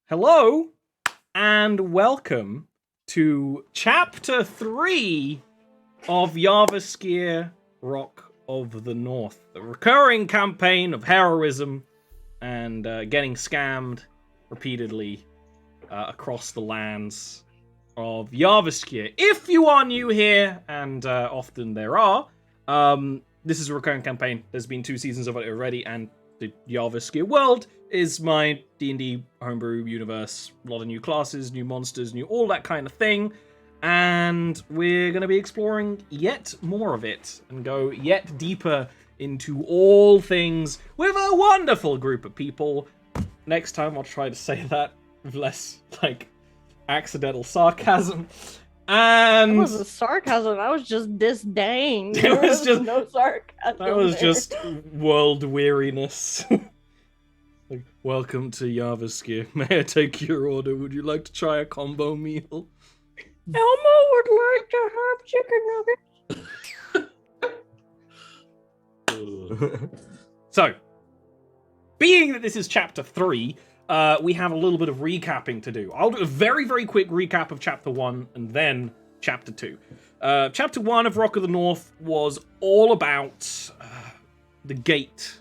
Hello, and welcome to Chapter 3 of Jarviskjir, Rock of the North. The recurring campaign of heroism and getting scammed repeatedly across the lands of Jarviskjir. If you are new here, and often there are, this is a recurring campaign. There's been 2 seasons of it already, and the Jarviskjir world is my D&D homebrew universe. A lot of new classes, new monsters, new all that kind of thing. And we're going to be exploring yet more of it and go yet deeper into all things with a wonderful group of people. Next time I'll try to say that with less, accidental sarcasm. And that wasn't sarcasm. That was just disdain. It was just no sarcasm. That was just world weariness. Welcome to Jarviskjir. May I take your order? Would you like to try a combo meal? Elmo would like to have chicken nuggets. So, being that this is Chapter 3, we have a little bit of recapping to do. I'll do a very, very quick recap of Chapter 1 and then Chapter 2. Chapter 1 of Rock of the North was all about the gate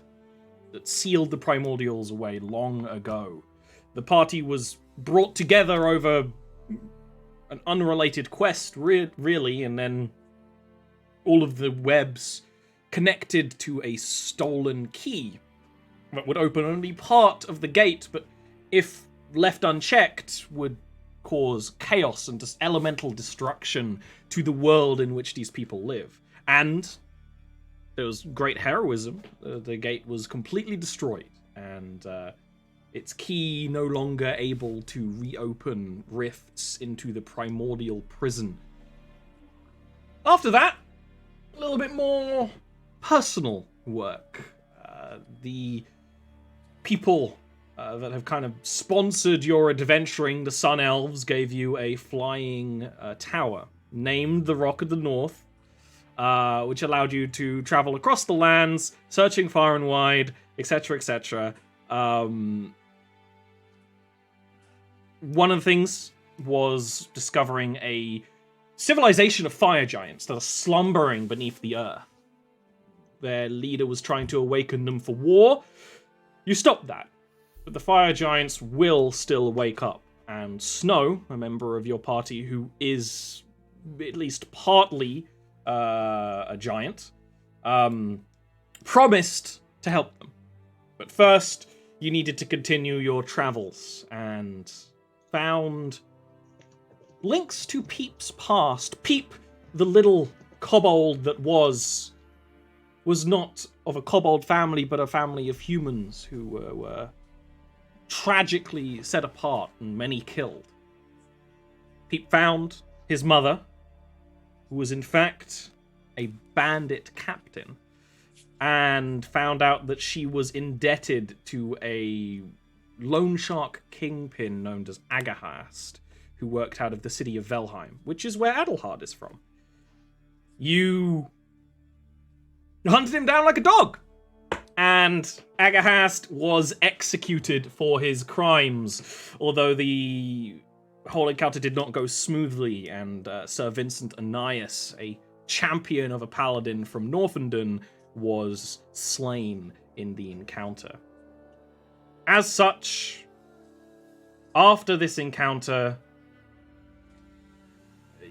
that sealed the primordials away long ago. The party was brought together over an unrelated quest, really, and then all of the webs connected to a stolen key that would open only part of the gate, but if left unchecked, would cause chaos and just elemental destruction to the world in which these people live. And there was great heroism. The gate was completely destroyed, and its key no longer able to reopen rifts into the primordial prison. After that, a little bit more personal work. The people that have kind of sponsored your adventuring, the Sun Elves, gave you a flying tower named the Rock of the North, which allowed you to travel across the lands, searching far and wide, etc., etc. One of the things was discovering a civilization of fire giants that are slumbering beneath the earth. Their leader was trying to awaken them for war. You stopped that, but the fire giants will still wake up. And Snow, a member of your party who is at least partly a giant, promised to help them. But first, you needed to continue your travels and found links to Peep's past. Peep, the little kobold that was not of a kobold family, but a family of humans who were tragically set apart and many killed. Peep found his mother, who was in fact a bandit captain, and found out that she was indebted to a loan shark kingpin known as Agahast, who worked out of the city of Velheim, which is where Adelhard is from. You hunted him down like a dog, and Agahast was executed for his crimes, although the whole encounter did not go smoothly, and Sir Vincent Annias, a champion of a paladin from Northenden, was slain in the encounter. As such, after this encounter,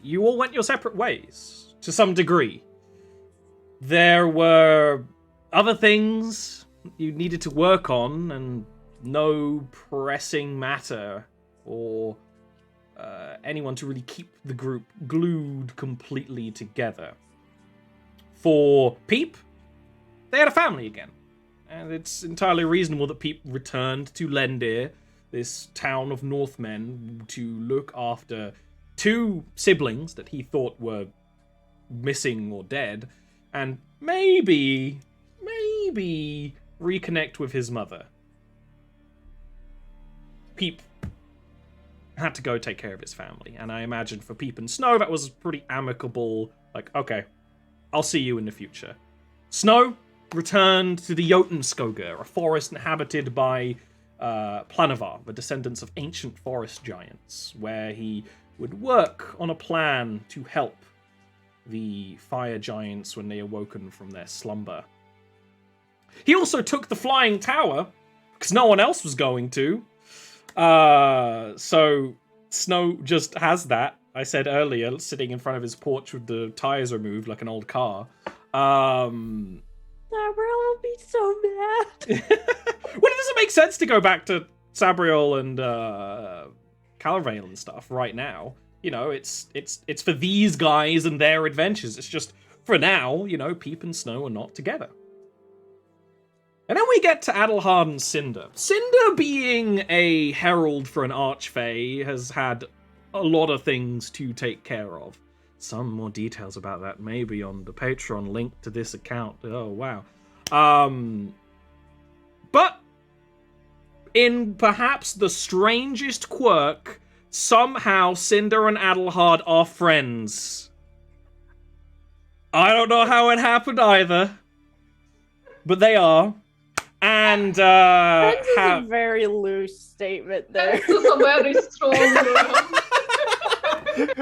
you all went your separate ways, to some degree. There were other things you needed to work on, and no pressing matter or anyone to really keep the group glued completely together. For Peep, they had a family again, and it's entirely reasonable that Peep returned to Lendir, this town of Northmen, to look after 2 siblings that he thought were missing or dead, and maybe reconnect with his mother. Peep had to go take care of his family, and I imagine for Peep and Snow that was pretty amicable, okay, I'll see you in the future. Snow returned to the Jotunskoger, a forest inhabited by Planavar, the descendants of ancient forest giants, where he would work on a plan to help the fire giants when they awoken from their slumber. He also took the flying tower, because no one else was going to. So Snow just has that. I said earlier, sitting in front of his porch with the tires removed like an old car. Sabriel will be so mad. Well, it doesn't make sense to go back to Sabriel and Calavale and stuff right now. You know, it's for these guys and their adventures. It's just, for now, you know, Peep and Snow are not together. And then we get to Adelhard and Cinder. Cinder, being a herald for an archfey, has had a lot of things to take care of. Some more details about that may be on the Patreon link to this account. Oh, wow. But in perhaps the strangest quirk, somehow Cinder and Adelhard are friends. I don't know how it happened either, but they are. And Friends is a very loose statement there. This is a very strong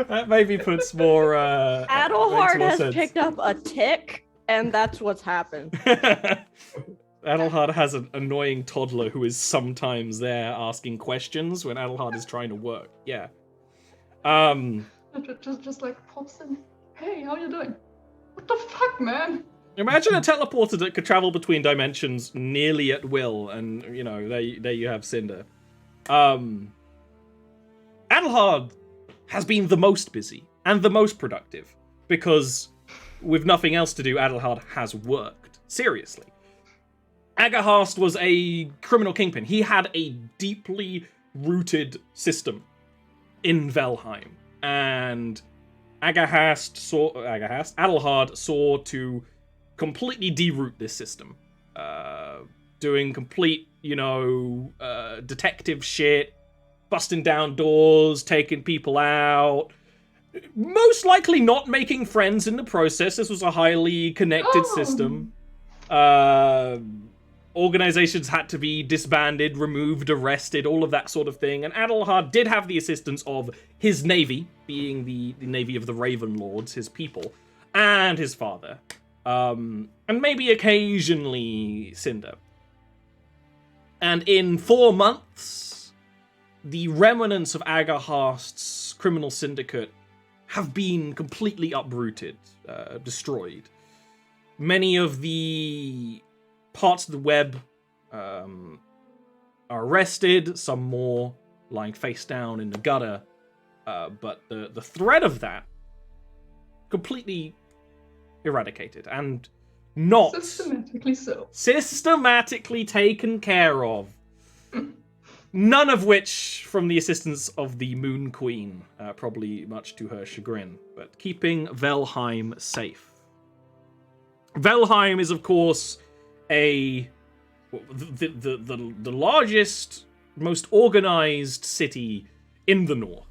that maybe puts more. Adelhard has sense. picked up a tick, and that's what's happened. Adelhard has an annoying toddler who is sometimes there asking questions when Adelhard is trying to work. Yeah. Just like pops in. Hey, how you doing? What the fuck, man? Imagine a teleporter that could travel between dimensions nearly at will, and you know, there you have Cinder. Adelhard has been the most busy and the most productive because, with nothing else to do, Adelhard has worked seriously. Agahast was a criminal kingpin. He had a deeply rooted system in Velheim, and Adelhard saw to completely deroot this system, doing complete, detective shit, busting down doors, taking people out, most likely not making friends in the process. This was a highly connected system. Organizations had to be disbanded, removed, arrested, all of that sort of thing. And Adelhard did have the assistance of his navy, being the navy of the Raven Lords, his people, and his father. And maybe occasionally Cinder. And in 4 months, the remnants of Agahast's criminal syndicate have been completely uprooted, destroyed. Many of the parts of the web are arrested, some more lying face down in the gutter, but the threat of that completely eradicated and not systematically taken care of. None of which from the assistance of the Moon Queen, probably much to her chagrin, but keeping Velheim safe. Velheim is, of course, the largest, most organized city in the north.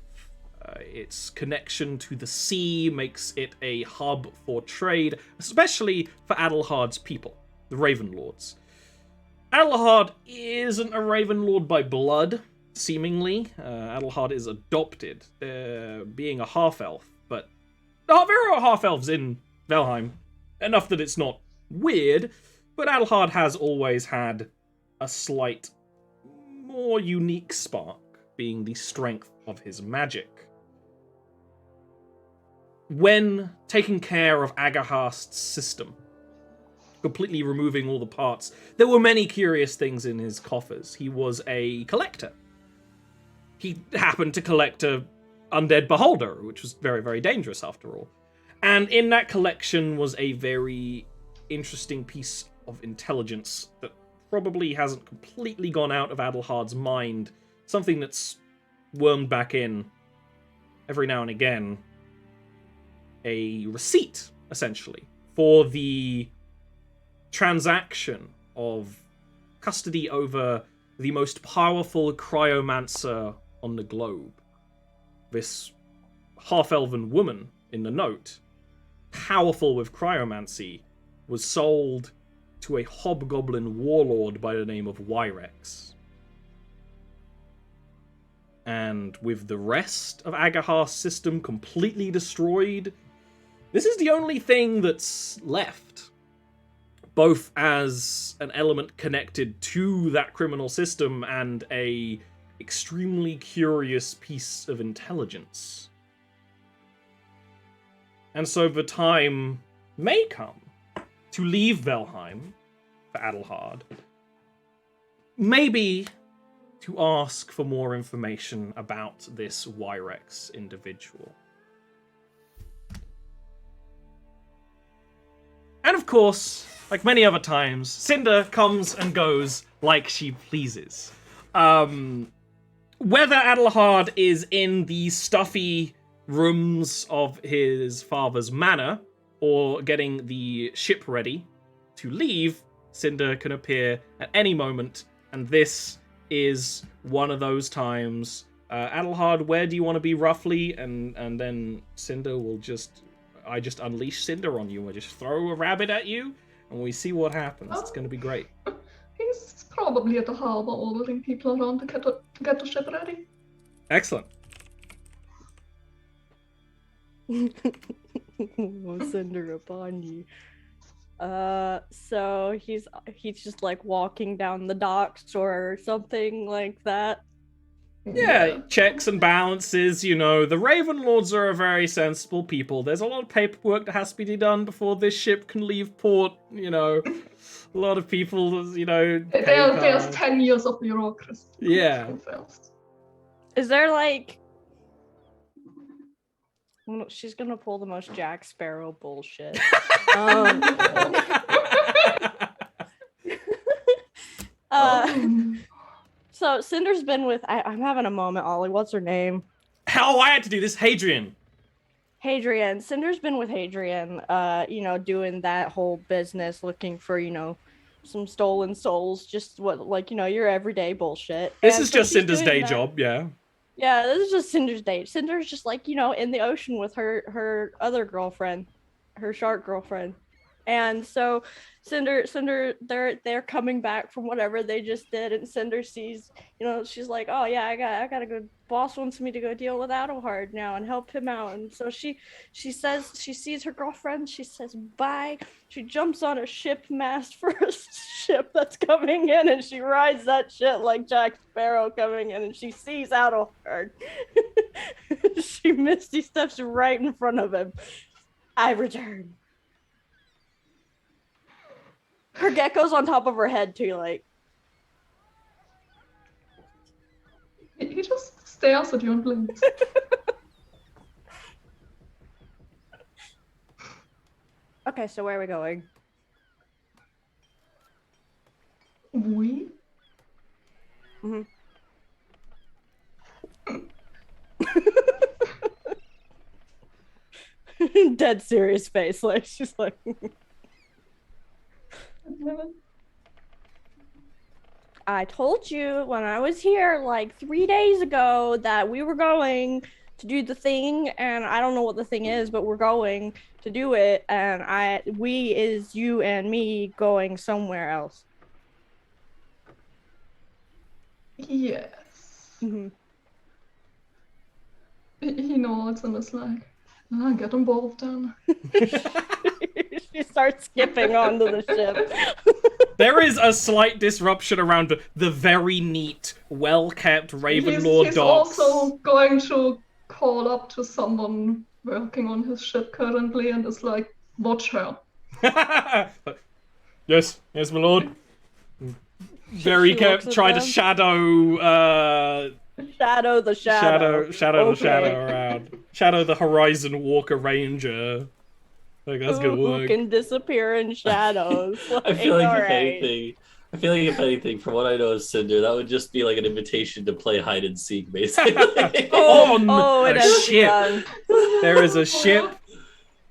Its connection to the sea makes it a hub for trade, especially for Adelhard's people, the Raven Lords. Adelhard isn't a Raven Lord by blood, seemingly. Adelhard is adopted, being a half-elf, but there are half-elves in Velheim, enough that it's not weird, but Adelhard has always had a slight, more unique spark, being the strength of his magic. When taking care of Agahast's system, completely removing all the parts, there were many curious things in his coffers. He was a collector. He happened to collect a undead beholder, which was very, very dangerous after all. And in that collection was a very interesting piece of intelligence that probably hasn't completely gone out of Adelhard's mind. Something that's wormed back in every now and again. A receipt, essentially, for the transaction of custody over the most powerful cryomancer on the globe. This half-elven woman in the note, powerful with cryomancy, was sold to a hobgoblin warlord by the name of Wyrex. and with the rest of Agahar's system completely destroyed, this is the only thing that's left, both as an element connected to that criminal system and a extremely curious piece of intelligence. And so the time may come to leave Velheim for Adelhard. Maybe to ask for more information about this Wyrex individual. And of course, like many other times, Cinder comes and goes like she pleases. Whether Adelhard is in the stuffy rooms of his father's manor or getting the ship ready to leave, Cinder can appear at any moment, and this is one of those times. Adelhard, where do you want to be roughly? And then Cinder will I just unleash Cinder on you. I just throw a rabbit at you, and we see what happens. It's going to be great. He's probably at the harbor ordering people around to get the ship ready. Excellent. Cinder upon you. So he's just like walking down the docks or something like that. Yeah, checks and balances, the Raven Lords are a very sensible people. There's a lot of paperwork that has to be done before this ship can leave port, A lot of people, There's 10 years of bureaucracy. Yeah. Is there like... She's gonna pull the most Jack Sparrow bullshit. So Cinder's been with... I'm having a moment, Ollie. What's her name? How I had to do this, Hadrian. Cinder's been with Hadrian, doing that whole business, looking for, some stolen souls, just your everyday bullshit. This is just Cinder's day job, yeah. Yeah, this is just Cinder's day. Cinder's just in the ocean with her other girlfriend, her shark girlfriend. And so Cinder, they're coming back from whatever they just did, and Cinder sees, she's like, oh yeah, I gotta go. Boss wants me to go deal with Adelhard now and help him out. And so she says, she sees her girlfriend, she says bye. She jumps on a ship mast for a ship that's coming in, and she rides that shit like Jack Sparrow coming in, and she sees Adelhard. She misty steps right in front of him. I return. Her gecko's on top of her head too, like. He just stares at you and blinks. Okay, so where are we going? We? Mm-hmm. Dead serious face, like she's like. I told you when I was here like 3 days ago that we were going to do the thing, and I don't know what the thing is, but we're going to do it, and we is you and me going somewhere else. Yes. Mm-hmm. He nods and is like, get involved then. She starts skipping onto the ship. There is a slight disruption around the very neat, well-kept Ravenlord He's docks. also going to call up to someone working on his ship currently and is like, watch her. Yes, my lord. Very kept, try to shadow Shadow the shadow. Shadow the shadow around. Shadow the Horizon Walker Ranger. I think that's gonna work. Who can disappear in shadows. I feel like if anything, from what I know of Cinder, that would just be like an invitation to play hide and seek, basically. On a ship. There is a ship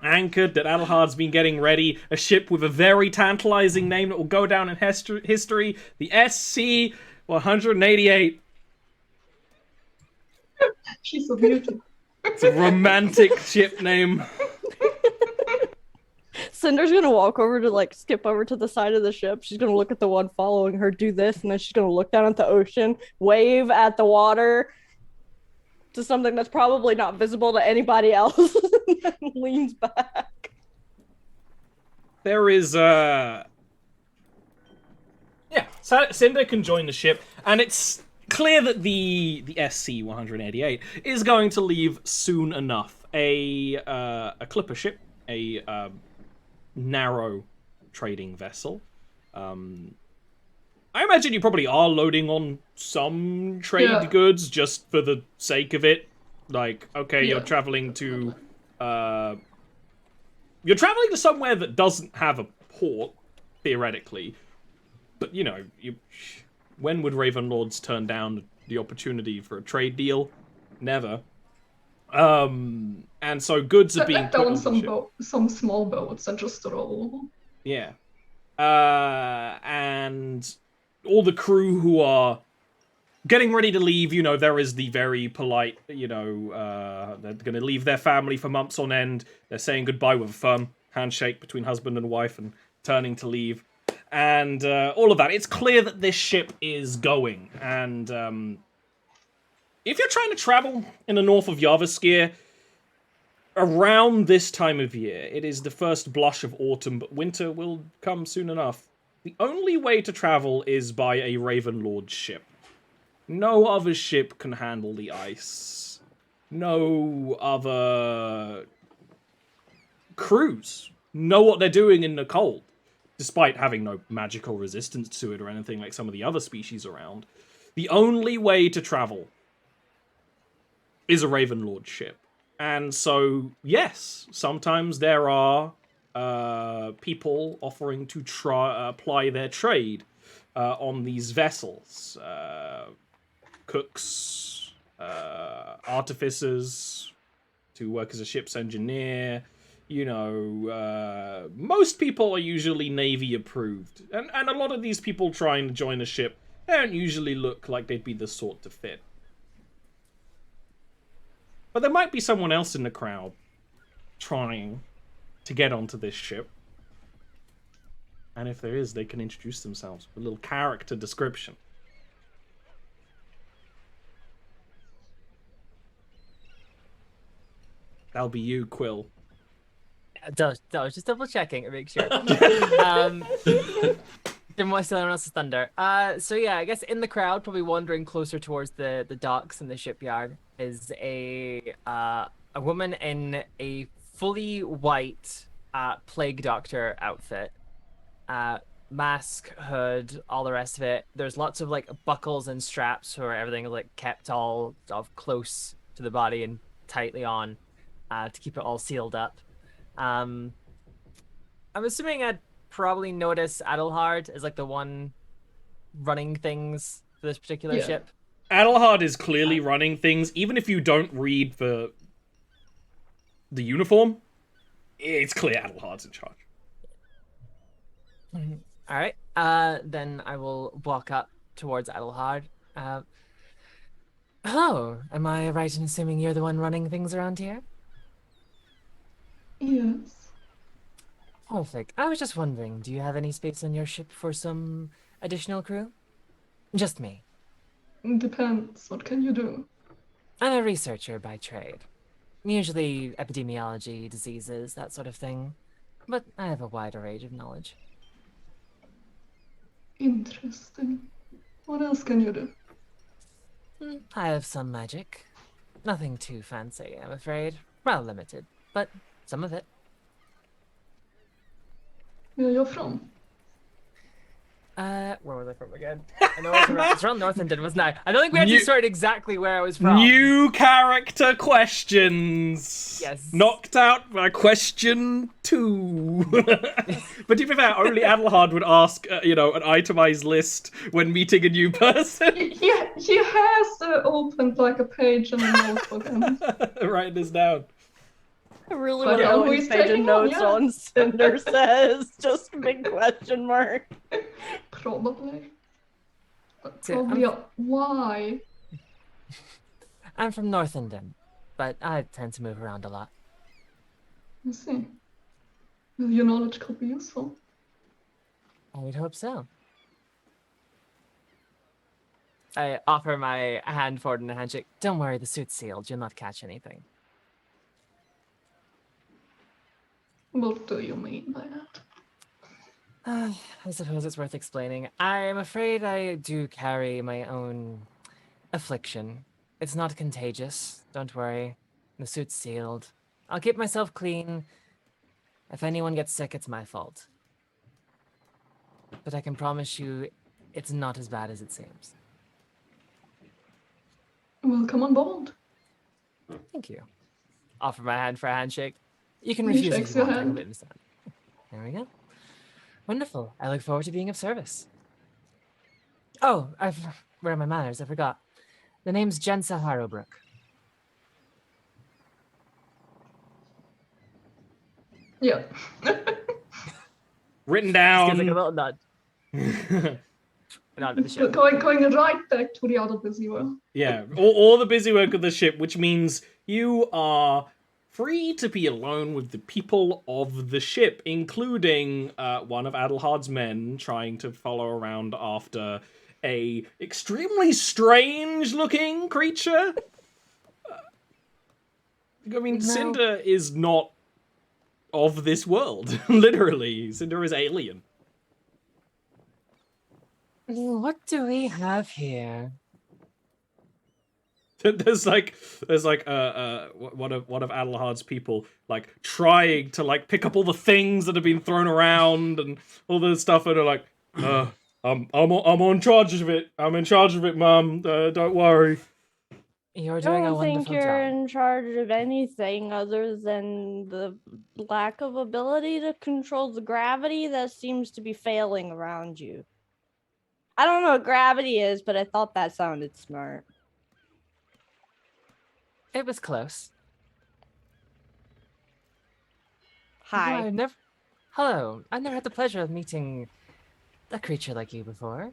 anchored that Adelhard's been getting ready. A ship with a very tantalizing name that will go down in history. The SC-188. She's a beauty. It's a romantic ship name. Cinder's gonna walk over to skip over to the side of the ship. She's gonna look at the one following her, do this, and then she's gonna look down at the ocean, wave at the water, to something that's probably not visible to anybody else, and leans back. There is Cinder can join the ship, and it's clear that the SC-188 is going to leave soon enough. A clipper ship, a narrow trading vessel. I imagine you probably are loading on some trade goods just for the sake of it. Like, okay, you're traveling to somewhere that doesn't have a port, theoretically. But, you know, when would Ravenlords turn down the opportunity for a trade deal? Never. And so goods are being put on some small boats and just roll. Yeah. And all the crew who are getting ready to leave, you know, there is the very polite, you know, they're going to leave their family for months on end. They're saying goodbye with a firm handshake between husband and wife and turning to leave. And all of that. It's clear that this ship is going. And if you're trying to travel in the north of Jarviskjir, around this time of year, it is the first blush of autumn, but winter will come soon enough. The only way to travel is by a Ravenlord ship. No other ship can handle the ice. No other crews know what they're doing in the cold, despite having no magical resistance to it or anything like some of the other species around. The only way to travel is a Ravenlord ship. And so, yes, sometimes there are people offering to apply their trade on these vessels. Cooks, artificers, to work as a ship's engineer. You know, most people are usually Navy approved. And a lot of these people trying to join a ship, they don't usually look like they'd be the sort to fit. But there might be someone else in the crowd trying to get onto this ship. And if there is, they can introduce themselves with a little character description. That'll be you, Quill. I was just double checking to make sure. Didn't want to steal anyone else's thunder. So yeah, I guess in the crowd, probably wandering closer towards the docks and the shipyard, is a woman in a fully white plague doctor outfit. Mask, hood, all the rest of it. There's lots of like buckles and straps where everything is like kept all sort of close to the body and tightly on to keep it all sealed up. I'm assuming I'd probably notice Adelhard as like the one running things for this particular ship. Adelhard is clearly running things, even if you don't read the uniform. It's clear Adelhard's in charge. All right. Then I will walk up towards Adelhard. Hello. Am I right in assuming you're the one running things around here? Yes. Perfect. I was just wondering, do you have any space on your ship for some additional crew? Just me. Depends. What can you do? I'm a researcher by trade. Usually epidemiology, diseases, that sort of thing. But I have a wider range of knowledge. Interesting. What else can you do? I have some magic. Nothing too fancy, I'm afraid. Well, limited, but some of it. Where you're from? Where was I from again? I know it's around Northampton, wasn't I? I don't think we actually started exactly where I was from. New character questions. Yes. Knocked out by question 2. But to be fair, only Adelhard would ask, an itemized list when meeting a new person. Yeah, he has opened like a page in the notebook. Write this down. I really But want to know what he's his page of taking notes one, yeah. on Cinder says. Just a big question mark. Probably. But See, probably why? I'm from Northampton, but I tend to move around a lot. I see. Well, your knowledge could be useful. I would hope so. I offer my hand forward in a handshake. Don't worry, the suit's sealed. You'll not catch anything. What do you mean by that? I suppose it's worth explaining. I'm afraid I do carry my own affliction. It's not contagious. Don't worry. The suit's sealed. I'll keep myself clean. If anyone gets sick, it's my fault. But I can promise you, it's not as bad as it seems. Welcome on board. Thank you. Offer my hand for a handshake. You can He refuse shakes if you your want. I hand. completely understand. There we go. Wonderful. I look forward to being of service. Oh, where are my manners? I forgot. The name's Jensa Harrowbrook. Yeah. Written Just gives like a down. little nod. Nod to the ship. Going right back to the other busy world. Yeah, all the busy work of the ship, which means you are free to be alone with the people of the ship, including one of Adelhard's men trying to follow around after a extremely strange-looking creature. I mean, No. Cinder is not of this world, literally. Cinder is alien. What do we have here? There's like one of Adelhard's people like trying to like pick up all the things that have been thrown around and all the stuff, and they're like, I'm on charge of it. I'm in charge of it, Mum. Don't worry. You're I doing a don't think wonderful you're job. in charge of anything other than the lack of ability to control the gravity that seems to be failing around you. I don't know what gravity is, but I thought that sounded smart. It was close. Hi. I've never... Hello. I've never had the pleasure of meeting a creature like you before.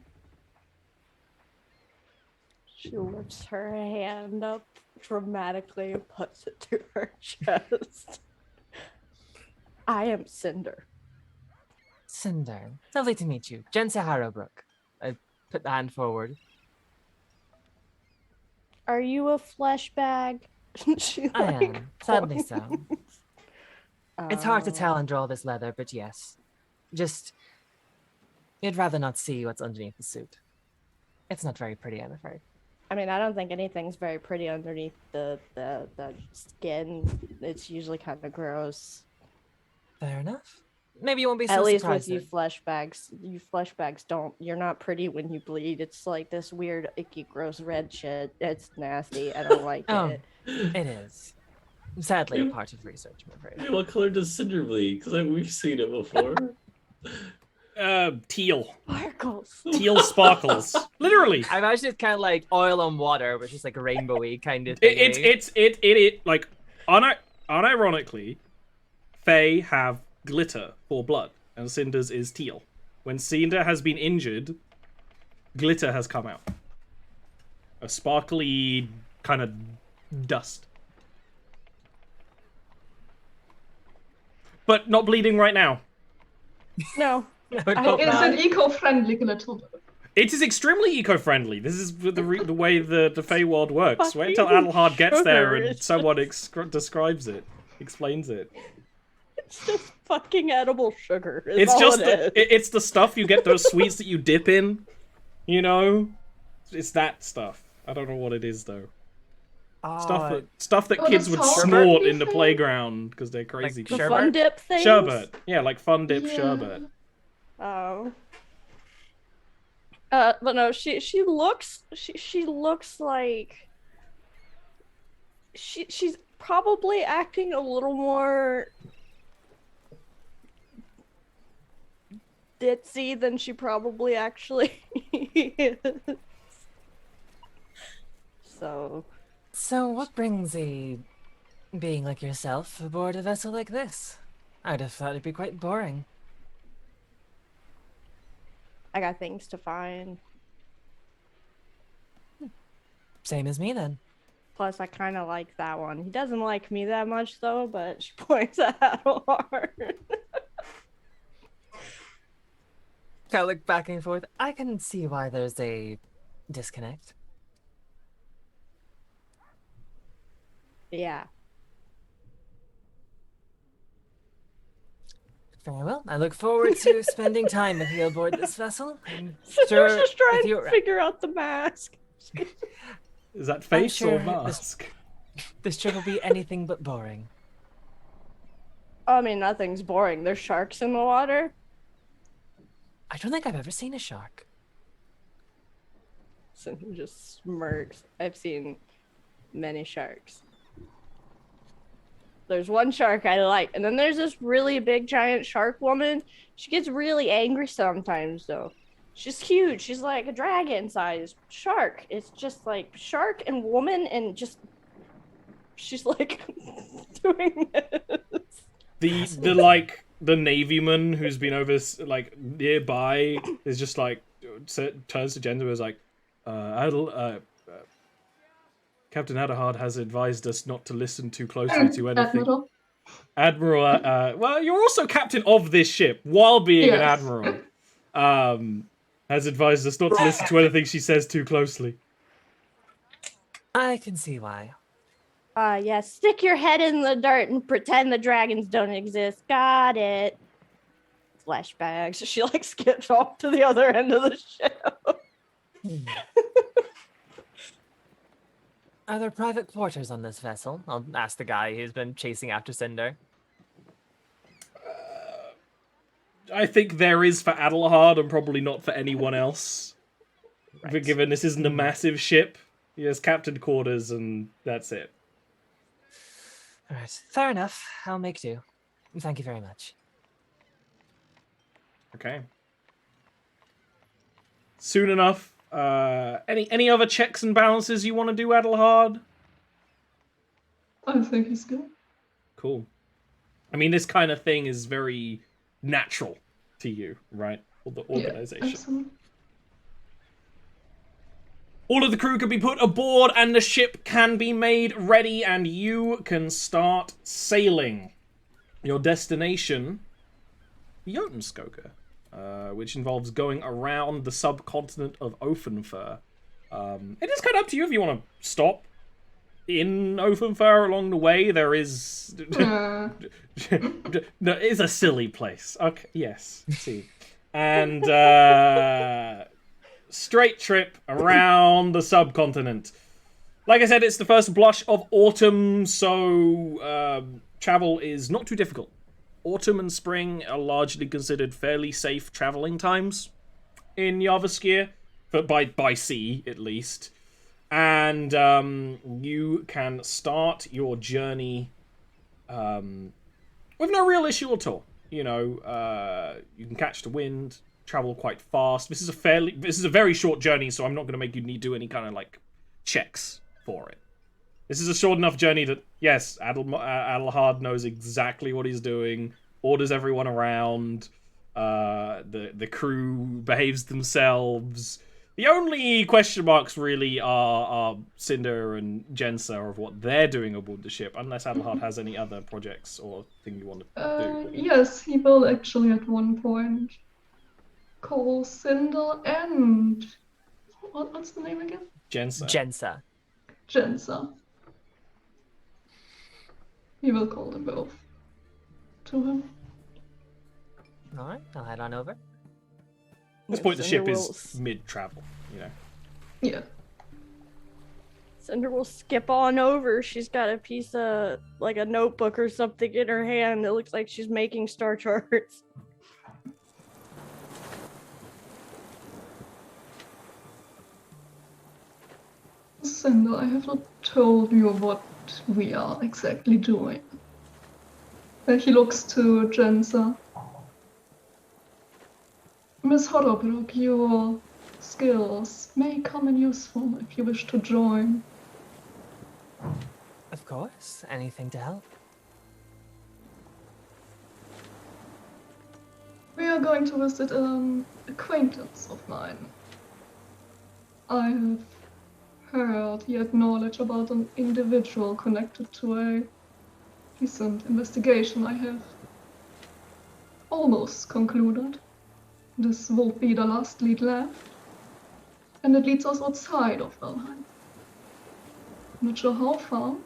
She lifts her hand up dramatically and puts it to her chest. I am Cinder. Cinder. Lovely to meet you. Jensa Harrowbrook. I put the hand forward. Are you a flesh bag? She, I like, am. Sadly so. points. It's hard to Oh. tell under all this leather, but yes. Just... You'd rather not see what's underneath the suit. It's not very pretty, I'm afraid. I mean, I don't think anything's very pretty underneath the skin. It's usually kind of gross. Fair enough. Maybe you won't be so At least with surprised. you then. flesh bags. You flesh bags don't. You're not pretty when you bleed. It's like this weird, icky, gross red shit. It's nasty. I don't like Oh. it. It is. Sadly, a part of research, I'm afraid. Hey, what color does Cinder bleed? Because we've seen it before. Teal. Sparkles. Teal sparkles. Literally. I imagine it's kind of like oil on water, which is like a rainbowy kind of thing. It like unironically, Fae have glitter for blood, and Cinder's is teal. When Cinder has been injured, glitter has come out. A sparkly kind of dust. But not bleeding right now. No. I would I- hope It's not. an eco-friendly glitter. It is extremely eco-friendly. This is the way the Feywild works. Wait until Fucking Adelhard gets there sugar and is someone describes it, explains it. It's just fucking edible sugar. is It's all just it is. it's the stuff you get those sweets that you dip in, you know. It's that stuff. I don't know what it is though. Stuff that Oh, kids the would salt snort sherbet in the thing? playground because they're crazy. Like The sherbet? fun dip things. Sherbet, yeah, like fun dip Yeah. sherbet. Oh. But no, she looks like she's probably acting a little more ditzy than she probably actually is. So So, what brings a being like yourself aboard a vessel like this? I'd have thought it'd be quite boring. I got things to find. Same as me then. Plus, I kind of like that one. He doesn't like me that much though, but she points that out hard. Kind of look back and forth. I can see why there's a disconnect. Yeah. Very well. I look forward to spending time with you aboard this vessel. I'm Cinder's sure just trying with to your- figure out the mask. Is that face sure or mask? this trip will be anything but boring. I mean, nothing's boring. There's sharks in the water. I don't think I've ever seen a shark. Cinder just smirks. I've seen many sharks. There's one shark I like, and then there's this really big giant shark woman. She gets really angry sometimes, though. She's huge. She's like a dragon-sized shark. It's just like shark and woman, and just she's like doing this. The navyman who's been over like nearby is just like turns to Jenna and is like, Captain Adderhard has advised us not to listen too closely to anything. Admiral, well, you're also captain of this ship while being an admiral. Has advised us not to listen to anything she says too closely. I can see why. Yeah, stick your head in the dirt and pretend the dragons don't exist. Got it. Flashbacks. She like skips off to the other end of the ship. Are there private quarters on this vessel? I'll ask the guy who's been chasing after Cinder. I think there is for Adelhard and probably not for anyone else. Right. But given this isn't a massive ship, he has captain quarters and that's it. All right, fair enough. I'll make do. Thank you very much. Okay. Soon enough. Any other checks and balances you want to do, Adelhard? I think he's good. Cool. I mean, this kind of thing is very natural to you, right? Or the organization. Yeah, absolutely. All of the crew can be put aboard and the ship can be made ready and you can start sailing. Your destination, Jotunskoga, which involves going around the subcontinent of Ofenfur. It is kind of up to you if you want to stop in Ofenfur along the way. There is... No, it's a silly place. Okay, yes, see. And straight trip around the subcontinent. Like I said, it's the first blush of autumn, so travel is not too difficult. Autumn and spring are largely considered fairly safe traveling times in Jarviskjir, but by sea at least. And you can start your journey with no real issue at all. You know, you can catch the wind, travel quite fast. This is a very short journey, so I'm not going to make you need to do any kind of like checks for it. This is a short enough journey that, yes, Adelhard knows exactly what he's doing, orders everyone around, the crew behaves themselves. The only question marks really are Cinder and Jensa of what they're doing aboard the ship, unless Adelhard has any other projects or thing you want to do. Yes, he will actually at one point call Cinder and... What's the name again? Jensa. Jensa. He will call them both to him. All right, I'll head on over. At this point, the ship is mid-travel, you know. Yeah. Cinder will skip on over. She's got a piece of, like a notebook or something in her hand. It looks like she's making star charts. Cinder, I have not told you what we are exactly doing. And he looks to Jensa. Miss Hodderbrook, your skills may come in useful if you wish to join. Of course, anything to help. We are going to visit an acquaintance of mine. I have heard he had knowledge about an individual connected to a recent investigation I have almost concluded. This will be the last lead left. and it leads us outside of Valheim. Not sure how far,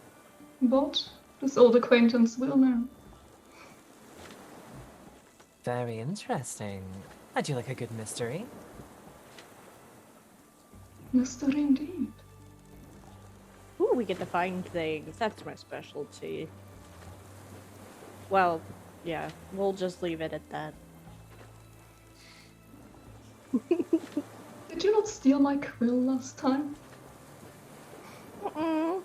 but this old acquaintance will know. Very interesting. I do like a good mystery. Mystery indeed. Ooh, we get to find things. That's my specialty. Well, yeah, we'll just leave it at that. Did you not steal my quill last time? Mm-mm.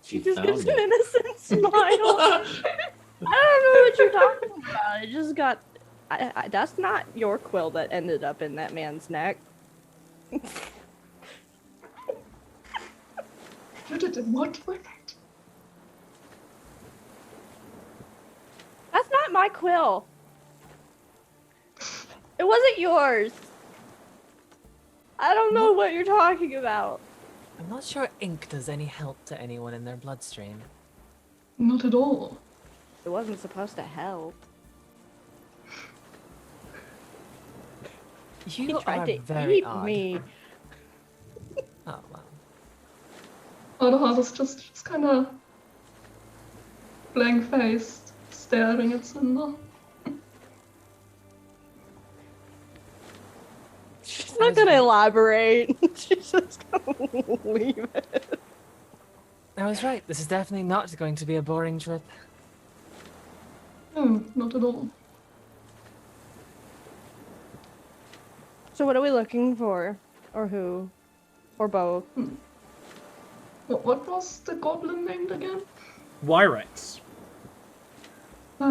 She Just found gives an it. innocent smile. I don't know what you're talking about. It just got. That's not your quill that ended up in that man's neck. You did what with it? That's not my quill. It wasn't yours. I don't know what you're talking about. I'm not sure ink does any help to anyone in their bloodstream. Not at all. It wasn't supposed to help. He You tried are to very eat odd. me. Oh, well. Aluhard is just kind of blank-faced, staring at Cinder. She's not gonna elaborate. She's just gonna leave it. I was right. This is definitely not going to be a boring trip. No, not at all. So what are we looking for? Or who? Or both? What was the goblin named again? Wyrex. We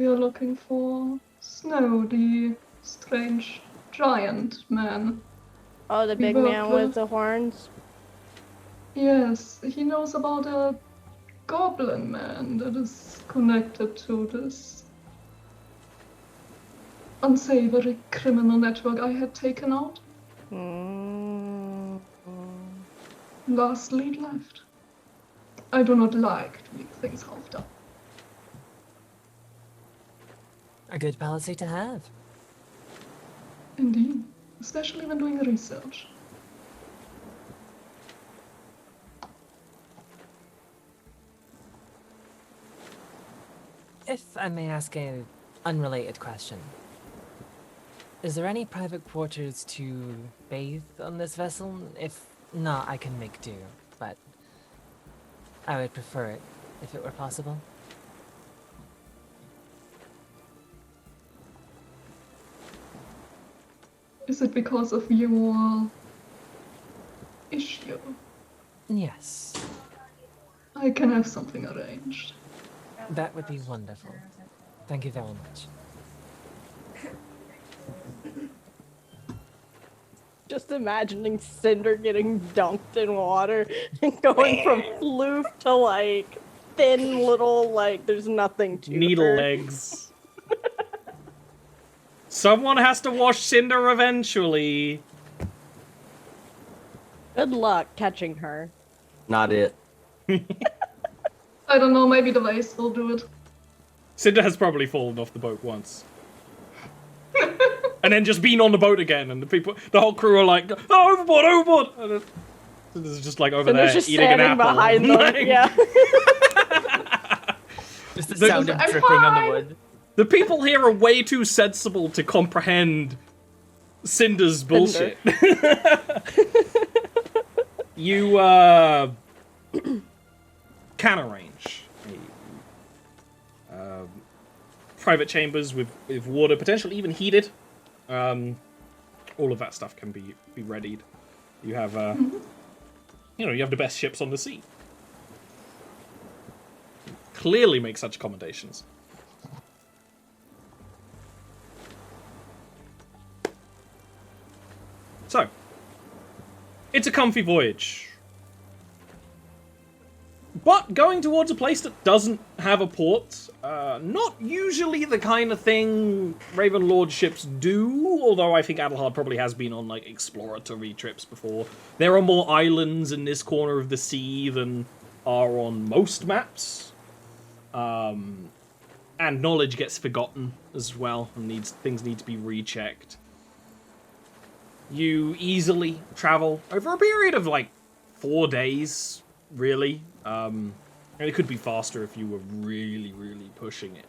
are looking for Snow, the strange giant man. Oh, the We big work man with with- the horns? Yes, he knows about a goblin man that is connected to this unsavory criminal network I had taken out. Mm. Last lead left. I do not like to leave things halved up. A good policy to have. Indeed, especially when doing research. If I may ask a unrelated question. Is there any private quarters to bathe on this vessel? If not, I can make do, but I would prefer it if it were possible. Is it because of your issue? Yes, I can have something arranged. that would be wonderful. Thank you very much. Just imagining Cinder getting dunked in water and going from floof to like thin little like there's nothing to Needle her. legs. Someone has to wash Cinder eventually. Good luck catching her. Not it. I don't know, maybe the vase will do it. Cinder has probably fallen off the boat once. And then just been on the boat again, and the whole crew are like, oh, overboard, overboard! And then Cinder's just like over Cinder's there just eating an standing apple. behind them. Like, Yeah. Just the The- sound of I'm dripping on the fine. wood. The people here are way too sensible to comprehend Cinder's bullshit. You, can arrange private chambers with water, potentially even heated. All of that stuff can be readied. You have, you have the best ships on the sea. Clearly make such accommodations. So, it's a comfy voyage. But going towards a place that doesn't have a port, not usually the kind of thing Ravenlord ships do, although I think Adelhard probably has been on, like, exploratory trips before. There are more islands in this corner of the sea than are on most maps. And knowledge gets forgotten as well, and things need to be rechecked. You easily travel over a period of like 4 days, really. And it could be faster if you were really, really pushing it.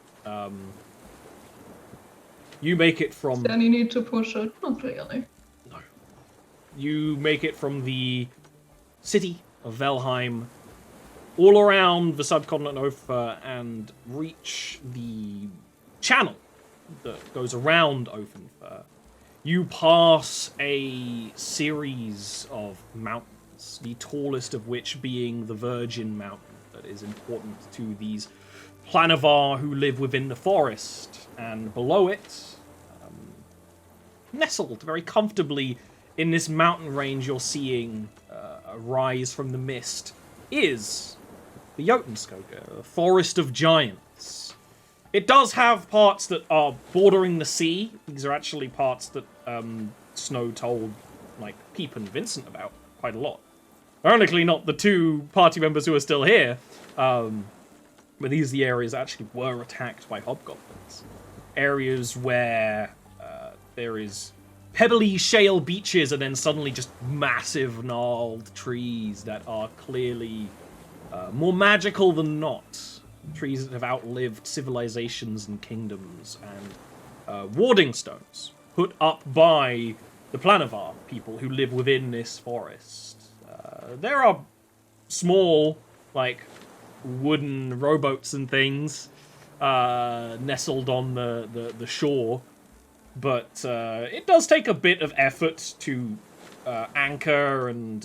You make it from... Then you need to push it. Not really. No. You make it from the city of Velheim all around the subcontinent Ophir and reach the channel that goes around Ophir. You pass a series of mountains, the tallest of which being the Virgin Mountain that is important to these Planavar who live within the forest, and below it, nestled very comfortably in this mountain range you're seeing rise from the mist, is the Jotunskog, a forest of giants. It does have parts that are bordering the sea. These are actually parts that Snow told, like, Peep and Vincent about quite a lot. Ironically, not the 2 party members who are still here, but these are the areas that actually were attacked by hobgoblins. Areas where there is pebbly shale beaches and then suddenly just massive gnarled trees that are clearly more magical than not. Trees that have outlived civilizations and kingdoms, and warding stones put up by the Planavar people who live within this forest. There are small, like, wooden rowboats and things nestled on the shore, but it does take a bit of effort to anchor and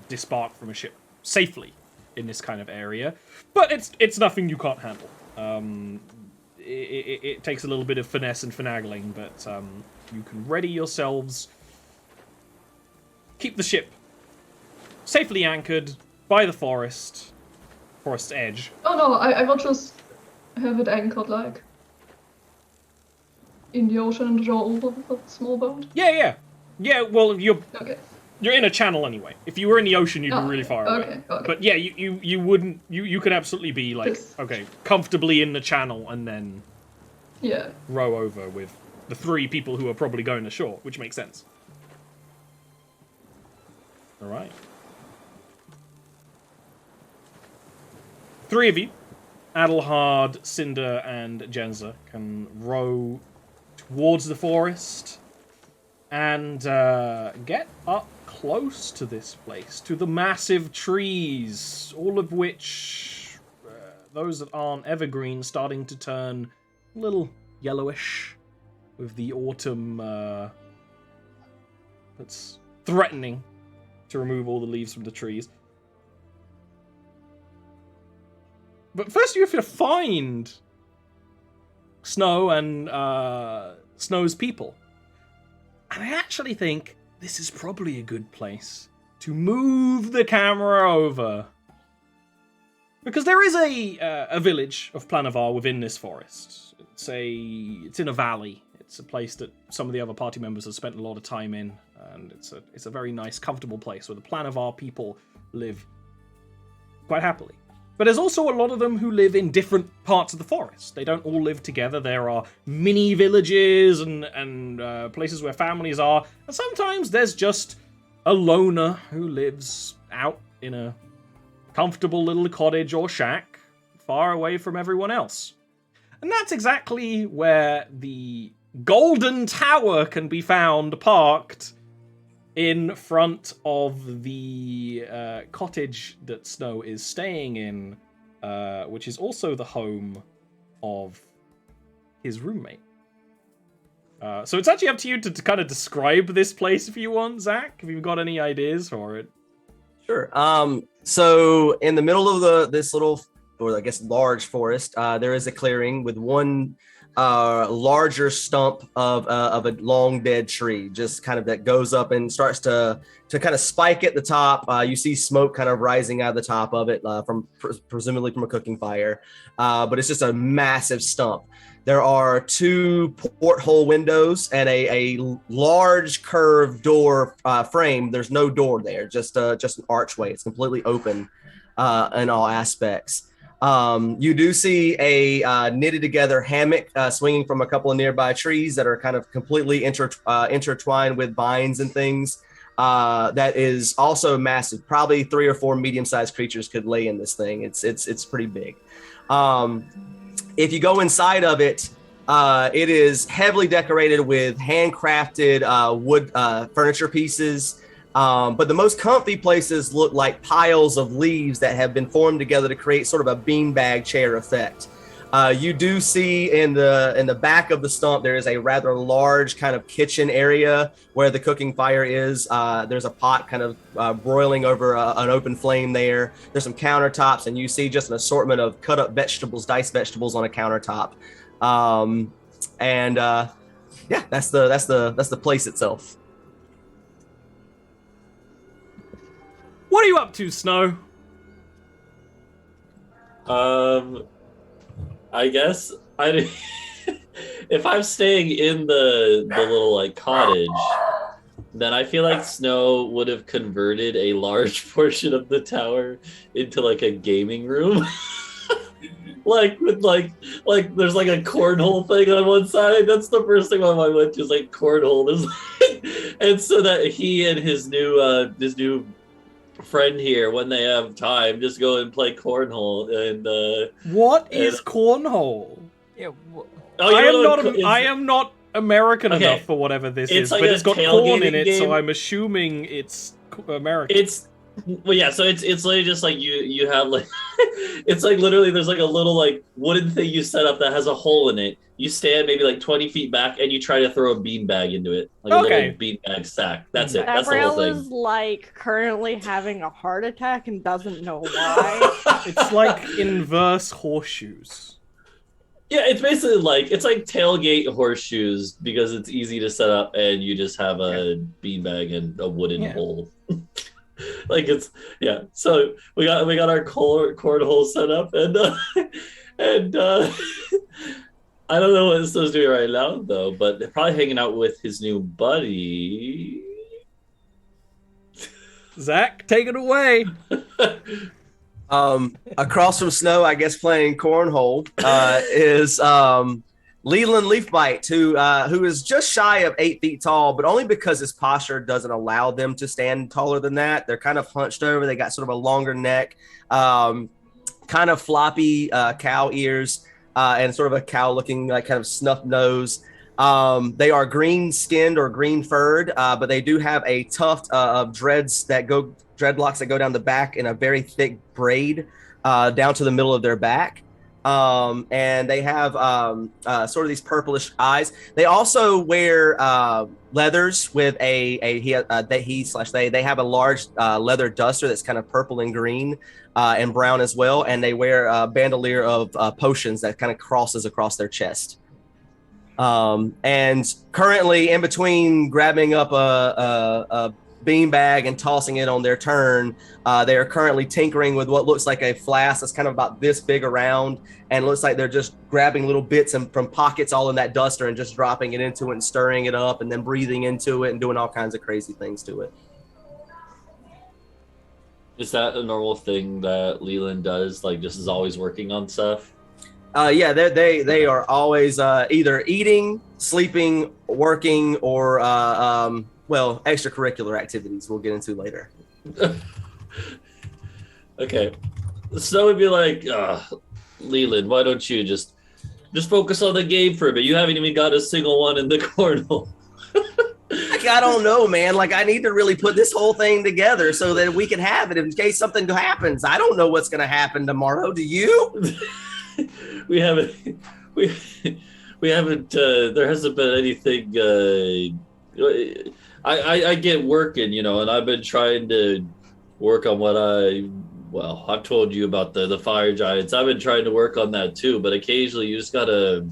disembark from a ship safely in this kind of area, but it's nothing you can't handle. It takes a little bit of finesse and finagling, but you can ready yourselves, keep the ship safely anchored by the forest's edge. Oh no, I will just have it anchored, like, in the ocean and row over with a small boat. Yeah, well, you're Okay. You're in a channel anyway. If you were in the ocean, you'd be really far away. Okay. But yeah, you wouldn't... You could absolutely be, like, okay, comfortably in the channel and then row over with the 3 people who are probably going ashore, which makes sense. Alright. 3 of you, Adelhard, Cinder, and Jenza, can row towards the forest and get up close to this place, to the massive trees, all of which, those that aren't evergreen, starting to turn a little yellowish with the autumn that's threatening to remove all the leaves from the trees. But first you have to find Snow and Snow's people. And I actually think this is probably a good place to move the camera over. Because there is a village of Planavar within this forest. It's in a valley. It's a place that some of the other party members have spent a lot of time in, and it's a very nice, comfortable place where the Planavar people live quite happily. But there's also a lot of them who live in different parts of the forest. They don't all live together. There are mini villages and places where families are. And sometimes there's just a loner who lives out in a comfortable little cottage or shack far away from everyone else. And that's exactly where the Golden Tower can be found parked in front of the cottage that Snow is staying in, which is also the home of his roommate. So it's actually up to you to kind of describe this place if you want, Zach. Have you got any ideas for it? Sure. So in the middle of this little, or I guess large forest, there is a clearing with one larger stump of a long dead tree, just kind of that goes up and starts to kind of spike at the top. You see smoke kind of rising out of the top of it from presumably from a cooking fire, but it's just a massive stump. There are 2 porthole windows and a large curved door frame. There's no door there, just an archway. It's completely open in all aspects. You do see a knitted together hammock swinging from a couple of nearby trees that are kind of completely intertwined with vines and things. That is also massive. Probably 3 or 4 medium-sized creatures could lay in this thing. It's pretty big. If you go inside of it, it is heavily decorated with handcrafted wood furniture pieces. But the most comfy places look like piles of leaves that have been formed together to create sort of a beanbag chair effect. You do see in the back of the stump, there is a rather large kind of kitchen area where the cooking fire is. There's a pot kind of broiling over an open flame there. There's some countertops, and you see just an assortment of cut up vegetables, diced vegetables on a countertop. Yeah, that's the place itself. What are you up to, Snow? I guess if I'm staying in the little like cottage, then I feel like Snow would have converted a large portion of the tower into like a gaming room. Like with like there's like a cornhole thing on one side. That's the first thing my mind went to, is like cornhole. There's like, and so that he and his new friend here, when they have time, just go and play cornhole. And what is cornhole? Yeah. I am not American Okay. enough for whatever this It's is, like but a it's got corn in tailgating it, so game. I'm assuming it's American. Well, yeah, so it's literally just like you have like it's like literally there's like a little like wooden thing you set up that has a hole in it. You stand maybe like 20 feet back and you try to throw a beanbag into it, like a little beanbag sack. That's it. That's the whole Gabrielle thing. is like currently having a heart attack and doesn't know why. It's like inverse horseshoes. Yeah, it's basically like it's like tailgate horseshoes because it's easy to set up and you just have a beanbag and a wooden hole. Like it's so we got our cornhole set up and I don't know what Snow's doing right now though, but they're probably hanging out with his new buddy. Zach, take it away. Across from Snow, I guess playing cornhole is Leland Leafbite, who is just shy of 8 feet tall, but only because his posture doesn't allow them to stand taller than that. They're kind of hunched over. They got sort of a longer neck, kind of floppy cow ears, and sort of a cow-looking like kind of snuffed nose. They are green-skinned or green-furred, but they do have a tuft of dreadlocks that go down the back in a very thick braid down to the middle of their back. And they have sort of these purplish eyes. They also wear leathers with they have a large leather duster that's kind of purple and green and brown as well. And they wear a bandolier of potions that kind of crosses across their chest. And currently, in between grabbing up a beanbag and tossing it on their turn, they are currently tinkering with what looks like a flask that's kind of about this big around, and looks like they're just grabbing little bits from pockets all in that duster and just dropping it into it and stirring it up and then breathing into it and doing all kinds of crazy things to it. Is that a normal thing that Leland does? Like, just is always working on stuff? Yeah, they are always either eating, sleeping, working, or extracurricular activities we'll get into later. Okay. Snow would be like, Leland, why don't you just focus on the game for a bit? You haven't even got a single one in the cornhole. I don't know, man. Like, I need to really put this whole thing together so that we can have it in case something happens. I don't know what's going to happen tomorrow. Do you? we haven't there hasn't been anything I get working, and I've been trying to work on what I've told you about the fire giants. I've been trying to work on that too, but occasionally you just gotta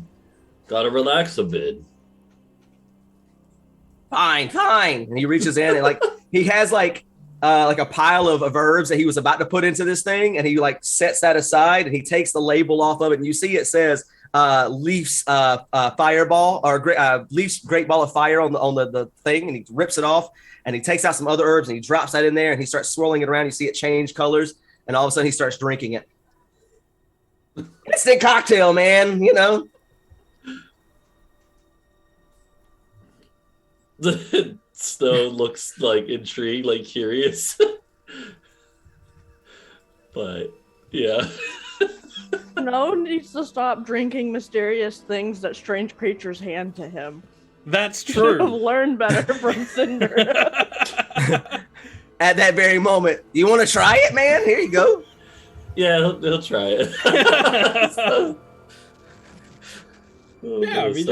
relax a bit. Fine. And he reaches in and he has like a pile of herbs that he was about to put into this thing, and he sets that aside and he takes the label off of it, and you see it says Leaf's fireball or Leaf's great ball of fire on the thing, and he rips it off and he takes out some other herbs and he drops that in there and he starts swirling it around. You see it change colors, and all of a sudden he starts drinking it. Instant cocktail, man. You know. The Snow looks like intrigued, like curious. But yeah. Snow needs to stop drinking mysterious things that strange creatures hand to him. That's Should have true. learned better from Cinder. At that very moment, you want to try it, man? Here you go. Yeah, he'll try it. Oh, Yeah, I mean,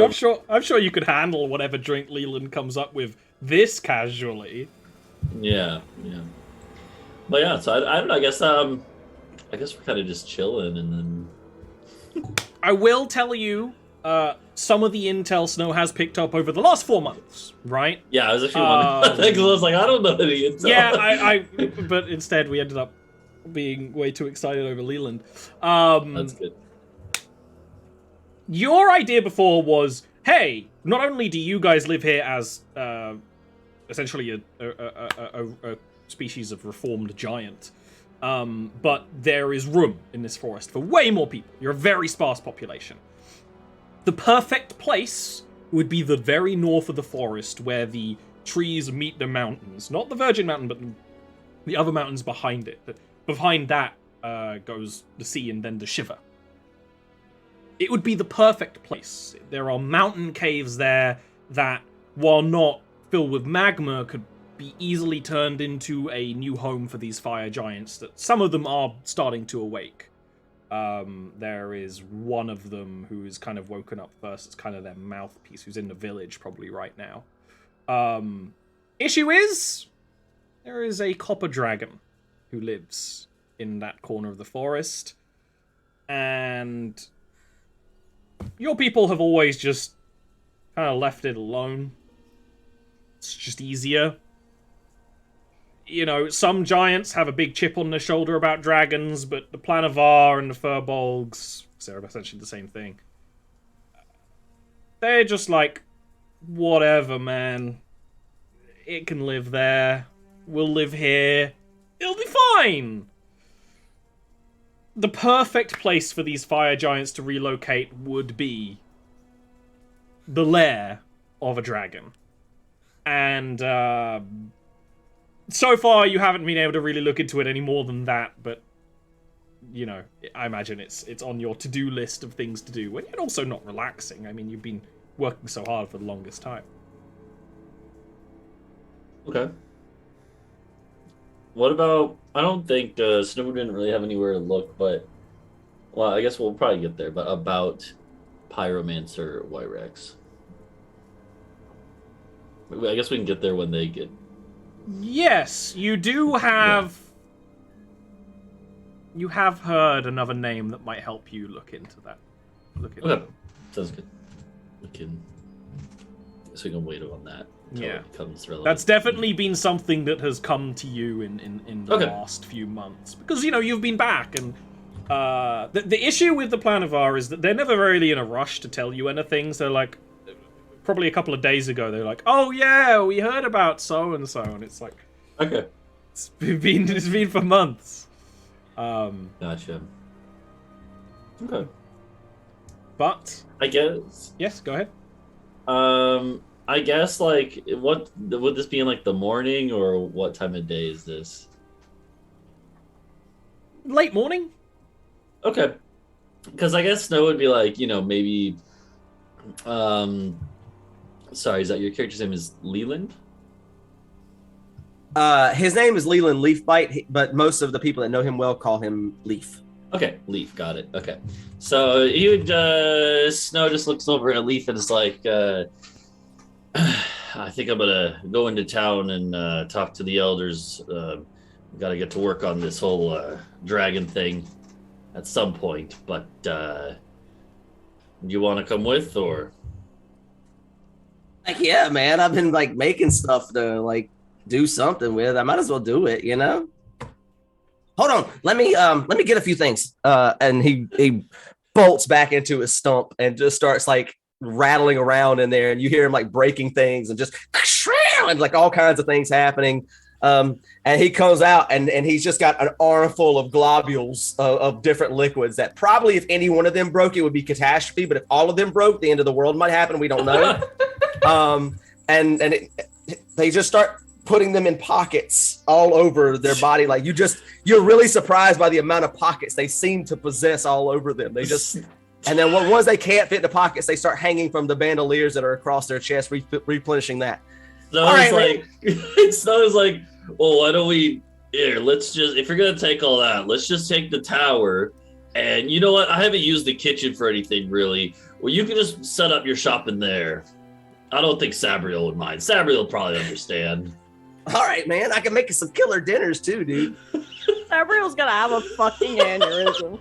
I'm sure you could handle whatever drink Leland comes up with this casually. Yeah. But yeah, so I don't know. I guess we're kind of just chilling, and then I will tell you, some of the intel Snow has picked up over the last 4 months, right? yeah, I was actually wondering. Because I was like, I don't know any intel. Yeah, but instead we ended up being way too excited over Leland. That's good. Your idea before was, hey, not only do you guys live here as essentially a species of reformed giant, but there is room in this forest for way more people. You're a very sparse population. The perfect place would be the very north of the forest where the trees meet the mountains. Not the Virgin Mountain, but the other mountains behind it. Behind that goes the sea and then the Shiver. It would be the perfect place. There are mountain caves there that, while not filled with magma, could be easily turned into a new home for these fire giants that some of them are starting to awake. There is one of them who is kind of woken up first. It's kind of their mouthpiece, who's in the village probably right now. Issue is, there is a copper dragon who lives in that corner of the forest. And your people have always just kind of left it alone. It's just easier. You know, some giants have a big chip on their shoulder about dragons, but the Planavar and the Furbolgs, they're essentially the same thing. They're just like, whatever, man. It can live there. We'll live here. It'll be fine. The perfect place for these fire giants to relocate would be the lair of a dragon. And so far you haven't been able to really look into it any more than that, but you know, I imagine it's on your to-do list of things to do, when you're also not relaxing. I mean, you've been working so hard for the longest time. Okay. What about, I don't think Snow didn't really have anywhere to look, but, well, I guess we'll probably get there, but about Pyromancer Wyrex. I guess we can get there when they get... Yes, you do have... Yeah. You have heard another name that might help you look into that. Okay, sounds good. So we can wait on that. Yeah, it becomes relevant. That's definitely been something that has come to you in the last few months, because you know you've been back, and the issue with the Planavar is that they're never really in a rush to tell you anything. So like, probably a couple of days ago, they're like, "Oh yeah, we heard about so and so," and it's like, okay, it's been for months. Gotcha. Okay, but I guess yes, go ahead. I guess, like, what would this be in, like, the morning, or what time of day is this? Late morning. Okay. Because I guess Snow would be like, you know, maybe, sorry, is that your character's name is Leland? His name is Leland Leafbite, but most of the people that know him well call him Leaf. Okay, Leaf, got it. Okay. So he would, Snow just looks over at Leaf and is like, I think I'm gonna go into town and talk to the elders. Gotta get to work on this whole dragon thing at some point, but you want to come with, or? Like, yeah, man, I've been like making stuff to like do something with. I might as well do it, you know? Hold on, let me get a few things. And he bolts back into his stump and just starts like rattling around in there, and you hear him like breaking things and just and like all kinds of things happening. And he comes out and he's just got an armful of globules of different liquids that probably if any one of them broke, it would be catastrophe. But if all of them broke, the end of the world might happen. We don't know. They just start putting them in pockets all over their body. Like you're really surprised by the amount of pockets they seem to possess all over them. And then once they can't fit the pockets, they start hanging from the bandoliers that are across their chest, replenishing that. Snow's like, well, why don't we, let's just, if you're going to take all that, let's just take the tower. And you know what? I haven't used the kitchen for anything really. Well, you can just set up your shop in there. I don't think Sabriel would mind. Sabriel will probably understand. All right, man. I can make you some killer dinners too, dude. Sabriel's gonna have a fucking aneurysm.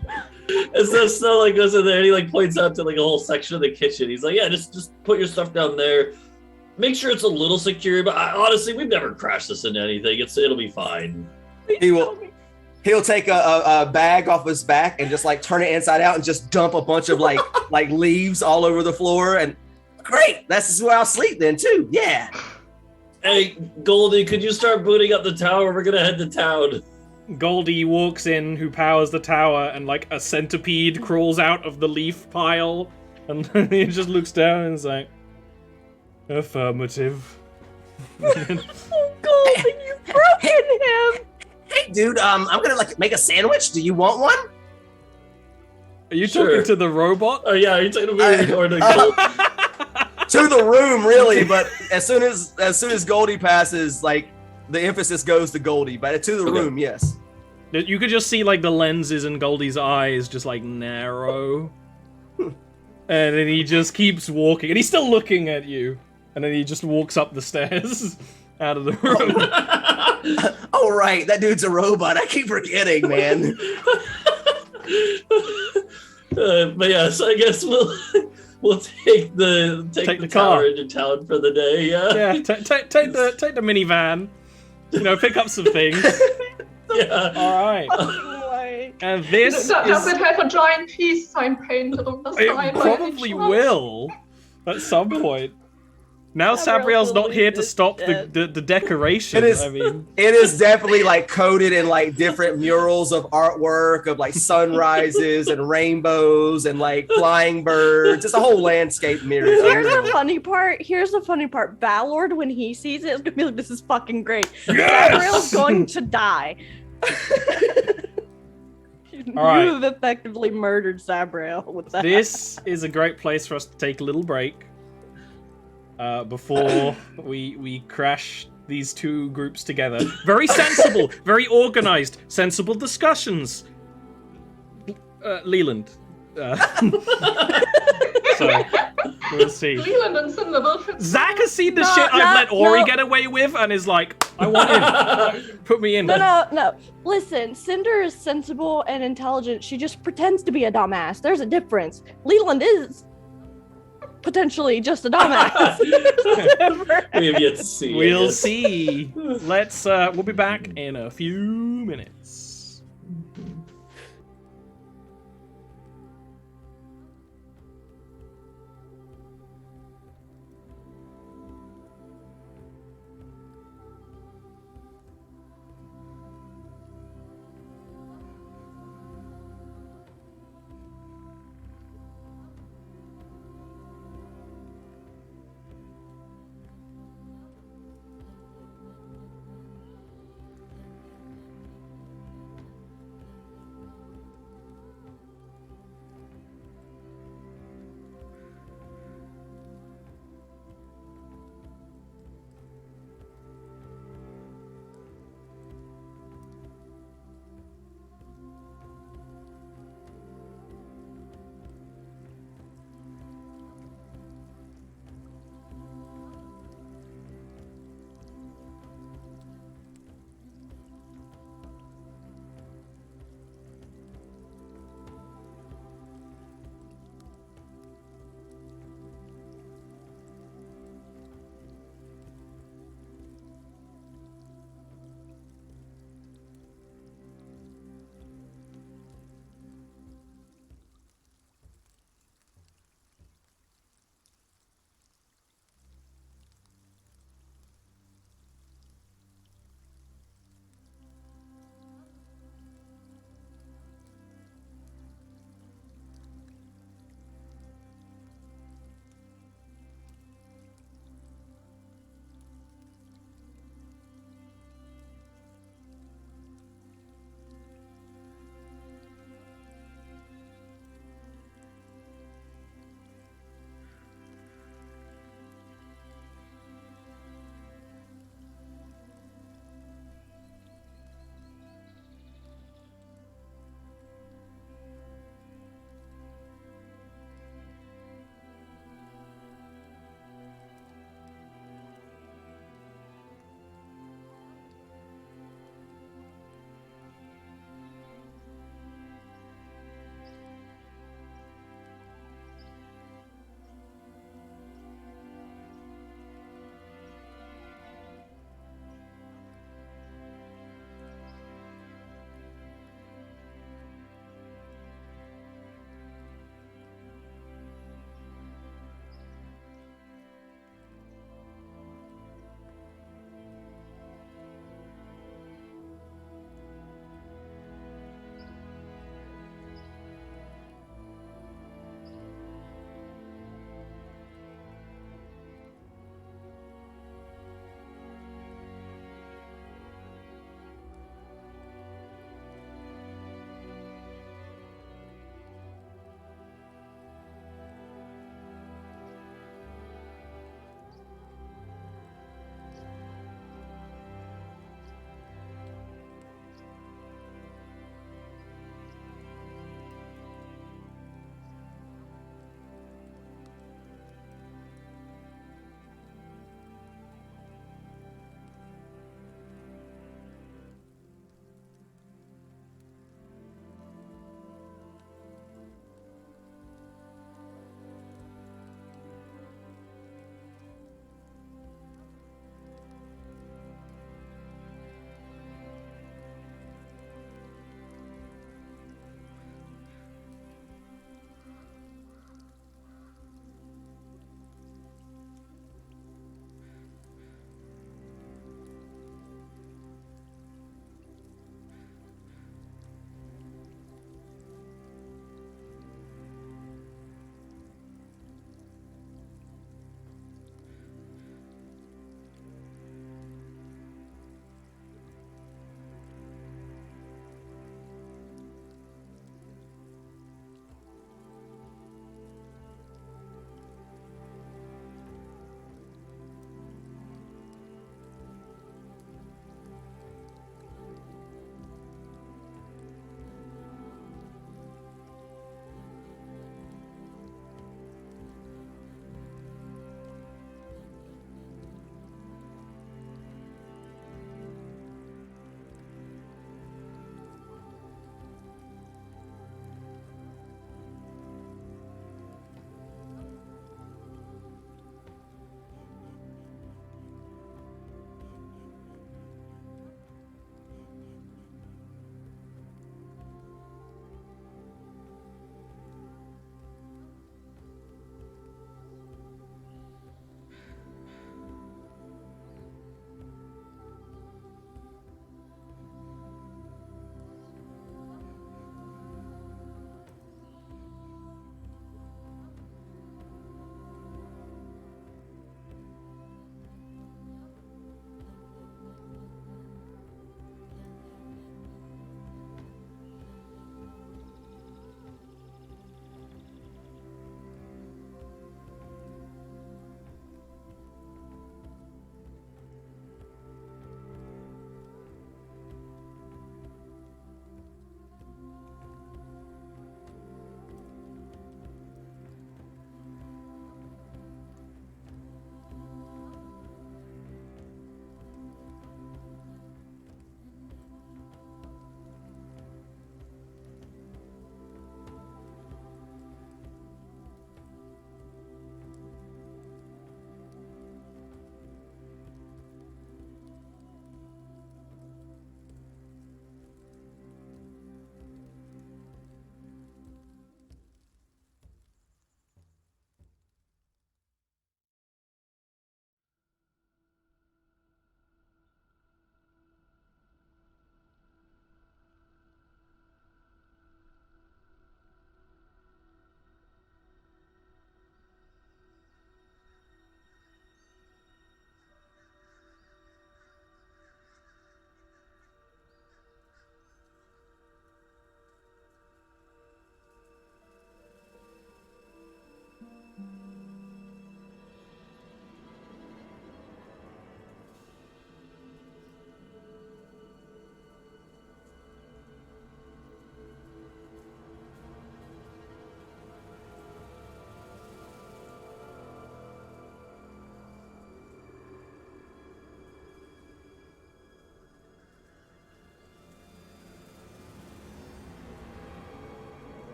And so Snow like goes in there and he like points out to like a whole section of the kitchen. He's like, yeah, just put your stuff down there. Make sure it's a little secure, but honestly, we've never crashed this into anything. It'll be fine. He'll take a bag off his back and just like turn it inside out and just dump a bunch of like leaves all over the floor. And great, that's where I'll sleep then too. Yeah. Hey, Goldie, could you start booting up the tower? We're gonna head to town. Goldie walks in, who powers the tower, and like a centipede crawls out of the leaf pile, and he just looks down and is like, affirmative. Oh, Goldie, you've broken him! Hey, dude, I'm gonna like make a sandwich. Do you want one? Are you talking to the robot? Oh yeah, are you talking to me or to Goldie? To the room, really, but as soon as Goldie passes, like the emphasis goes to Goldie, but to the room, yes. You could just see like the lenses in Goldie's eyes just like narrow. And then he just keeps walking, and he's still looking at you. And then he just walks up the stairs out of the room. Oh right, that dude's a robot. I keep forgetting, man. But yeah, so I guess we'll take the tower into town for the day. Yeah, take the minivan. You know, pick up some things. Yeah. All right. And this does it have a giant peace sign painted on the side? It probably will at some point. Now Sabriel's not here to stop the decoration. It is definitely like coated in like different murals of artwork of like sunrises and rainbows and like flying birds. It's a whole landscape mirror. Here's the funny part. Ballard, when he sees it, is gonna be like, "This is fucking great." Yes! Sabriel's going to die. All right. You've effectively murdered Sabriel with that. This is a great place for us to take a little break. Before we crash these two groups together. Very sensible, very organized, sensible discussions. Leland. So, we'll see. Leland and Cinder will fit. Zach has seen the shit I've let Ori get away with and is like, I want in. Put me in. No. Listen, Cinder is sensible and intelligent. She just pretends to be a dumbass. There's a difference. Leland is potentially just a dumbass. We have yet to see. We'll see. We'll be back in a few minutes.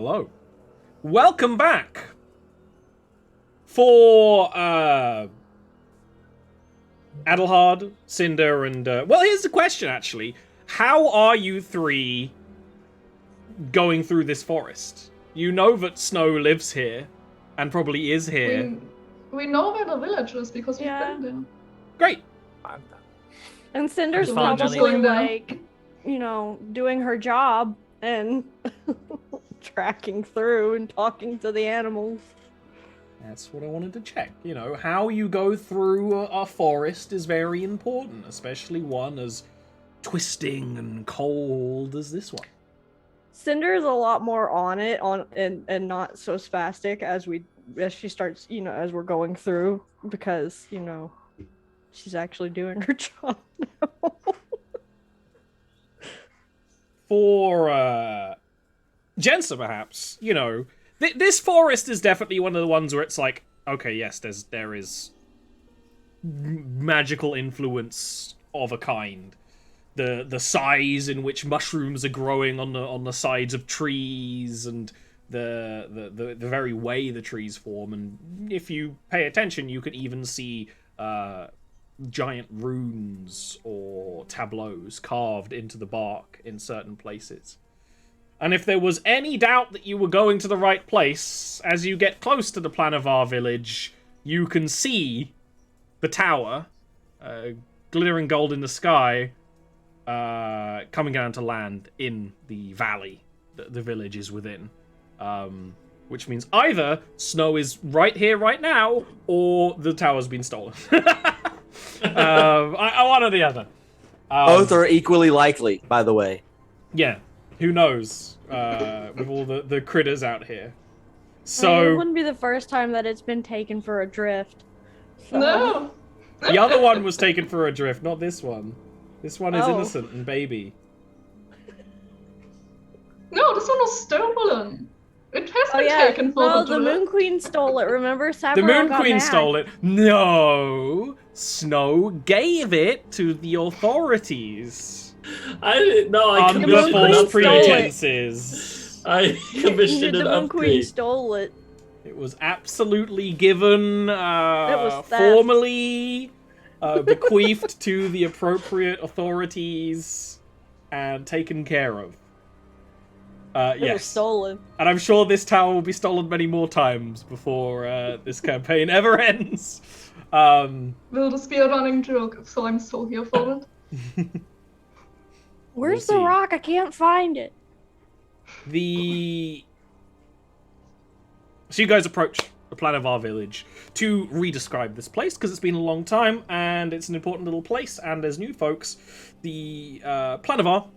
Hello. Welcome back. For Adelhard, Cinder, and well, here's the question actually. How are you three going through this forest? You know that Snow lives here and probably is here. We know where the village is because we've Yeah. been there. Great. And Cinder's Just follow probably Johnny. like, doing her job and tracking through and talking to the animals. That's what I wanted to check. You know, how you go through a forest is very important, especially one as twisting and cold as this one. Cinder is a lot more on it and not so spastic as she starts, as we're going through, because, she's actually doing her job now. For Jensa, perhaps, this forest is definitely one of the ones where it's like, okay, yes, there is magical influence of a kind. The size in which mushrooms are growing on the sides of trees, and the very way the trees form, and if you pay attention, you can even see giant runes or tableaus carved into the bark in certain places. And if there was any doubt that you were going to the right place, as you get close to the Planavar village, you can see the tower, glittering gold in the sky, coming down to land in the valley that the village is within. Which means either Snow is right here, right now, or the tower's been stolen. One or the other. Both are equally likely, by the way. Yeah, who knows? With all the critters out here. It So wouldn't be the first time that it's been taken for a drift. So. No! the other one was taken for a drift, not this one. This one is Oh. innocent and baby. No, this one was stolen. It has Oh been yeah, taken for no, the the drift. Moon Queen stole it. Remember, The Sapporo Moon got Queen mad. stole it. No, Snow gave it to the authorities I didn't know. I under Moon commissioned Queen an false stole it. upgrade. pretenses. I commissioned The an Moon Queen upgrade. stole it. It was absolutely given, was theft. formally bequeathed to the appropriate authorities and taken care of. It was Yes. stolen. And I'm sure this tower will be stolen many more times before this campaign ever ends. Will this be a running joke? So I'm still here for it. Where's We'll the see. rock? I can't find it. So you guys approach the Planavar village to re-describe this place, because it's been a long time, and it's an important little place, and as new folks, the Planavar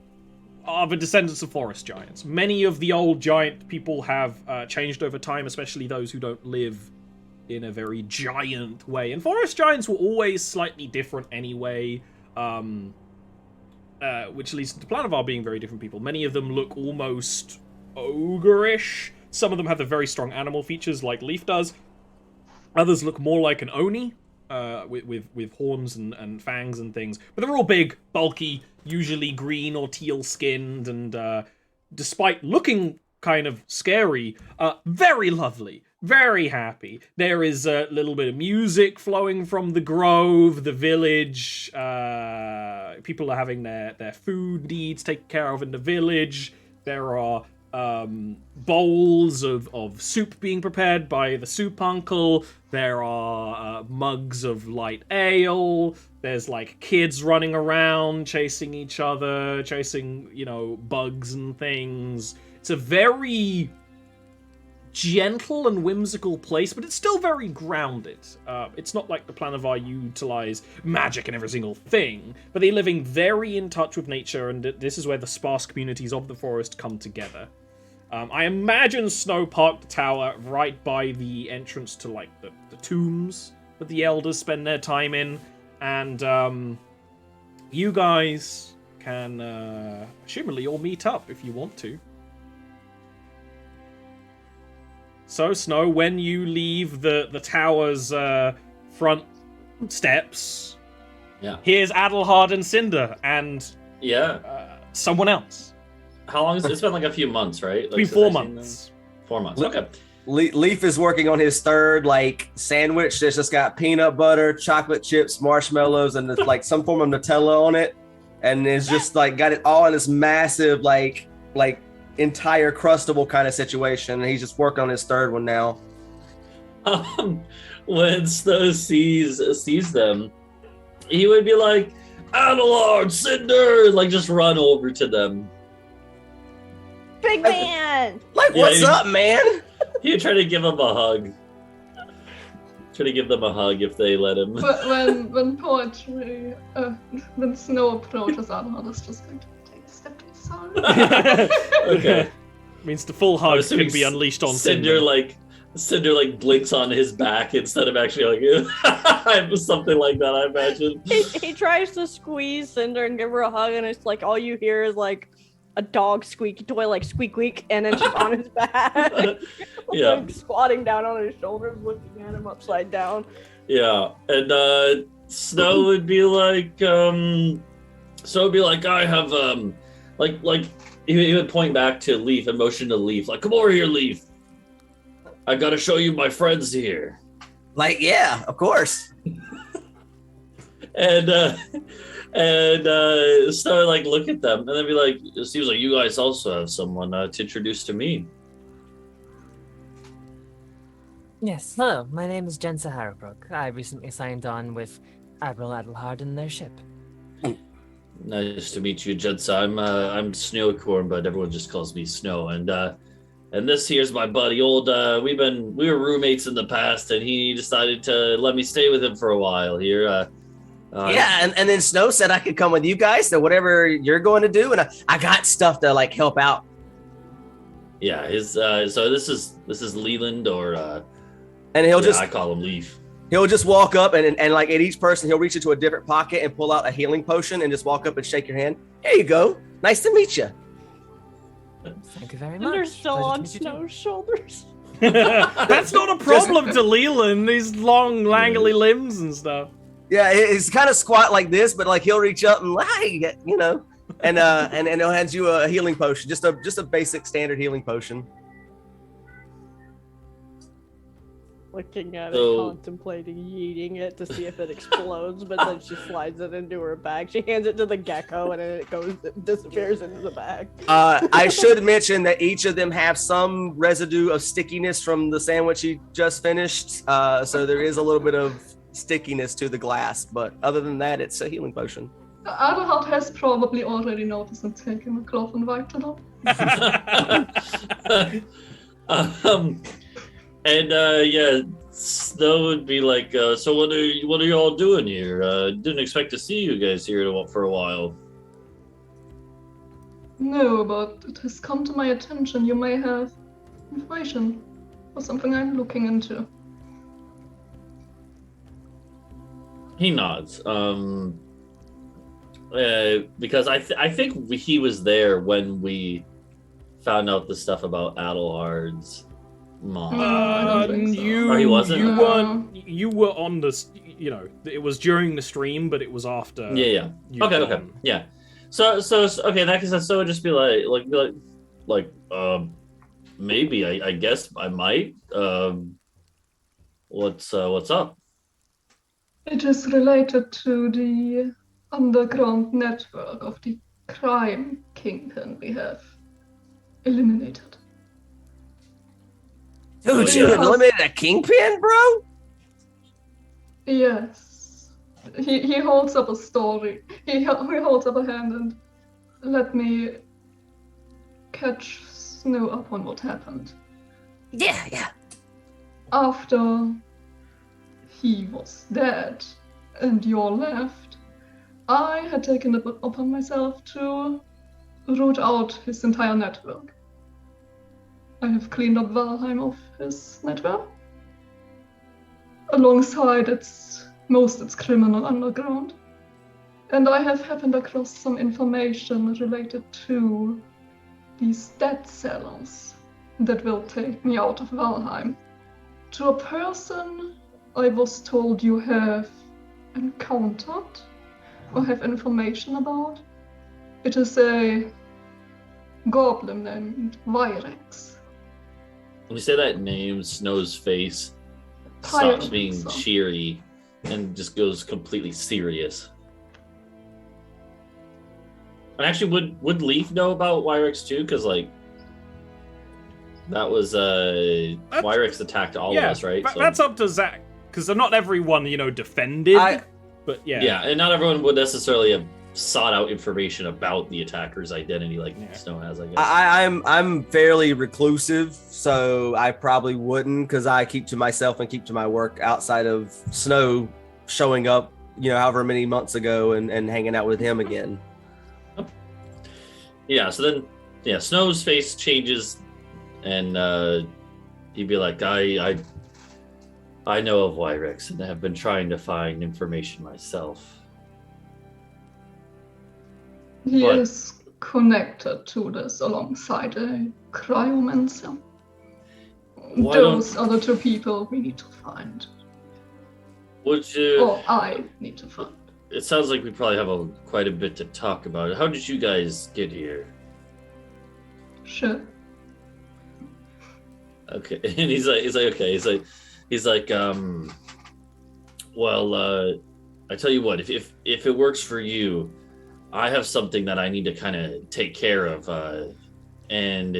are the descendants of forest giants. Many of the old giant people have changed over time, especially those who don't live in a very giant way. And forest giants were always slightly different anyway, which leads to the Planavar being very different people. Many of them look almost ogre-ish. Some of them have the very strong animal features like Leaf does. Others look more like an Oni, with horns and fangs and things. But they're all big, bulky, usually green or teal-skinned, and despite looking kind of scary, very lovely, very happy. There is a little bit of music flowing from the grove, the village. People are having their food needs taken care of in the village. There are bowls of soup being prepared by the soup uncle. There are mugs of light ale. There's like kids running around chasing each other, chasing, bugs and things. It's a very gentle and whimsical place, but it's still very grounded. It's not like the Planavar utilize magic in every single thing, but they're living very in touch with nature, and this is where the sparse communities of the forest come together. I imagine Snow parked the tower right by the entrance to like the tombs that the elders spend their time in, and you guys can assumedly all meet up if you want to. So, Snow, when you leave the tower's front steps, Yeah. here's Adelhard and Cinder and Yeah. someone else. How long is it? It's been like a few months, right? It's been 4 months. 4 months. Le- Okay. Leaf is working on his third like sandwich that's just got peanut butter, chocolate chips, marshmallows, and like some form of Nutella on it, and it's just like got it all in this massive like entire crustable kind of situation. And he's just working on his third one now. When Snow sees them, he would be like, Adelard, Cinder, like just run over to them. Big man. Like, Yeah, what's he- up, man? He'd try to give them a hug. Try to give them a hug if they let him. But when Snow approaches Adelard, it's just going to take a step to the side. Okay. Means the full I'm hug assuming can be unleashed on Cinder. Cinder. Cinder like blinks on his back instead of actually like something like that. I imagine. He tries to squeeze Cinder and give her a hug, and it's like all you hear is like a dog squeaky toy, like squeak squeak, and then she's on his back, Yeah. like squatting down on his shoulders, looking at him upside down. Yeah, and Snow would be like, I have like he would point back to Leaf and motion to Leaf, like, come over here, Leaf. I gotta show you my friends here. Like, yeah, of course. And Snow would like look at them and then be like, it seems like you guys also have someone to introduce to me. Yes, hello, my name is Jensa Harrowbrook. I recently signed on with Admiral Adelhard in their ship. Nice to meet you, Jensa. I'm Snowcorn, but everyone just calls me Snow. And this here's my buddy. We were roommates in the past, and he decided to let me stay with him for a while here. Yeah, and then Snow said I could come with you guys to whatever you're going to do, and I got stuff to like help out. Yeah, his so this is Leland or And I call him Leaf. he'll just walk up and like at each person he'll reach into a different pocket and pull out a healing potion and just walk up and shake your hand. Here you go. Nice to meet you. Thank you very And much. they're still Pleasure to on meet you too. Snow's shoulders. That's not a problem to Leland. These long, langly limbs and stuff. Yeah, it's kind of squat like this, but like he'll reach up and hey, you know, and he'll hand you a healing potion, just a basic standard healing potion. Looking at So- it, contemplating yeeting it to see if it explodes, but then she slides it into her bag. She hands it to the gecko, and then it disappears into the bag. I should mention that each of them have some residue of stickiness from the sandwich he just finished. So there is a little bit of stickiness to the glass, but other than that, it's a healing potion. Adelhard has probably already noticed and taken a cloth and wiped it off. Yeah, Snow would be like, so what are you all doing here? Didn't expect to see you guys here for a while. No, but it has come to my attention you may have information or something I'm looking into. He nods. Because I think he was there when we found out the stuff about Adelhard's mom. I don't think so. Oh, he wasn't? You were on this. You know, it was during the stream, but it was after. Yeah. you'd Okay. gone. Yeah. So okay. In that case, so it would just be like maybe I guess I might. What's up? It is related to the underground network of the crime kingpin we have eliminated. Dude, you eliminated a kingpin, bro? Yes. He holds up a story. He holds up a hand and let me catch Snow up on what happened. Yeah. After he was dead and you're left, I had taken it upon myself to root out his entire network. I have cleaned up Valheim of his network, alongside its criminal underground. And I have happened across some information related to these dead sellers that will take me out of Valheim. To a person I was told you have encountered or have information about. It is a goblin named Virex. When you say that name, Snow's face Pyromancer. stops being cheery and just goes completely serious. And actually, would Leaf know about Wyrex too? Because like that was Wyrex attacked all of us, right? That's up to Zach, because not everyone defended. But yeah, and not everyone would necessarily have sought out information about the attacker's identity like Snow has, I guess. I'm fairly reclusive, so I probably wouldn't, because I keep to myself and keep to my work outside of Snow showing up, however many months ago and hanging out with him again. Yeah, so then Snow's face changes and he'd be like, I know of Wyrex and have been trying to find information myself. He is connected to this alongside a cryomancer. Those are the two people we need to find. Would you? Or I need to find. It sounds like we probably have quite a bit to talk about. How did you guys get here? Sure. Okay, and he's like, okay, he's like, well, I tell you what, if it works for you, I have something that I need to kind of take care of, and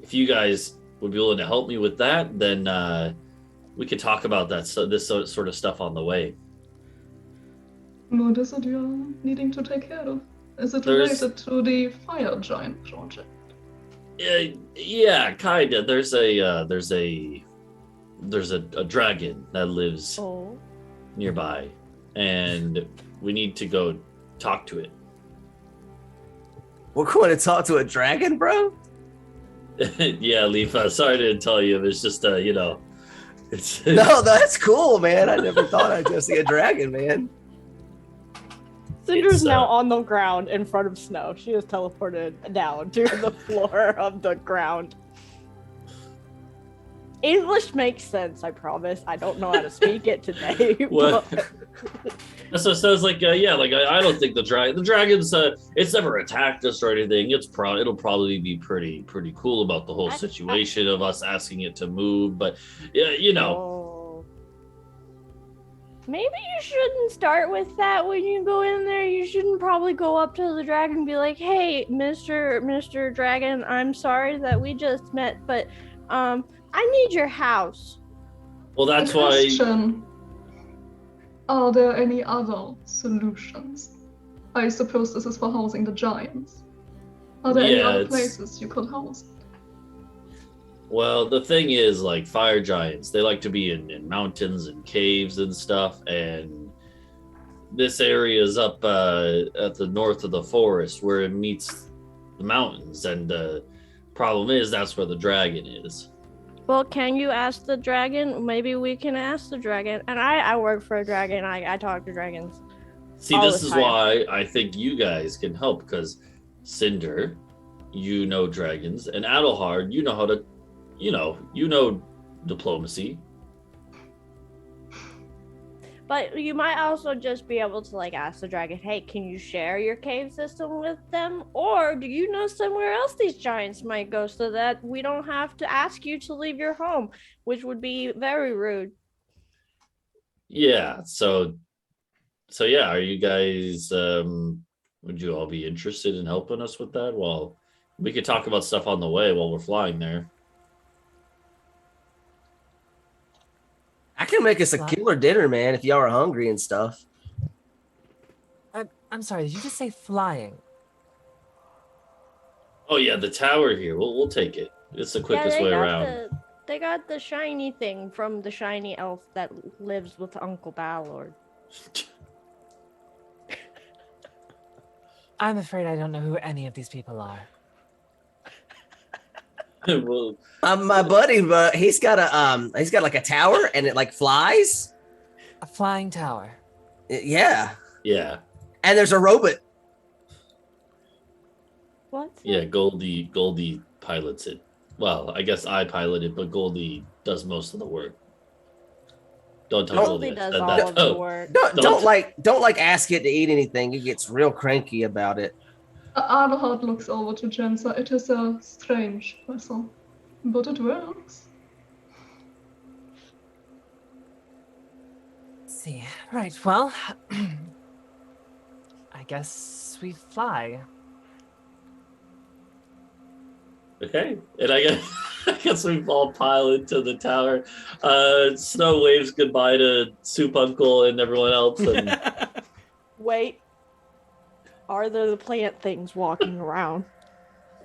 if you guys would be willing to help me with that, then we could talk about that. So this sort of stuff on the way. What is it you're needing to take care of? Is it related to the fire giant project? Yeah, kinda. There's a dragon that lives nearby, and we need to go talk to it. We're going to talk to a dragon, bro? Yeah, Leaf. Sorry to tell you. It's just it's no, that's cool, man. I never thought I'd just see a dragon, man. Cinder's now on the ground in front of Snow. She is teleported down to the floor of the ground. English makes sense, I promise. I don't know how to speak it today. What? So it sounds like, I don't think the dragon's, it's never attacked us or anything. It'll probably be pretty cool about the whole situation of us asking it to move. But Maybe you shouldn't start with that when you go in there. You shouldn't probably go up to the dragon and be like, "Hey, Mr. Dragon, I'm sorry that we just met, but I need your house." Well, that's why. Are there any other solutions? I suppose this is for housing the giants. Are there any other places you could house? Well, the thing is, like, fire giants, they like to be in mountains and caves and stuff, and this area is up at the north of the forest where it meets the mountains, and the problem is that's where the dragon is. Well, can you ask the dragon? Maybe we can ask the dragon. And I work for a dragon. I talk to dragons. See, this is why I think you guys can help, because Cinder, you know dragons, and Adelhard, you know how to you know diplomacy. But you might also just be able to ask the dragon, "Hey, can you share your cave system with them? Or do you know somewhere else these giants might go so that we don't have to ask you to leave your home," which would be very rude. Yeah, so yeah, are you guys would you all be interested in helping us with that? Well, we could talk about stuff on the way while we're flying there. I can make us a killer dinner, man, if y'all are hungry and stuff. I'm sorry, did you just say flying? Oh yeah, the tower here. We'll take it. It's the quickest way around. They got the shiny thing from the shiny elf that lives with Uncle Ballard. I'm afraid I don't know who any of these people are. Well, My buddy, but he's got like a tower and it flies. A flying tower. Yeah. Yeah. And there's a robot. What? Yeah, Goldie pilots it. Well, I guess I pilot it, but Goldie does most of the work. Don't tell Goldie Goldie does all of the work. Don't ask it to eat anything. It gets real cranky about it. Adelhard looks over to Jensa. It is a strange vessel, but it works. see. Right, well, I guess we fly. Okay, and I guess we all pile into the tower. Snow waves goodbye to Soup Uncle and everyone else, and Wait. Are there the plant things walking around?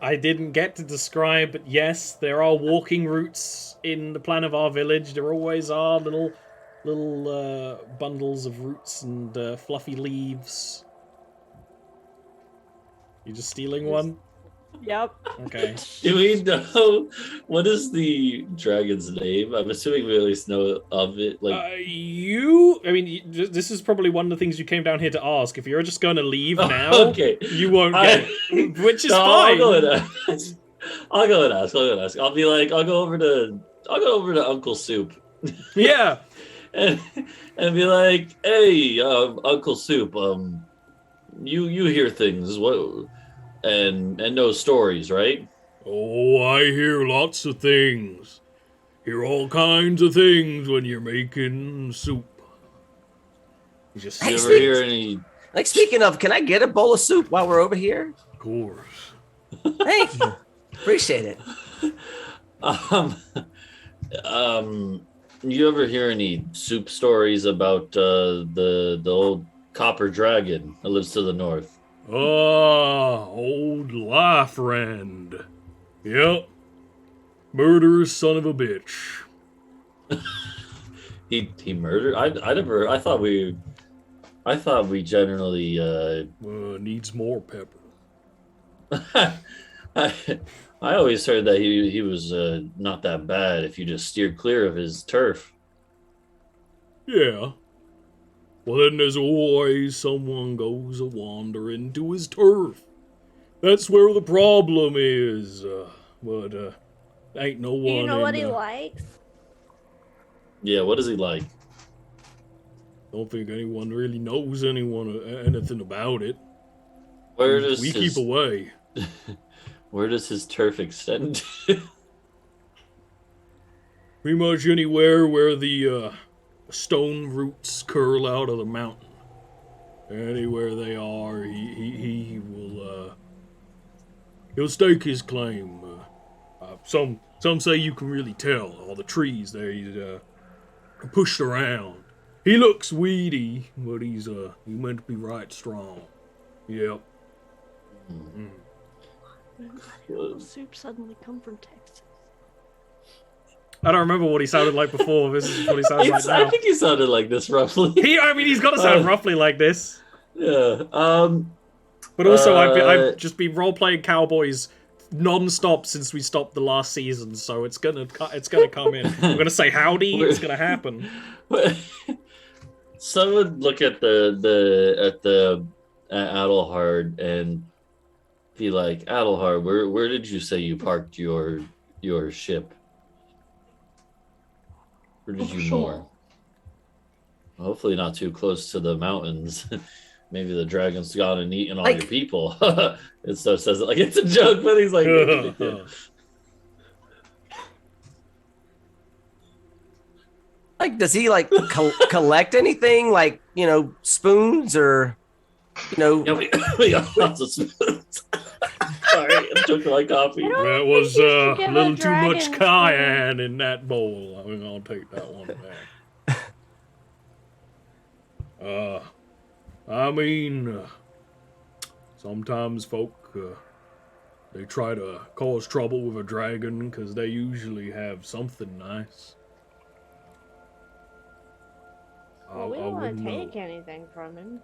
I didn't get to describe, but yes, there are walking routes in the plan of our village. There always are little bundles of roots and fluffy leaves. You just stealing one? Yep. Okay. do we know what is the dragon's name? I'm assuming we at least know of it. This is probably one of the things you came down here to ask. If you're just going to leave now, okay, you won't get it, which is no, fine. I'll go and ask. I'll go and ask. I'll be like, I'll go over to Uncle Soup. Yeah. and be like, hey, Uncle Soup, you hear things, what, and know stories, right? Oh, I hear lots of things. Hear all kinds of things when you're making soup. You just You ever hear any? Like, speaking of, can I get a bowl of soup while we're over here? Of course. Thank you. Appreciate it. You ever hear any soup stories about the old copper dragon that lives to the north? Old life friend. Yep. Murderous son of a bitch. He murdered. I thought we generally Needs more pepper. I always heard that he was not that bad if you just steered clear of his turf. Yeah. Well, then there's always someone goes a-wandering to his turf. That's where the problem is. But ain't no one. Do you know what he in, likes? Yeah, what is he like? Don't think anyone really knows anything about it. Where does we his, keep away? Where does his turf extend to? Pretty much anywhere where the stone roots curl out of the mountain. Anywhere they are, he will he'll stake his claim. Some say you can really tell all the trees there. He's pushed around. He looks weedy, but he's meant to be right strong. Yep. Mm. Soup suddenly come from Texas. I don't remember what he sounded like before. This is what he sounds like now. I think he sounded like this roughly. He's got to sound roughly like this. Yeah. But also, I've just been role-playing cowboys non-stop since we stopped the last season, so it's gonna come in. I'm gonna say howdy. It's gonna happen. Someone look at Adelhard and be like, Adelhard, where did you say you parked your ship? Where did you moor? Hopefully not too close to the mountains. Maybe the dragon's gone and eaten all your people. And so says it like it's a joke, but he's like, like, does he like collect anything, like, spoons or, Yeah, we got lots of spoons. Sorry, I took my coffee. That was a give a little too dragon much cayenne in that bowl. I'm gonna take that one back. I mean, sometimes folk, they try to cause trouble with a dragon because they usually have something nice. Well, we don't want wouldn't to know. take anything from him.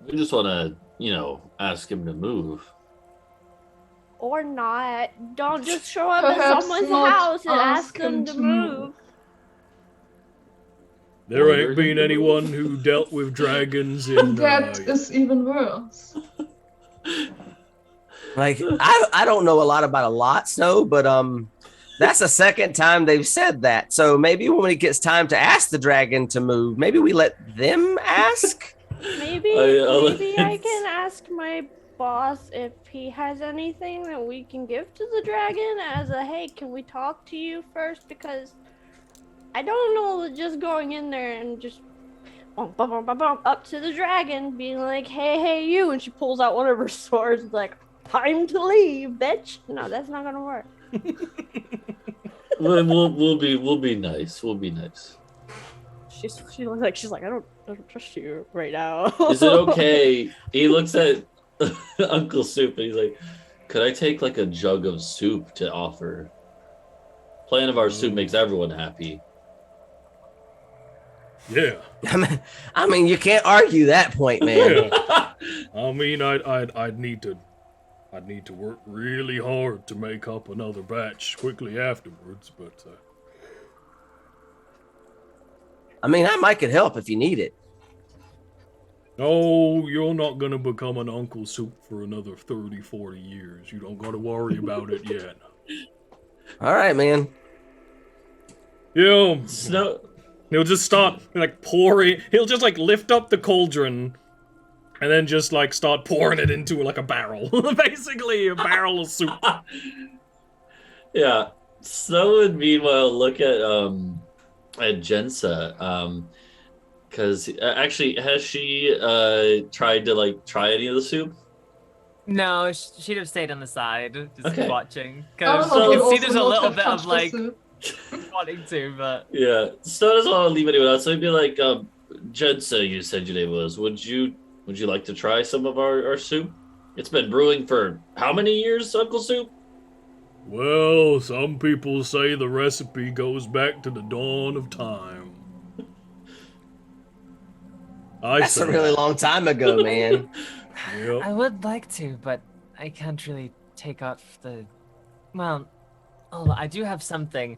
We just want to, ask him to move. Or not. Don't just show up at Perhaps someone's not house and ask ask them him to to move. There ain't been anyone who dealt with dragons in. That is even worse. like, I don't know a lot about a lot, Snow, but that's the second time they've said that. So maybe when it gets time to ask the dragon to move, maybe we let them ask. Maybe I can ask my boss if he has anything that we can give to the dragon as a, hey, can we talk to you first? Because I don't know that just going in there and just bump, bump, bump, bump, bump, up to the dragon, being like, hey, you. And she pulls out one of her swords and is like, time to leave, bitch. No, that's not gonna work. We'll be nice. We'll be nice. She's like, I don't trust you right now. Is it okay? He looks at Uncle Soup and he's like, could I take like a jug of soup to offer? Plan of our soup makes everyone happy. Yeah. I mean, you can't argue that point, man. Yeah. I mean, I'd need to work really hard to make up another batch quickly afterwards, but I mean, that might could help if you need it. no, you're not gonna become an Uncle Soup for another 30, 40 years. You don't gotta worry about it yet. All right, man. Yeah. Snow. He'll just start like pouring. He'll just like lift up the cauldron, and then just like start pouring it into like a barrel. Basically, a barrel of soup. Yeah. Snow would meanwhile look at Jensa, because actually, has she tried to try any of the soup? No, she'd have stayed on the side, just Okay. watching. I Because would you can see also there's a not little have bit of touched the like soup. wanting to, but Yeah. Snow doesn't want to leave anyone out, so he'd be like, Jensa, you said your name was. Would you like to try some of our soup? It's been brewing for how many years, Uncle Soup? Well, some people say the recipe goes back to the dawn of time. That's say a really that. long time ago, man. Yep. I would like to, but I can't really take off the. Well, I do have something.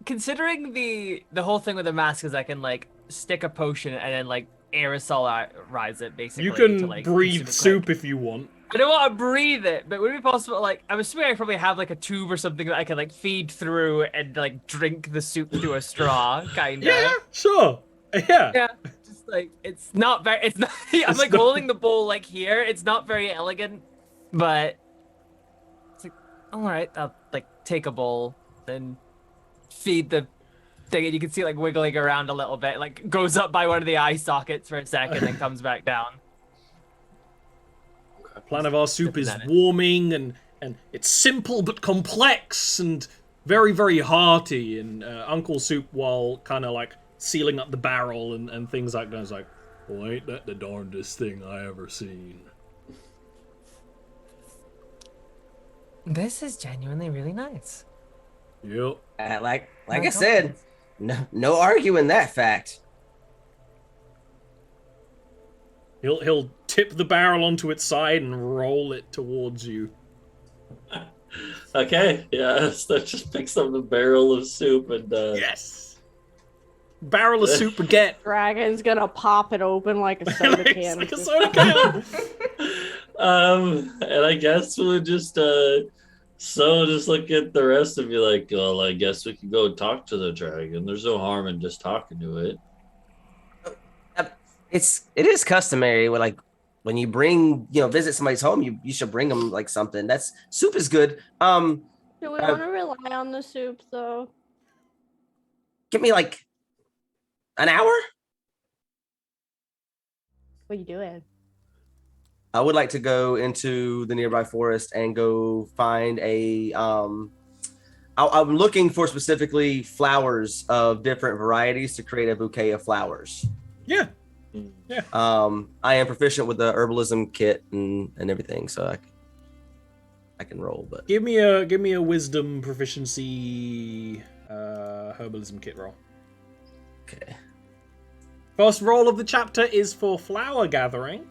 Considering the whole thing with the mask is I can like stick a potion and then like aerosolize it basically. You can to, like, breathe consume it soup quick. if you want. I don't want to breathe it, but would it be possible? Like, I'm assuming I probably have like a tube or something that I can like feed through and like drink the soup through a straw, kind of. Yeah, sure. Yeah. Yeah, just like it's not very. It's not. I'm It's like not- holding the bowl like here. It's not very elegant, but it's like all right. I'll like take a bowl, then feed the thing, and you can see it, like wiggling around a little bit. Like goes up by one of the eye sockets for a second, then comes back down. Plan of our soup is Sipping at it. warming and it's simple but complex and very, very hearty. And Uncle Soup, while kind of like sealing up the barrel and things like that, is like, well, ain't that the darndest thing I ever seen? This is genuinely really nice. Yep. Like My I said, no arguing that fact. He'll tip the barrel onto its side and roll it towards you. Okay, yeah, so just picks up the barrel of soup and Yes. Barrel of soup baguette. Dragon's gonna pop it open like a soda can. Like a soda can. and I guess we'll just just look at the rest and be like, well, I guess we can go talk to the dragon. There's no harm in just talking to it. It is customary when you bring visit somebody's home, you should bring them like something. That's soup is good. Do we want to rely on the soup though? Give me like an hour. What are you doing? I would like to go into the nearby forest and go find a I'm looking for specifically flowers of different varieties to create a bouquet of flowers. Yeah. I am proficient with the herbalism kit and everything, so I can roll. But Give me a wisdom proficiency herbalism kit roll. okay. First roll of the chapter is for flower gathering.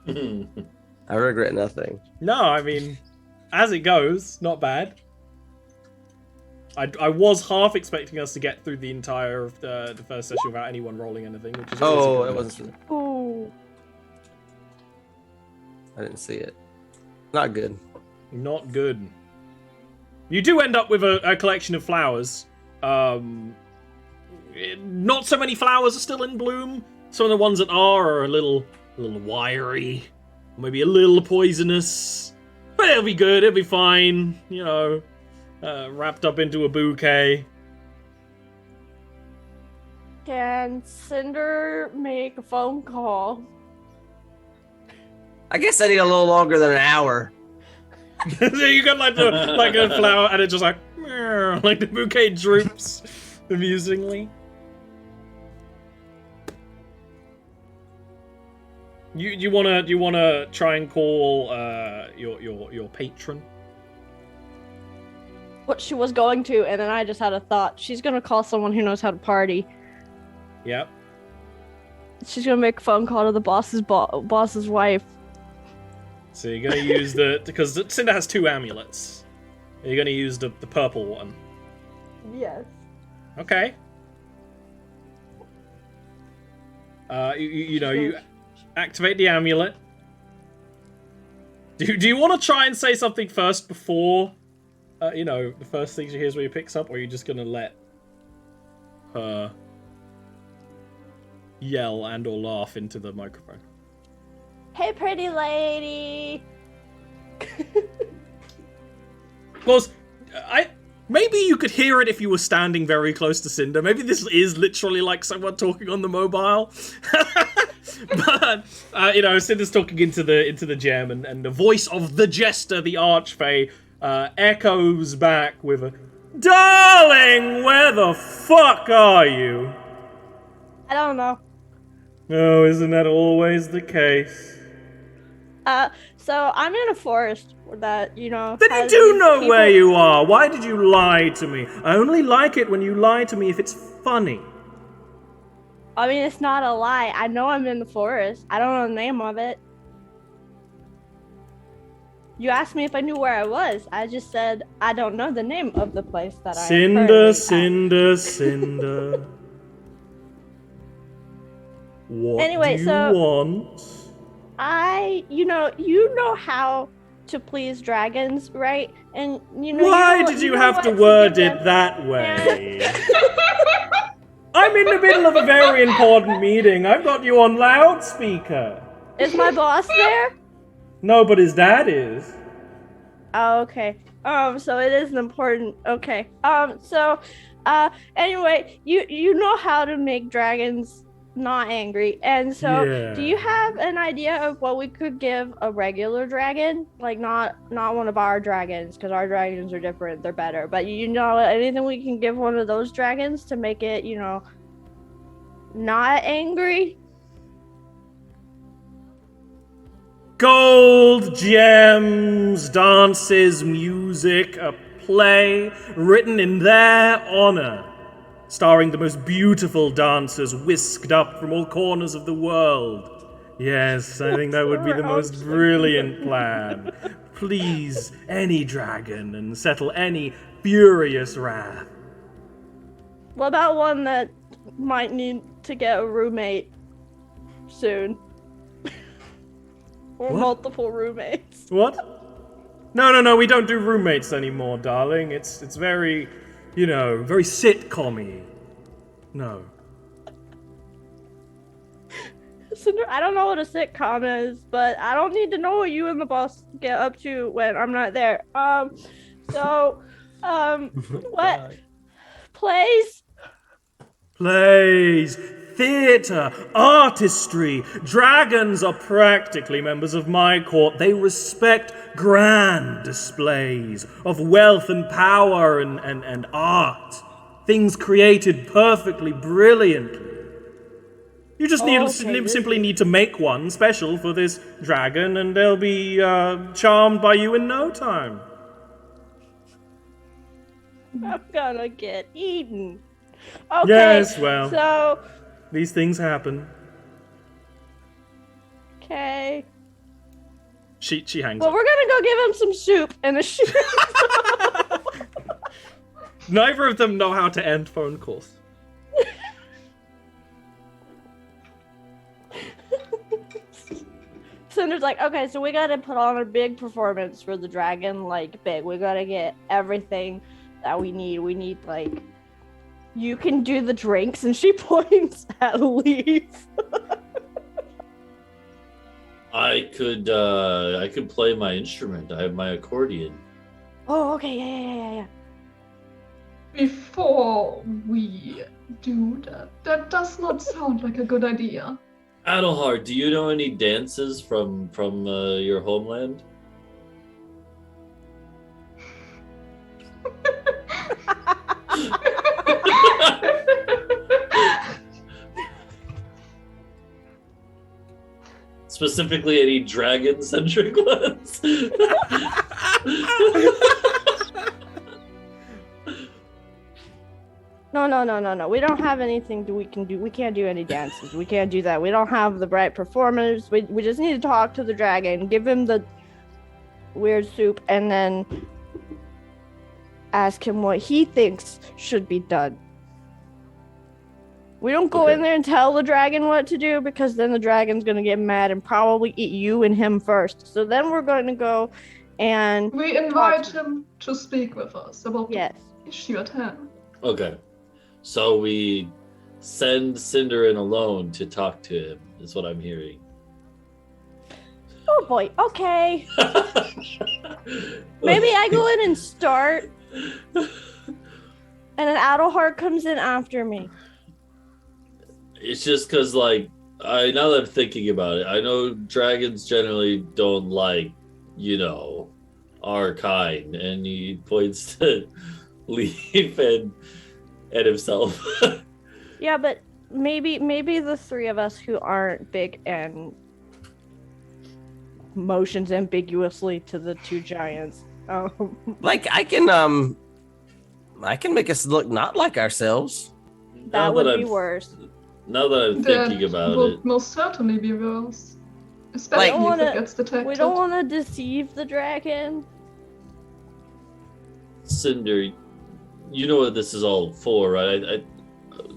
I regret nothing. No, I mean, as it goes, not bad. I was half expecting us to get through the entire of the first session without anyone rolling anything, which is always a Oh, good it one. wasn't. Ooh. I didn't see it. Not good. Not good. You do end up with a collection of flowers. Not so many flowers are still in bloom. Some of the ones that are a little wiry, maybe a little poisonous. But it'll be good. It'll be fine. Wrapped up into a bouquet. Can Cinder make a phone call? I guess I need a little longer than an hour. So you got like a flower, and it's just like, meow, like the bouquet droops amusingly. You wanna try and call your patron? What she was going to, and then I just had a thought. She's gonna call someone who knows how to party. Yep. She's gonna make a phone call to the boss's wife. So you're gonna use because Cinder has 2 amulets. You're gonna use the purple one. Yes. Okay. You activate the amulet. Do you want to try and say something first before, the first thing she hears where you picks up, or are you just gonna let her yell and or laugh into the microphone? Hey, pretty lady. Well, maybe you could hear it if you were standing very close to Cinder. Maybe this is literally like someone talking on the mobile. But Cinder's talking into the gem, and the voice of the jester, the archfey, echoes back with a, "Darling, where the fuck are you?" I don't know. Oh, isn't that always the case? So I'm in a forest that, Then you has do these know people- where you are. Why did you lie to me? I only like it when you lie to me if it's funny. I mean, it's not a lie. I know I'm in the forest. I don't know the name of it. You asked me if I knew where I was. I just said I don't know the name of the place that I am currently at. Cinder. What Anyway, do you so- want? you know how to please dragons, right? And Why did you have to word it that way? I'm in the middle of a very important meeting. I've got you on loudspeaker. Is my boss there? No, but his dad is. Oh, okay. So it is important. Okay. Anyway, you know how to make dragons not angry, and so Yeah. do you have an idea of what we could give a regular dragon? Like not one of our dragons, because our dragons are different. They're better. But anything we can give one of those dragons to make it, not angry? Gold, gems, dances, music, a play written in their honor, starring the most beautiful dancers whisked up from all corners of the world. Yes, I think that would be the most brilliant plan. Please any dragon and settle any furious wrath. What about one that might need to get a roommate soon? Or What? multiple roommates. What? No, we don't do roommates anymore, darling. It's very, very sitcom-y. No. Cinder, I don't know what a sitcom is, but I don't need to know what you and the boss get up to when I'm not there. What? Plays? Plays, theatre, artistry. Dragons are practically members of my court. They respect grand displays of wealth and power and art. Things created perfectly, brilliantly. You just simply need to make one special for this dragon, and they'll be charmed by you in no time. I'm gonna get eaten. Okay. Yes, well. So. These things happen. Okay. She hangs Well, up. we're gonna go give him some soup and a shoe. Neither of them know how to end phone calls. Cinder's like, okay, so we gotta put on a big performance for the dragon, like big. We gotta get everything that we need. We need you can do the drinks, and she points at Leaf. I could play my instrument. I have my accordion. Oh, okay, yeah. before we do that, that does not sound like a good idea. Adelhard, do you know any dances from your homeland? Specifically, any dragon-centric ones? No. We don't have anything we can do. We can't do any dances. We can't do that. We don't have the right performers. We just need to talk to the dragon, give him the weird soup, and then ask him what he thinks should be done. We don't go in there and tell the dragon what to do, because then the dragon's gonna get mad and probably eat you and him first. So then we're going to go and we invite him to speak with us about the issue at hand. Okay. So we send Cinder in alone to talk to him, is what I'm hearing. Oh boy, okay. Maybe I go in and start, and then Adelhard comes in after me. It's just because, like, now that I'm thinking about it, I know dragons generally don't like, our kind, and he points to Leaf and himself. Yeah, but maybe the three of us who aren't big and motions ambiguously to the two giants. Like I can make us look not like ourselves. That would be worse. Now that I'm thinking about will it, most certainly be worse. Especially if it gets detected. We don't want to deceive the dragon. Cinder, you know what this is all for, right?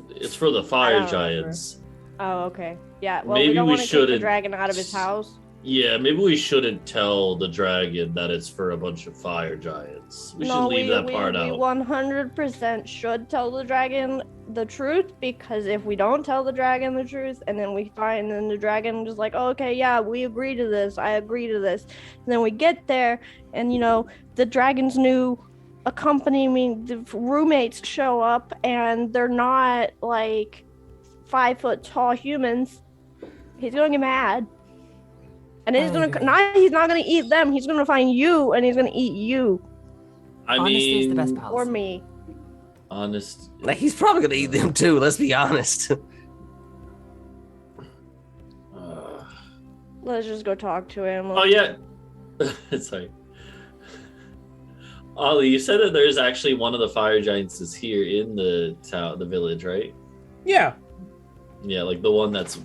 It's for the fire giants. Oh, okay. Yeah, well, Maybe we don't we want to take the shouldn't- dragon out of his house. Yeah, maybe we shouldn't tell the dragon that it's for a bunch of fire giants. We should leave that part we out. 100% should tell the dragon the truth, because if we don't tell the dragon the truth, and then the dragon is like, oh, okay, yeah, we agree to this, I agree to this. And then we get there, and the dragon's new accompaniment, the roommates show up, and they're not like 5 foot tall humans. He's gonna get mad. And he's not gonna eat them. He's gonna find you, and he's gonna eat you. Honesty is the best policy. Or me. Honest. Like he's probably gonna eat them too. Let's be honest. Let's just go talk to him. Oh yeah. Sorry. Ollie, you said that there's actually one of the fire giants is here in the town, the village, right? Yeah. Yeah, like the one that's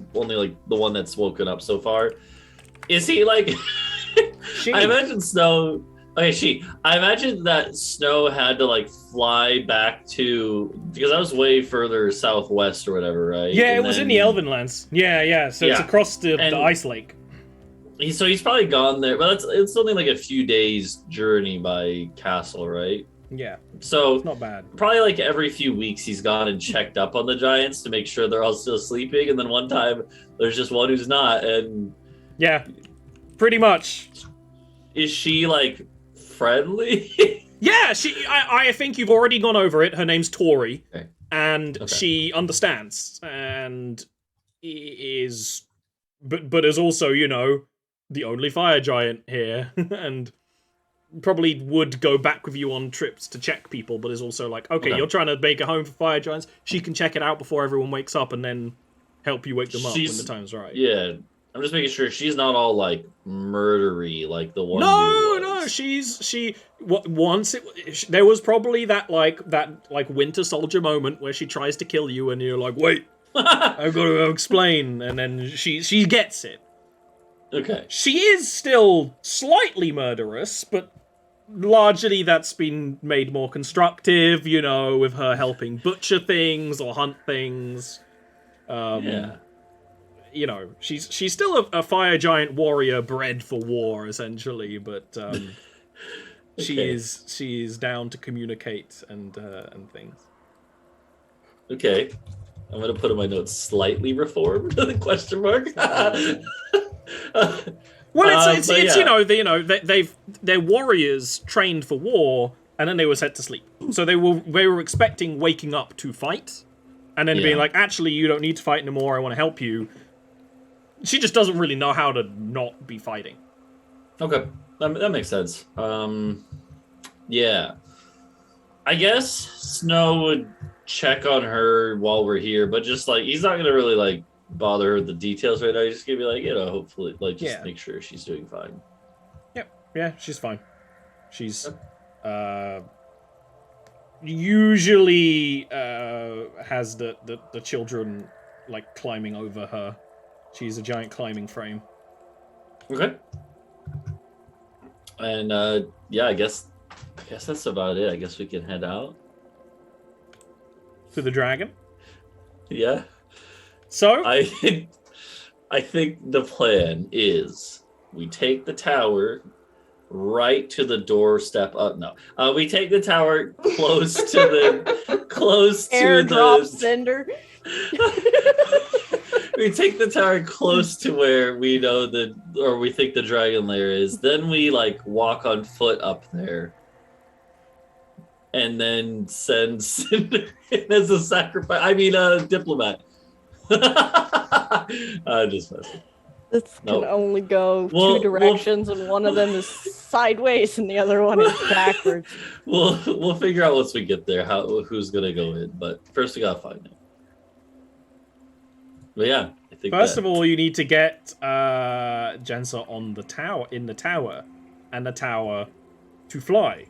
woken up so far. Is he like? I imagine Snow. Okay, I imagine that Snow had to like fly back because I was way further southwest or whatever, right? Yeah, it was in the Elven lands. Yeah. So it's across the ice lake. So he's probably gone there, but it's only like a few days journey by castle, right? Yeah. So it's not bad. Probably like every few weeks he's gone and checked up on the giants to make sure they're all still sleeping, and then one time there's just one who's not, and yeah, pretty much. Is she like friendly? Yeah, I think you've already gone over it. Her name's Tori, okay. And she understands and is, but is also the only fire giant here, and probably would go back with you on trips to check people, but is also like, okay, you're trying to make a home for fire giants. She can check it out before everyone wakes up, and then help you wake them up when the time's right. Yeah, I'm just making sure she's not all like murdery like the one. No, there was probably that Winter Soldier moment where she tries to kill you, and you're like, wait, I've got to explain, and then she gets it. Okay. She is still slightly murderous, but largely that's been made more constructive, with her helping butcher things or hunt things. Yeah. She's still a fire giant warrior bred for war, essentially, but she is down to communicate and things. Okay. I'm gonna put in my notes slightly reformed the question mark. Well, they're warriors trained for war, and then they were set to sleep. So they were expecting waking up to fight, and then being like, actually, you don't need to fight anymore. I want to help you. She just doesn't really know how to not be fighting. Okay, that makes sense. Yeah. I guess Snow would check on her while we're here, but just like he's not gonna really like bother her with the details right now. He's just gonna be like, hopefully, like just make sure she's doing fine. Yep. Yeah, she's fine. She's usually has the children like climbing over her. She's a giant climbing frame. Okay. And I guess that's about it. I guess we can head out. To the dragon? Yeah. So? I think the plan is we take the tower right to the doorstep up. No. We take the tower close to the Airdrop Cinder. We take the tower close to where we know we think the dragon lair is. Then we like walk on foot up there. And then send Cinder in as a sacrifice. I mean, a diplomat. Just messing. This can only go two directions, and one of them is sideways, and the other one is backwards. We'll figure out once we get there who's gonna go in. But first, we gotta find it. But yeah, I think. First of all, you need to get Jensa on the tower, and the tower to fly.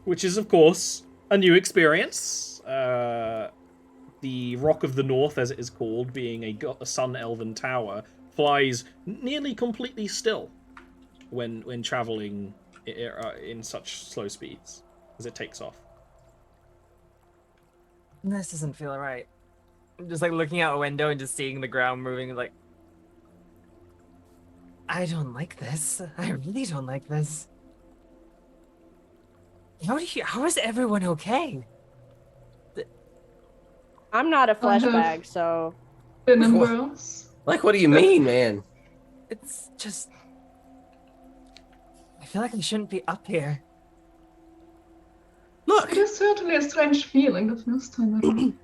Which is, of course, a new experience. The Rock of the North, as it is called, being a Sun Elven tower, flies nearly completely still when traveling in such slow speeds as it takes off. This doesn't feel right. I'm just like looking out a window and just seeing the ground moving. Like, I don't like this. I really don't like this. How is everyone okay? I'm not a flesh bag, so. Like, what do you mean, man? It's just. I feel like I shouldn't be up here. Look, it is certainly a strange feeling the first time around.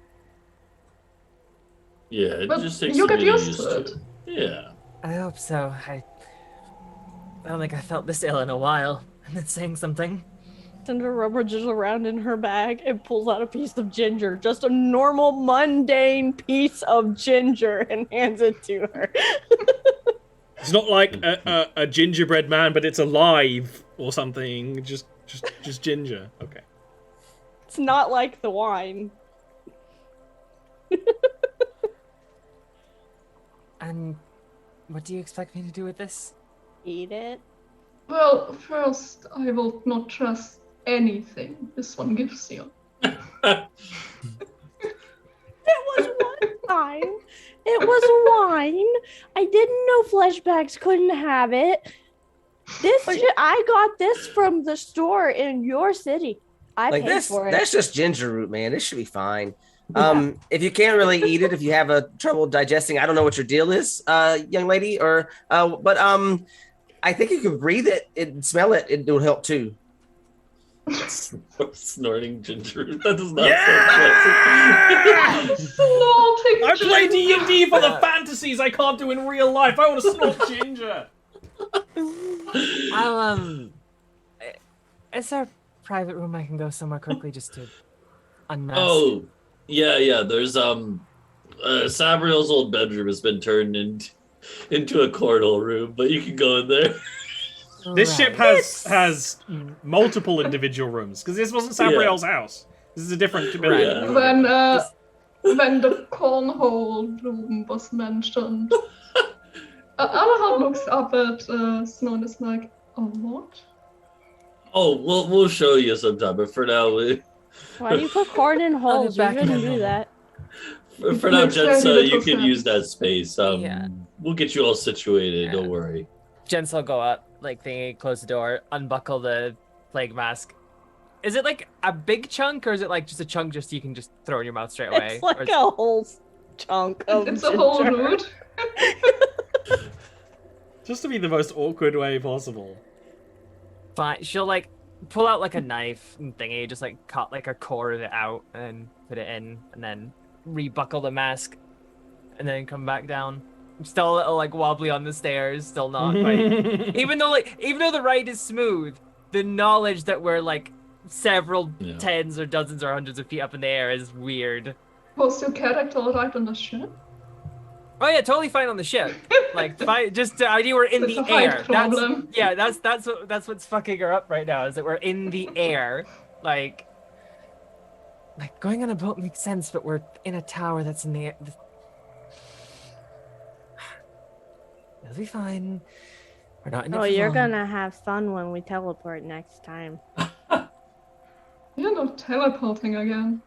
Yeah, it but just takes you some get used to it. Yeah. I hope so. I don't think I felt this ill in a while. And then saying something. Cinder rummages around in her bag and pulls out a piece of ginger, just a normal, mundane piece of ginger, and hands it to her. It's not like a gingerbread man, but it's alive or something. Just ginger. Okay. It's not like the wine. And what do you expect me to do with this? Eat it. Well, first, I will not trust anything this one gives you. It was one time. It was wine. I didn't know fleshbacks couldn't have it. I got this from the store in your city. I paid for it. That's just ginger root, man. This should be fine. If you can't really eat it, if you have trouble digesting, I don't know what your deal is, young lady, but I think you can breathe it and smell it. It will help too. Snorting ginger. That does not sound pleasant. I play D&D for the fantasies I can't do in real life. I want to snort ginger. Is there a private room I can go somewhere quickly just to unmask? Oh, yeah. There's Sabriel's old bedroom has been turned into a cornhole room, but you can go in there. This ship has multiple individual rooms because this wasn't Sabriel's house. This is a different building. When the cornhole room was mentioned, Alahad looks up at Snow and is like, "Oh, what?" Oh, we'll show you sometime, but for now, why do you put corn in holes? You shouldn't do that. For now, Jensa, you can use that space. We'll get you all situated. Don't worry. Jensa will go up, like thingy, close the door, unbuckle the plague mask. Is it like a big chunk, or is it like just a chunk just you can just throw in your mouth straight away? It's like a whole chunk of It's ginger. a whole root. Just to be the most awkward way possible. Fine. She'll like pull out like a knife and thingy, just like cut like a core of it out and put it in, and then rebuckle the mask, and then come back down. I'm still a little like wobbly on the stairs, still not quite. Even though the ride is smooth, the knowledge that we're like several tens or dozens or hundreds of feet up in the air is weird. Was your character alright on the ship? Oh yeah, totally fine on the ship. Like, just the idea we're in It's the a height air. problem. That's what's fucking her up right now. Is that we're in the air, like going on a boat makes sense, but we're in a tower that's in the air. It'll be fine. We're not in it Oh, for you're long. gonna have fun when we teleport next time. You're not teleporting again.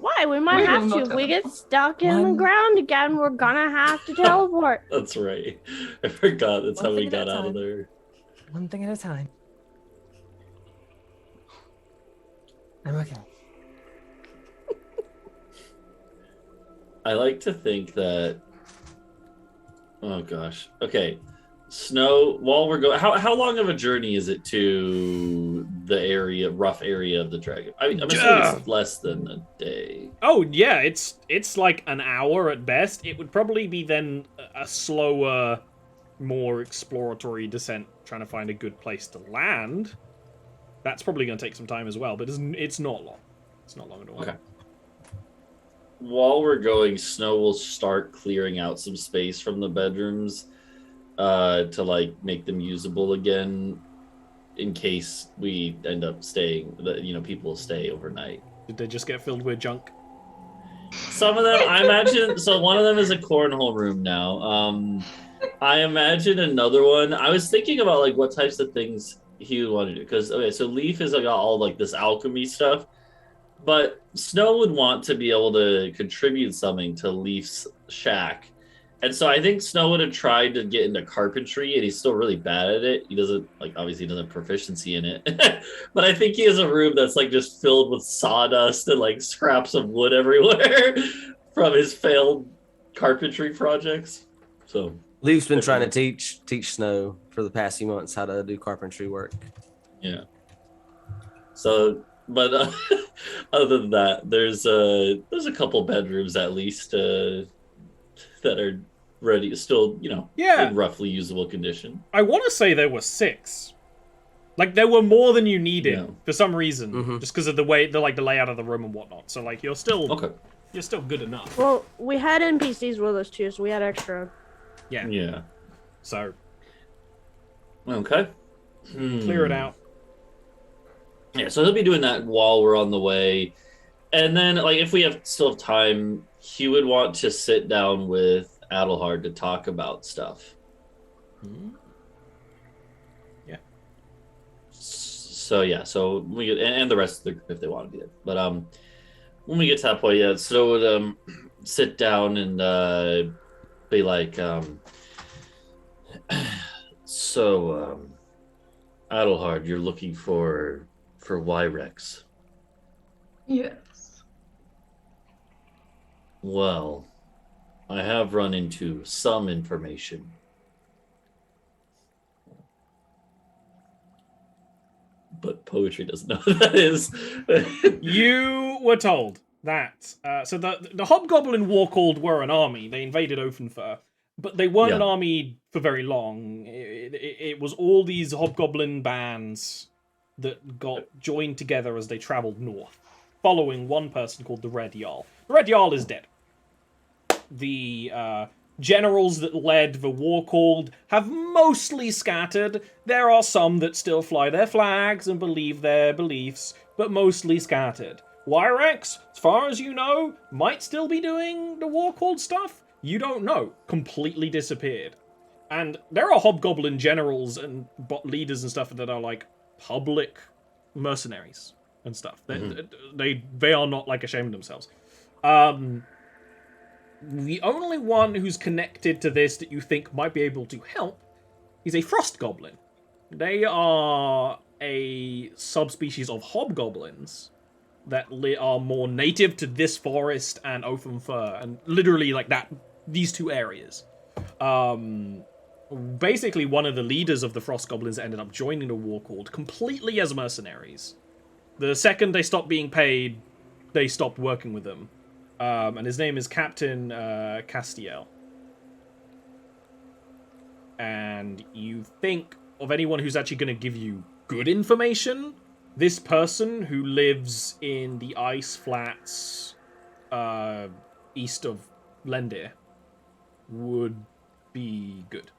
Why? We might We have will to. not If we get teleport. stuck in the ground again, we're gonna have to teleport. That's right. I forgot that's One how we thing at a got out of time. there. One thing at a time. I'm okay. I like to think that. Oh gosh. Okay. Snow. While we're going, how long of a journey is it to the rough area of the dragon? I'm assuming it's less than a day. Oh yeah, it's like an hour at best. It would probably be then a slower, more exploratory descent, trying to find a good place to land. That's probably going to take some time as well, but it's not long. It's not long at all. Okay. While we're going, Snow will start clearing out some space from the bedrooms to like make them usable again in case we end up staying, people stay overnight. Did they just get filled with junk? Some of them, I imagine, so one of them is a cornhole room now. I imagine another one, I was thinking about like what types of things he would want to do, because okay, so Leaf has got all like this alchemy stuff, but Snow would want to be able to contribute something to Leaf's shack. And so I think Snow would have tried to get into carpentry, and he's still really bad at it. He doesn't, obviously doesn't have proficiency in it. But I think he has a room that's just filled with sawdust and scraps of wood everywhere from his failed carpentry projects. So Leaf's been trying to teach Snow for the past few months how to do carpentry work. Yeah. So, but other than that, there's a couple bedrooms at least that are ready, still, in roughly usable condition. I want to say there were 6. There were more than you needed for some reason, just because of the way the layout of the room and whatnot. So you're still you're still good enough. Well, we had NPCs with us too, so we had extra. Yeah. So okay. Clear it out. Yeah, so he'll be doing that while we're on the way. And then, if we still have time, he would want to sit down with Adelhard to talk about stuff. Yeah. So we get, and the rest of the group if they want to be there. But when we get to that point, so would sit down and be like, Adelhard, you're looking for Wyrex. Yes. Well, I have run into some information. But poetry doesn't know what that is. You were told that. So the Hobgoblin Warcalled were an army. They invaded Oakenfur. But they weren't an army for very long. It was all these Hobgoblin bands that got joined together as they traveled north, following one person called the Red Jarl. The Red Jarl is dead. The generals that led the Warcalled have mostly scattered. There are some that still fly their flags and believe their beliefs, but mostly scattered. Wyrex, as far as you know, might still be doing the Warcalled stuff. You don't know. Completely disappeared. And there are Hobgoblin generals and leaders and stuff that are public mercenaries and stuff. They are not ashamed of themselves. The only one who's connected to this that you think might be able to help is a Frost Goblin. They are a subspecies of Hobgoblins that are more native to this forest and Oakenfur, and literally these two areas. basically one of the leaders of the Frost Goblins ended up joining the War Called completely as mercenaries. The second they stopped being paid, they stopped working with them. And his name is Captain Castiel. And you think of anyone who's actually going to give you good information, this person who lives in the ice flats east of Lendir would be good.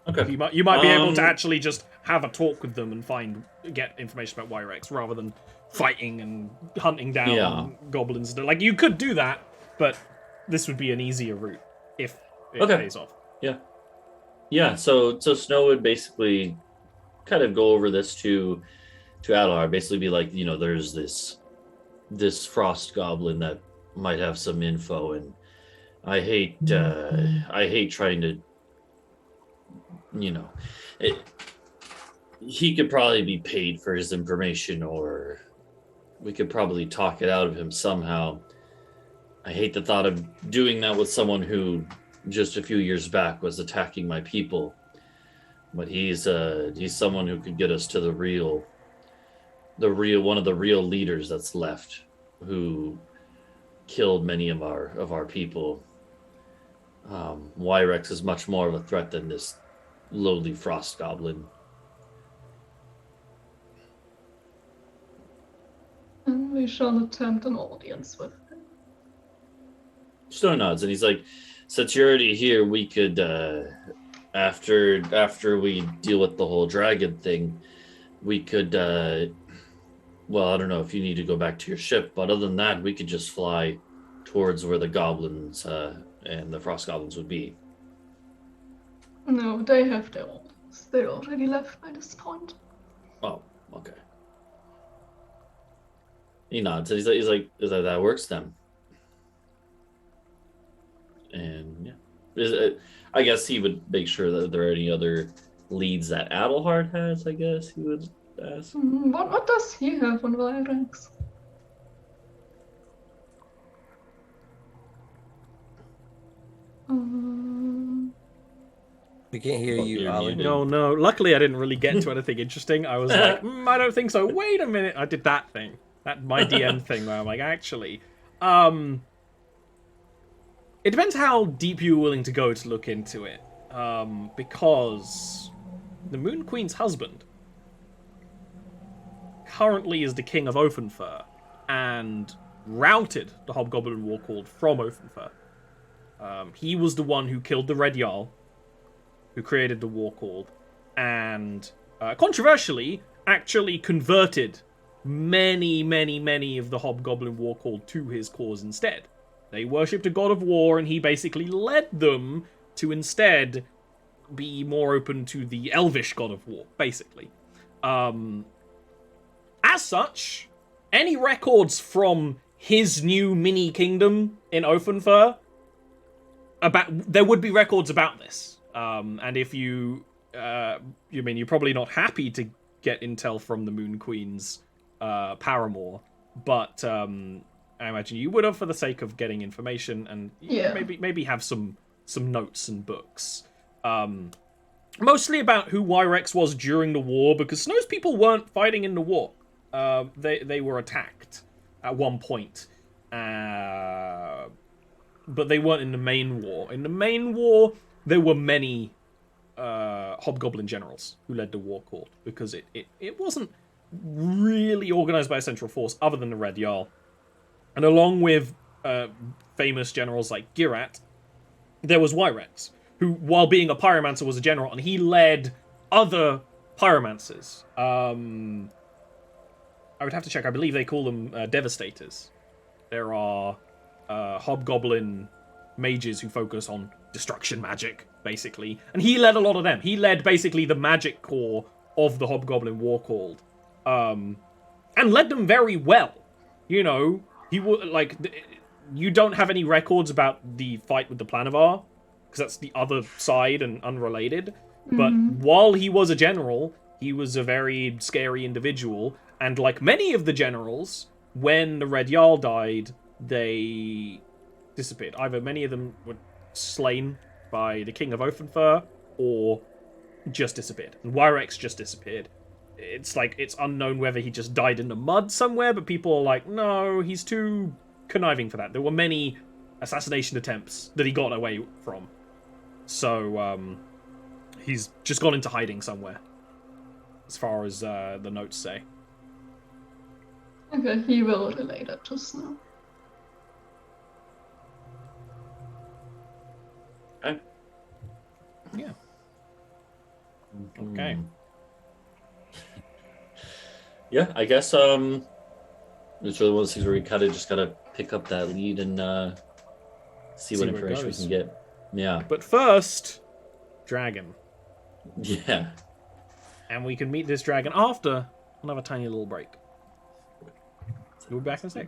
Okay. You might be able to actually just have a talk with them and get information about Wyrex rather than fighting and hunting down goblins. Like, you could do that, but this would be an easier route if it pays off. Yeah, so Snow would basically kind of go over this to Adlar, basically be like, there's this frost goblin that might have some info, and I hate trying to, he could probably be paid for his information, or we could probably talk it out of him somehow. I hate the thought of doing that with someone who just a few years back was attacking my people, but he's someone who could get us to the real one of the real leaders that's left, who killed many of our people. Wyrex is much more of a threat than this lowly frost goblin. And we shall attempt an audience with him. Snow nods, and he's like, since you're already here, we could, after we deal with the whole dragon thing, we could, well, I don't know if you need to go back to your ship, but other than that, we could just fly towards where the goblins and the frost goblins would be. No, they have their orders. They already left by this point. Oh, okay. He nods, and he's like, that works then. And I guess he would make sure that there are any other leads that Adelhard has. I guess he would ask. What does he have on Wyrex? We can't hear you, you're Ollie. muted. No. Luckily, I didn't really get into anything interesting. I was like, I don't think so. Wait a minute. I did that thing. My DM thing where I'm like, actually. It depends how deep you're willing to go to look into it. Because the Moon Queen's husband currently is the king of Oakenfur and routed the Hobgoblin War Called from Oakenfur. He was the one who killed the Red Jarl, who created the War Called, and controversially, actually converted many of the Hobgoblin War Called to his cause instead. They worshipped a god of war, and he basically led them to instead be more open to the elvish god of war, basically. As such, any records from his new mini-kingdom in Oakenfur, there would be records about this. And if you're probably not happy to get intel from the Moon Queen's paramour, but I imagine you would have for the sake of getting information and maybe have some notes and books. Mostly about who Wyrex was during the war, because Snow's people weren't fighting in the war. They were attacked at one point. But they weren't in the main war. In the main war, there were many Hobgoblin generals who led the War Called, because it wasn't really organized by a central force other than the Red Jarl. And along with famous generals like Girat, there was Wyrex, who, while being a pyromancer, was a general, and he led other pyromancers. I would have to check. I believe they call them Devastators. There are Hobgoblin mages who focus on destruction magic, basically. And he led a lot of them. He led basically the magic core of the Hobgoblin War Called. And led them very well. He would, you don't have any records about the fight with the Planavar, because that's the other side and unrelated. But while he was a general, he was a very scary individual. And like many of the generals, when the Red Jarl died, they disappeared. Either many of them were slain by the King of Oathensfur or just disappeared. And Wyrex just disappeared. It's like it's unknown whether he just died in the mud somewhere, but people are like, no, he's too conniving for that. There were many assassination attempts that he got away from. So he's just gone into hiding somewhere, as far as the notes say. Okay, he will relay that to Snow. Okay. Yeah. Okay. Yeah, I guess it's really one of those things where we kind of just gotta pick up that lead and see what where it information we goes. can get. Yeah. But first, dragon. Yeah. And we can meet this dragon after another tiny little break. We'll be back in a sec.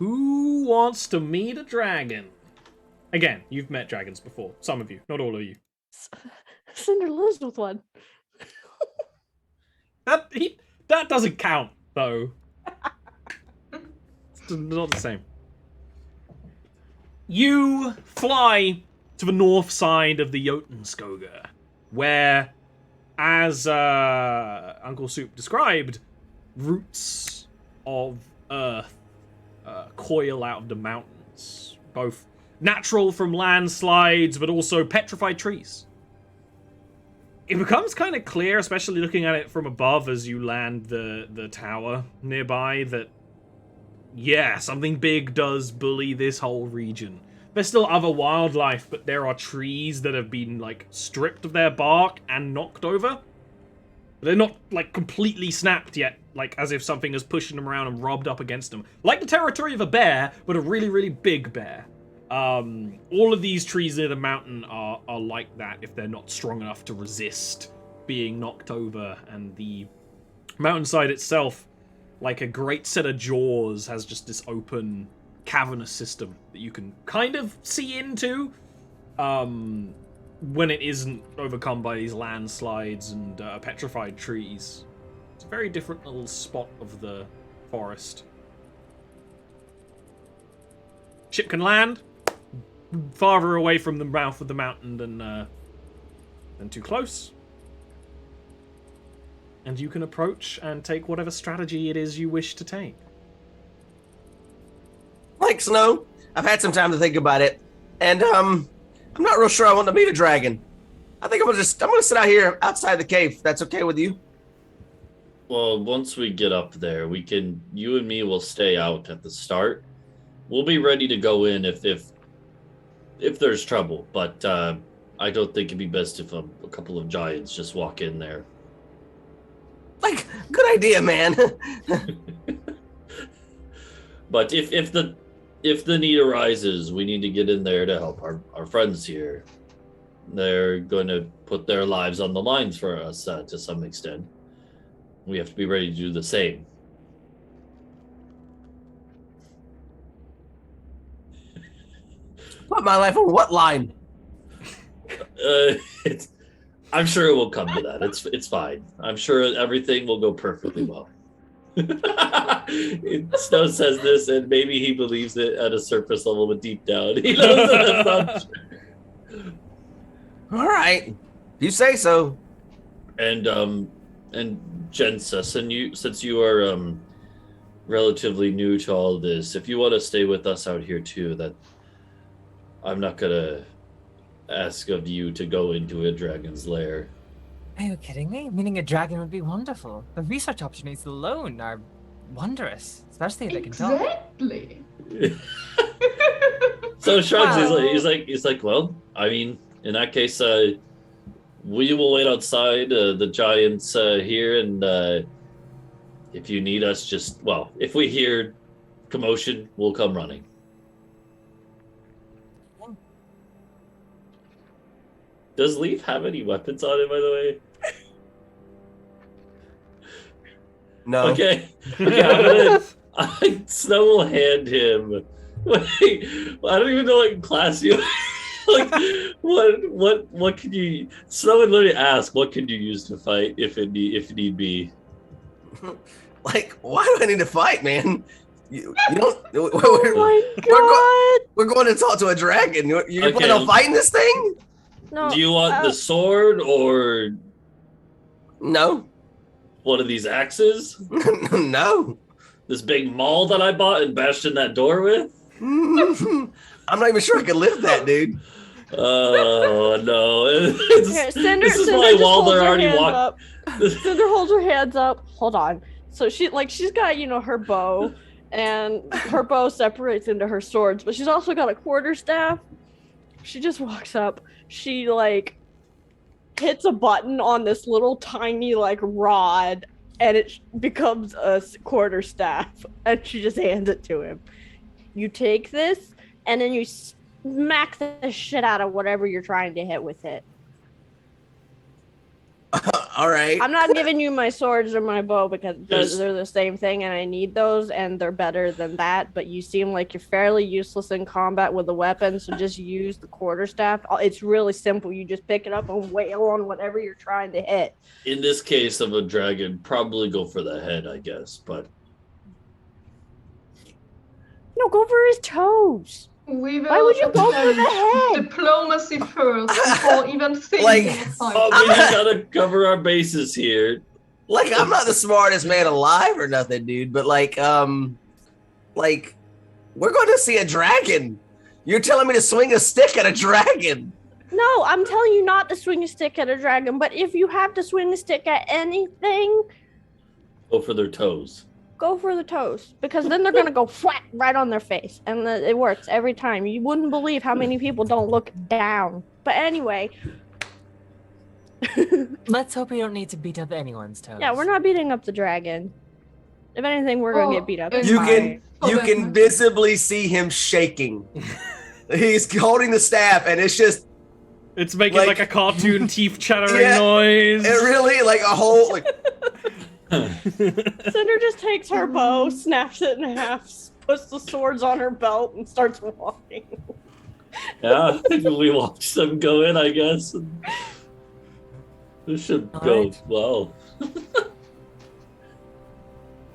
Who wants to meet a dragon? Again, you've met dragons before. Some of you, not all of you. Cinder lives with one. That doesn't count, though. It's not the same. You fly to the north side of the Jotunskógr, where, as Uncle Soup described, roots of earth coil out of the mountains, both natural from landslides, but also petrified trees. It becomes kind of clear, especially looking at it from above as you land the tower nearby, that, yeah, something big does bully this whole region. There's still other wildlife, but there are trees that have been, like, stripped of their bark and knocked over. They're not, like, completely snapped yet, like, as if something is pushing them around and rubbed up against them. Like the territory of a bear, but a really, really big bear. All of these trees near the mountain are like that if they're not strong enough to resist being knocked over, and the mountainside itself, like a great set of jaws, has just this open, cavernous system that you can kind of see into when it isn't overcome by these landslides and petrified trees. It's a very different little spot of the forest. Ship can land farther away from the mouth of the mountain than too close. And you can approach and take whatever strategy it is you wish to take. Like Snow, I've had some time to think about it, and I'm not real sure I want to meet a dragon. I think I'm gonna sit out here outside the cave. If that's okay with you? Well, once we get up there, you and me will stay out at the start. We'll be ready to go in if there's trouble, but I don't think it'd be best if a couple of giants just walk in there. Like, good idea, man. But if the need arises, we need to get in there to help our friends here. They're going to put their lives on the lines for us to some extent. We have to be ready to do the same. Put my life on what line? I'm sure it will come to that. It's fine. I'm sure everything will go perfectly well. Snow says this, and maybe he believes it at a surface level, but deep down, he knows that that's not true. All right, you say so. And Jensa, since you are relatively new to all this, if you want to stay with us out here too, that I'm not gonna ask of you to go into a dragon's lair. Are you kidding me? Meeting a dragon would be wonderful. The research opportunities alone are wondrous, especially if they can talk. Exactly. So shrugs. He's like, well, I mean, in that case, we will wait outside the giants here, and if you need us, if we hear commotion, we'll come running. Does Leaf have any weapons on him, by the way? No. Okay. Snow will hand him. Wait, I don't even know what class you. Like, what can you? Snow would literally ask, what can you use to fight if need be? Like, why do I need to fight, man? You don't. Oh my god! We're going to talk to a dragon. You're Okay. planning on fighting this thing? No. Do you want the sword or No. one of these axes? No. This big maul that I bought and bashed in that door with? I'm not even sure I can lift that, dude. Oh no! Here, Cinder, this is Cinder why just Walder holds her already hands walked. up. Cinder holds her hands up. Hold on. So she's got, her bow, and her bow separates into her swords, but she's also got a quarterstaff. She just walks up. She hits a button on this little tiny rod, and it becomes a quarterstaff, and she just hands it to him. You take this, and then you smack the shit out of whatever you're trying to hit with it. All right. I'm not giving you my swords or my bow because There's- they're the same thing and I need those and they're better than that. But you seem like you're fairly useless in combat with a weapon, so just use the quarterstaff. It's really simple. You just pick it up and wail on whatever you're trying to hit. In this case of a dragon, probably go for the head, I guess. But No, go for his toes. We will Why would you go for the head? diplomacy first before even thinking Like- of fighting. oh, we gotta cover our bases here. Like, I'm not the smartest man alive or nothing, dude, but like, we're going to see a dragon. You're telling me to swing a stick at a dragon. No, I'm telling you not to swing a stick at a dragon, but if you have to swing a stick at anything, Go for their toes. go for the toes. Because then they're going to go flat right on their face. And it works every time. You wouldn't believe how many people don't look down. But anyway. Let's hope we don't need to beat up anyone's toes. Yeah, we're not beating up the dragon. If anything, we're going to get beat up. and You my- can for you that can matter. visibly see him shaking. He's holding the staff, and it's just It's making like a cartoon teeth chattering Yeah, noise. it really like a whole like. Cinder just takes her bow, snaps it in half, puts the swords on her belt, and starts walking. Yeah, we watch them go in, I guess. This should go Alright. well.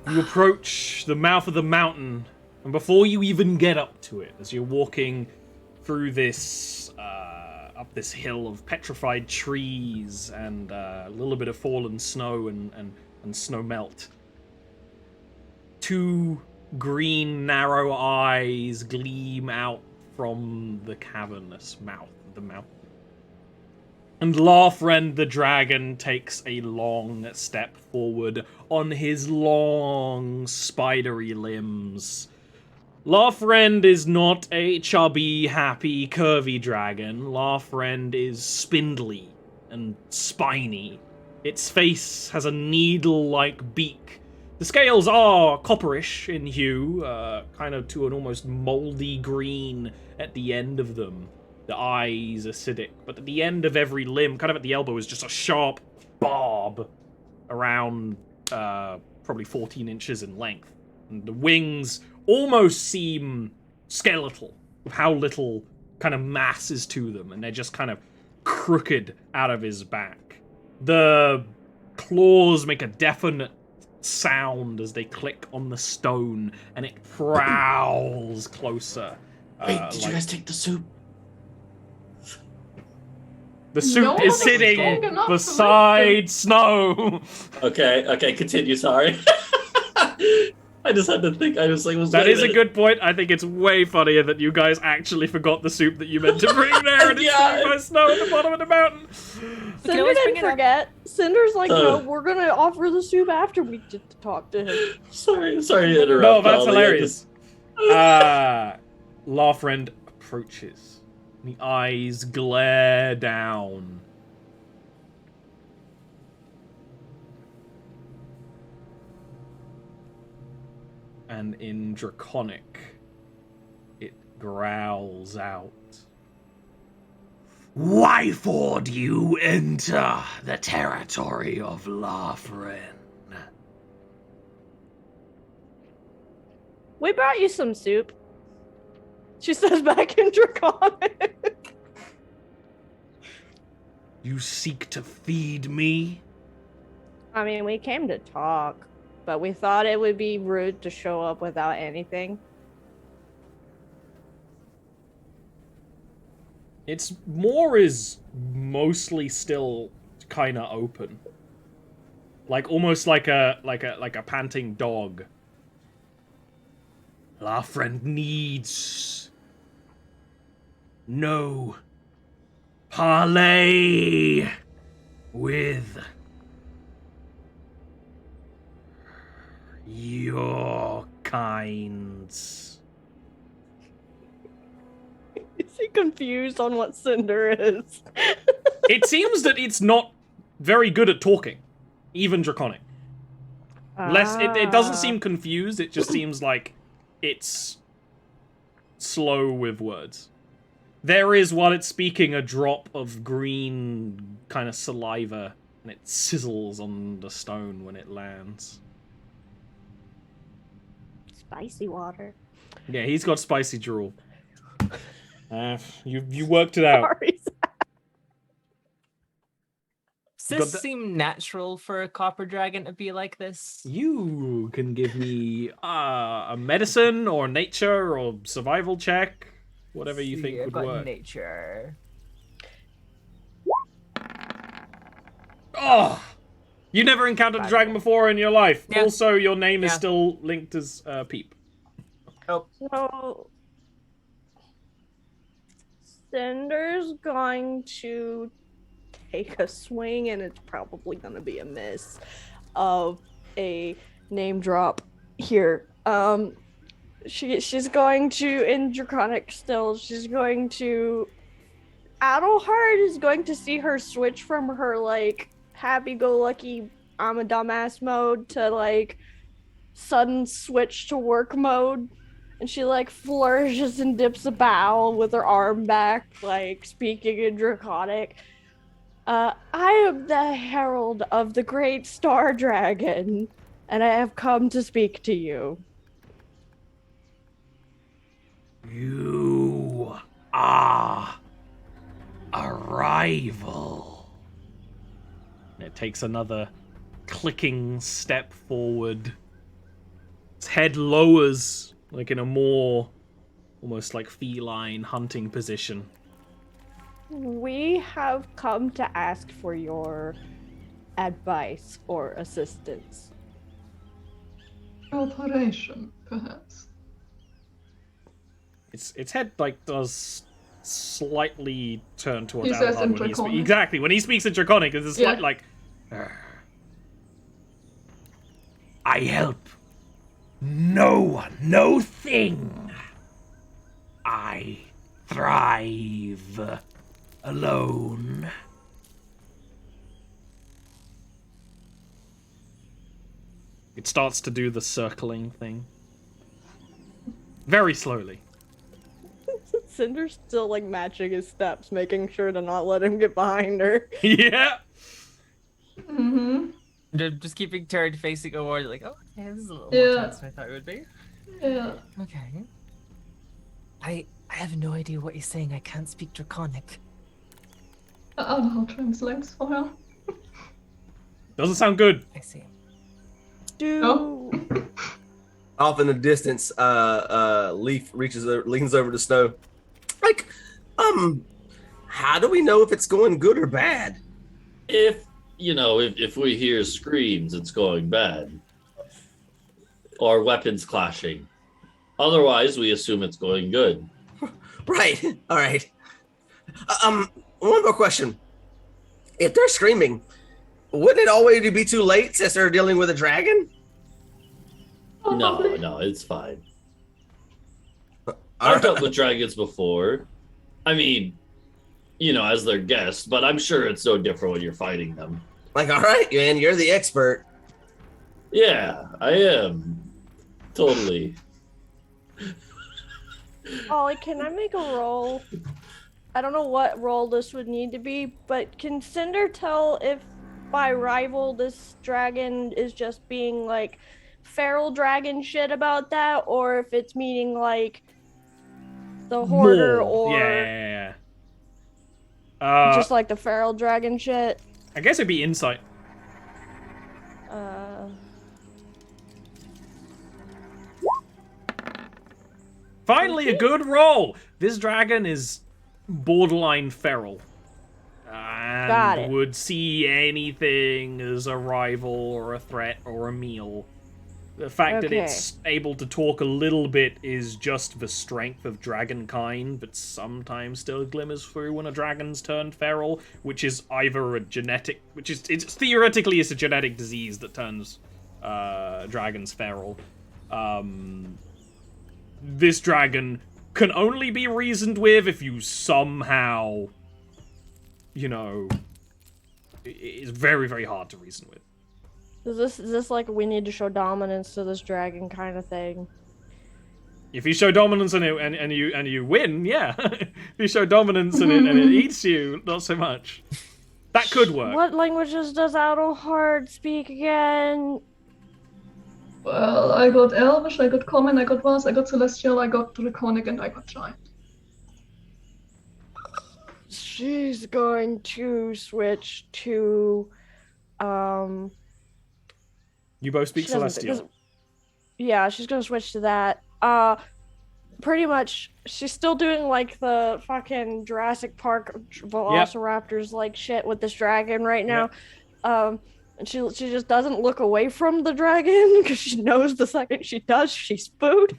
You approach the mouth of the mountain, and before you even get up to it, as you're walking through this up this hill of petrified trees and a little bit of fallen snow and snow melt, two green narrow eyes gleam out from the cavernous mouth of the mountain. And Larfriend the dragon takes a long step forward on his long, spidery limbs. Larfriend is not a chubby, happy, curvy dragon. Larfriend is spindly and spiny. Its face has a needle-like beak. The scales are copperish in hue, kind of to an almost moldy green at the end of them. The eyes acidic, but at the end of every limb, kind of at the elbow, is just a sharp barb around probably 14 inches in length. And the wings almost seem skeletal with how little kind of mass is to them, and they're just kind of crooked out of his back. The claws make a definite sound as they click on the stone, and it prowls closer. Wait, did you guys take the soup? The soup No is one is sitting strong enough to beside Snow. Okay, continue, sorry. I just had to think, I was like, That is a good point. I think it's way funnier that you guys actually forgot the soup that you meant to bring there, and it's Yeah. sitting by Snow at the bottom of the mountain. Cinder always bring didn't it up. forget. Cinder's like, no, Uh. we're gonna offer the soup after we get to talk to him. Sorry to interrupt. No, that's Ollie, I hilarious. just- Larfriend approaches. The eyes glare down. And in Draconic, it growls out. Why for do you enter the territory of Larfriend? We brought you some soup. She says back in Draconic. You seek to feed me? I mean, we came to talk, but we thought it would be rude to show up without anything. Its maw is mostly still kind of open, like almost like a panting dog. Larfriend needs no parley with your kinds. Is he confused on what Cinder is? It seems that it's not very good at talking, even Draconic. It doesn't seem confused, it just seems like it's slow with words. There is, while it's speaking, a drop of green kind of saliva and it sizzles on the stone when it lands. Spicy water. Yeah, he's got spicy drool. You worked it out. Sorry. Does this seem natural for a copper dragon to be like this? You can give me a medicine or nature or survival check, whatever you think would work. Nature. Oh, you never encountered a dragon before in your life. Yeah. Also, your name is still linked as Peep. Oh. So Cinder's going to take a swing, and it's probably going to be a miss of a name drop here. She's going to, in Draconic still, she's going to, Adelhard is going to see her switch from her, like, happy-go-lucky, I'm a dumbass mode to, like, sudden switch to work mode. And she, like, flourishes and dips a bow with her arm back, like, speaking in Draconic. I am the herald of the great star dragon, and I have come to speak to you. You are a rival. And it takes another clicking step forward. Its head lowers, like in a more, almost like feline hunting position. We have come to ask for your advice or assistance. Cooperation, perhaps. Its head like does slightly turn towards He says Adelhard in when he speaks. Draconic. Exactly, when he speaks in Draconic, it's a slight Yeah. like. I help no one, no thing. I thrive alone. It starts to do the circling thing. Very slowly. Cinder's still, like, matching his steps, making sure to not let him get behind her. Yeah. Mm-hmm. Just keeping turned facing award, like, oh, okay, this is a little Yeah. more tense than I thought it would be. Yeah. Okay. I have no idea what you're saying. I can't speak Draconic. I'll translate for her. Doesn't sound good. I see. Oh. Off in the distance, Leaf leans over to Snow. Like, how do we know if it's going good or bad? If we hear screams, it's going bad. Or weapons clashing. Otherwise, we assume it's going good. Right. All right. One more question. If they're screaming, wouldn't it already be too late since they're dealing with a dragon? No, it's fine. All I've dealt right. with dragons before. I mean, as their guest, but I'm sure it's no different when you're fighting them. Like, all right, man, you're the expert. Yeah, I am. Totally. Ollie, can I make a roll? I don't know what roll this would need to be, but can Cinder tell if by rival this dragon is just being like feral dragon shit about that, or if it's meaning like the hoarder More. or Yeah. just like the feral dragon shit? I guess it'd be insight. Finally, a good roll. This dragon is borderline feral. Got And it. would see anything as a rival or a threat or a meal. The fact that Okay. it's able to talk a little bit is just the strength of dragonkind, but sometimes still glimmers through when a dragon's turned feral, which is either a genetic, it's theoretically it's a genetic disease that turns dragons feral. This dragon can only be reasoned with if you somehow, it's very, very hard to reason with. Is this like we need to show dominance to this dragon kind of thing? If you show dominance and you win, yeah. If you show dominance and it eats you, not so much. That could work. What languages does Adelhard speak again? Well, I got Elvish, I got Common, I got Vast, I got Celestial, I got Draconic, and I got Giant. She's going to switch to You both speak she doesn't- Celestial. doesn't- Yeah, she's gonna switch to that. Pretty much, she's still doing like the fucking Jurassic Park Velociraptors like shit with this dragon right now. And she just doesn't look away from the dragon because she knows the second she does, she's food.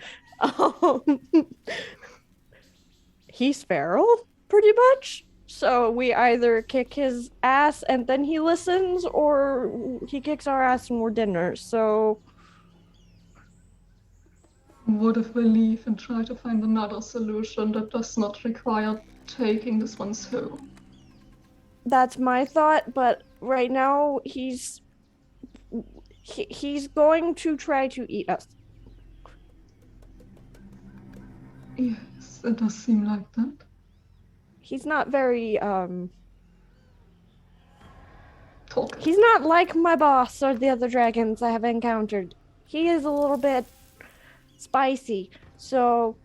He's feral, pretty much. So we either kick his ass and then he listens, or he kicks our ass and we're dinner. So What if we leave and try to find another solution that does not require taking this one's home? that's my thought, but right now he's going to try to eat us. Yes, it does seem like that. He's not very Talk. he's not like my boss or the other dragons I have encountered. He is a little bit spicy. So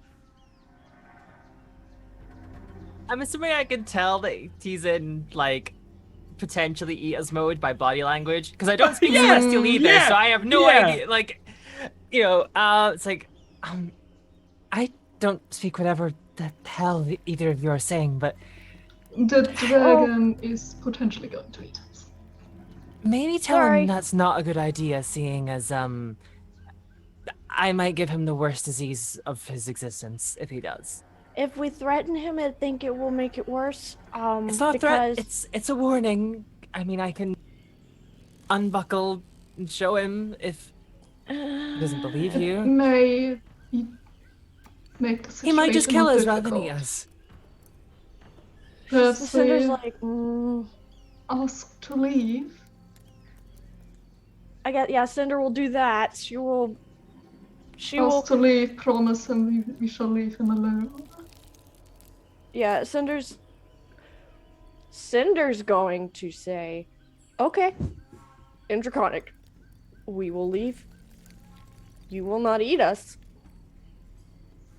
I'm assuming I can tell that he's in like potentially eat us mode by body language because I don't speak Yeah, Celestial either, yeah, so I have no yeah. idea. Like, it's like, I don't speak whatever the hell either of you are saying, but The dragon is potentially going to eat us. maybe tell Sorry. him that's not a good idea, seeing as I might give him the worst disease of his existence if he does. if we threaten him, I think it will make it worse. It's not a threat. because It's a warning. I mean, I can unbuckle and show him if he doesn't believe you. May he make the situation He might just kill more us rather than eat difficult. us. Perhaps Cinder's we like, ask to leave. I guess, yeah, Cinder will do that. She will Ask to leave, promise him we shall leave him alone. yeah, Cinder's going to say, okay, in Draconic, we will leave. You will not eat us.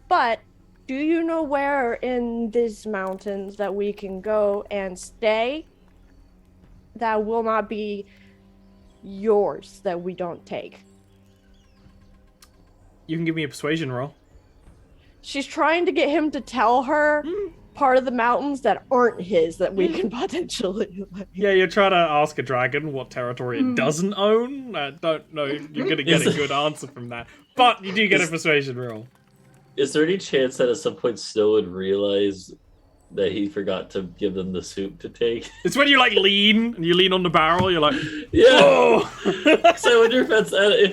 But do you know where in these mountains that we can go and stay that will not be yours, that we don't take? You can give me a persuasion roll. She's trying to get him to tell her part of the mountains that aren't his that we can potentially like. Yeah, you're trying to ask a dragon what territory it doesn't own. I don't know if you're going to get a good answer from that. But you do get a persuasion roll. Is there any chance that at some point Snow would realize that he forgot to give them the soup to take? It's when you like lean and you lean on the barrel, you're like, Yeah. oh! So I wonder if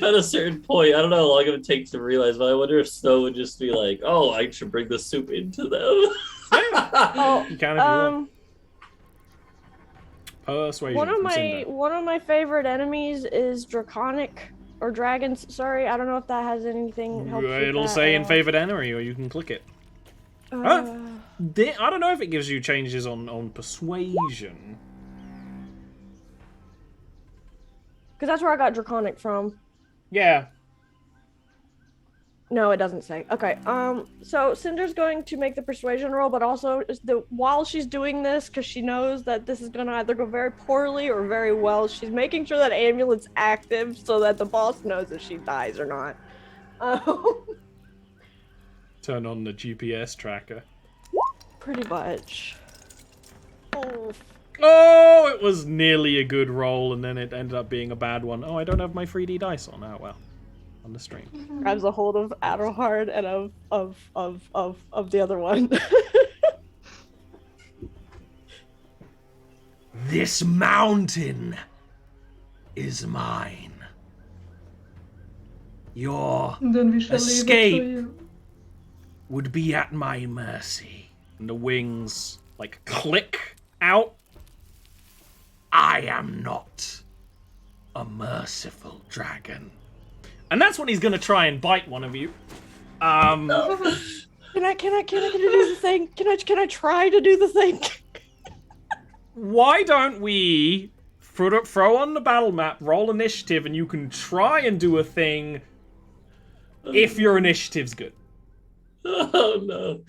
at a certain point, I don't know how long it would take to realize, but I wonder if Snow would just be like, "Oh, I should bring the soup into them." Oh, You can if you want. Persuasion one of from my Cinder. favorite enemies is Draconic or dragons. Sorry, I don't know if that has anything. helps with It'll that say at in all. favorite enemy, or you can click it. Uh, I don't know if it gives you changes on persuasion. Because that's where I got Draconic from. Yeah. No, it doesn't say. Okay. So Cinder's going to make the persuasion roll, but also while she's doing this, because she knows that this is gonna either go very poorly or very well, she's making sure that amulet's active so that the boss knows if she dies or not. Turn on the GPS tracker. Pretty much. Oh, it was nearly a good roll, and then it ended up being a bad one. Oh, I don't have my 3D dice on. Oh well, on the stream. Grabs a hold of Adelhard and of the other one. This mountain is mine. Your Then we shall Escape. leave it to you. would be at my mercy. And the wings, like, click out. I am not a merciful dragon. And that's when he's gonna try and bite one of you. Can I do the thing? Can I try to do the thing? why don't we throw on the battle map, roll initiative, and you can try and do a thing if your initiative's good. Oh no.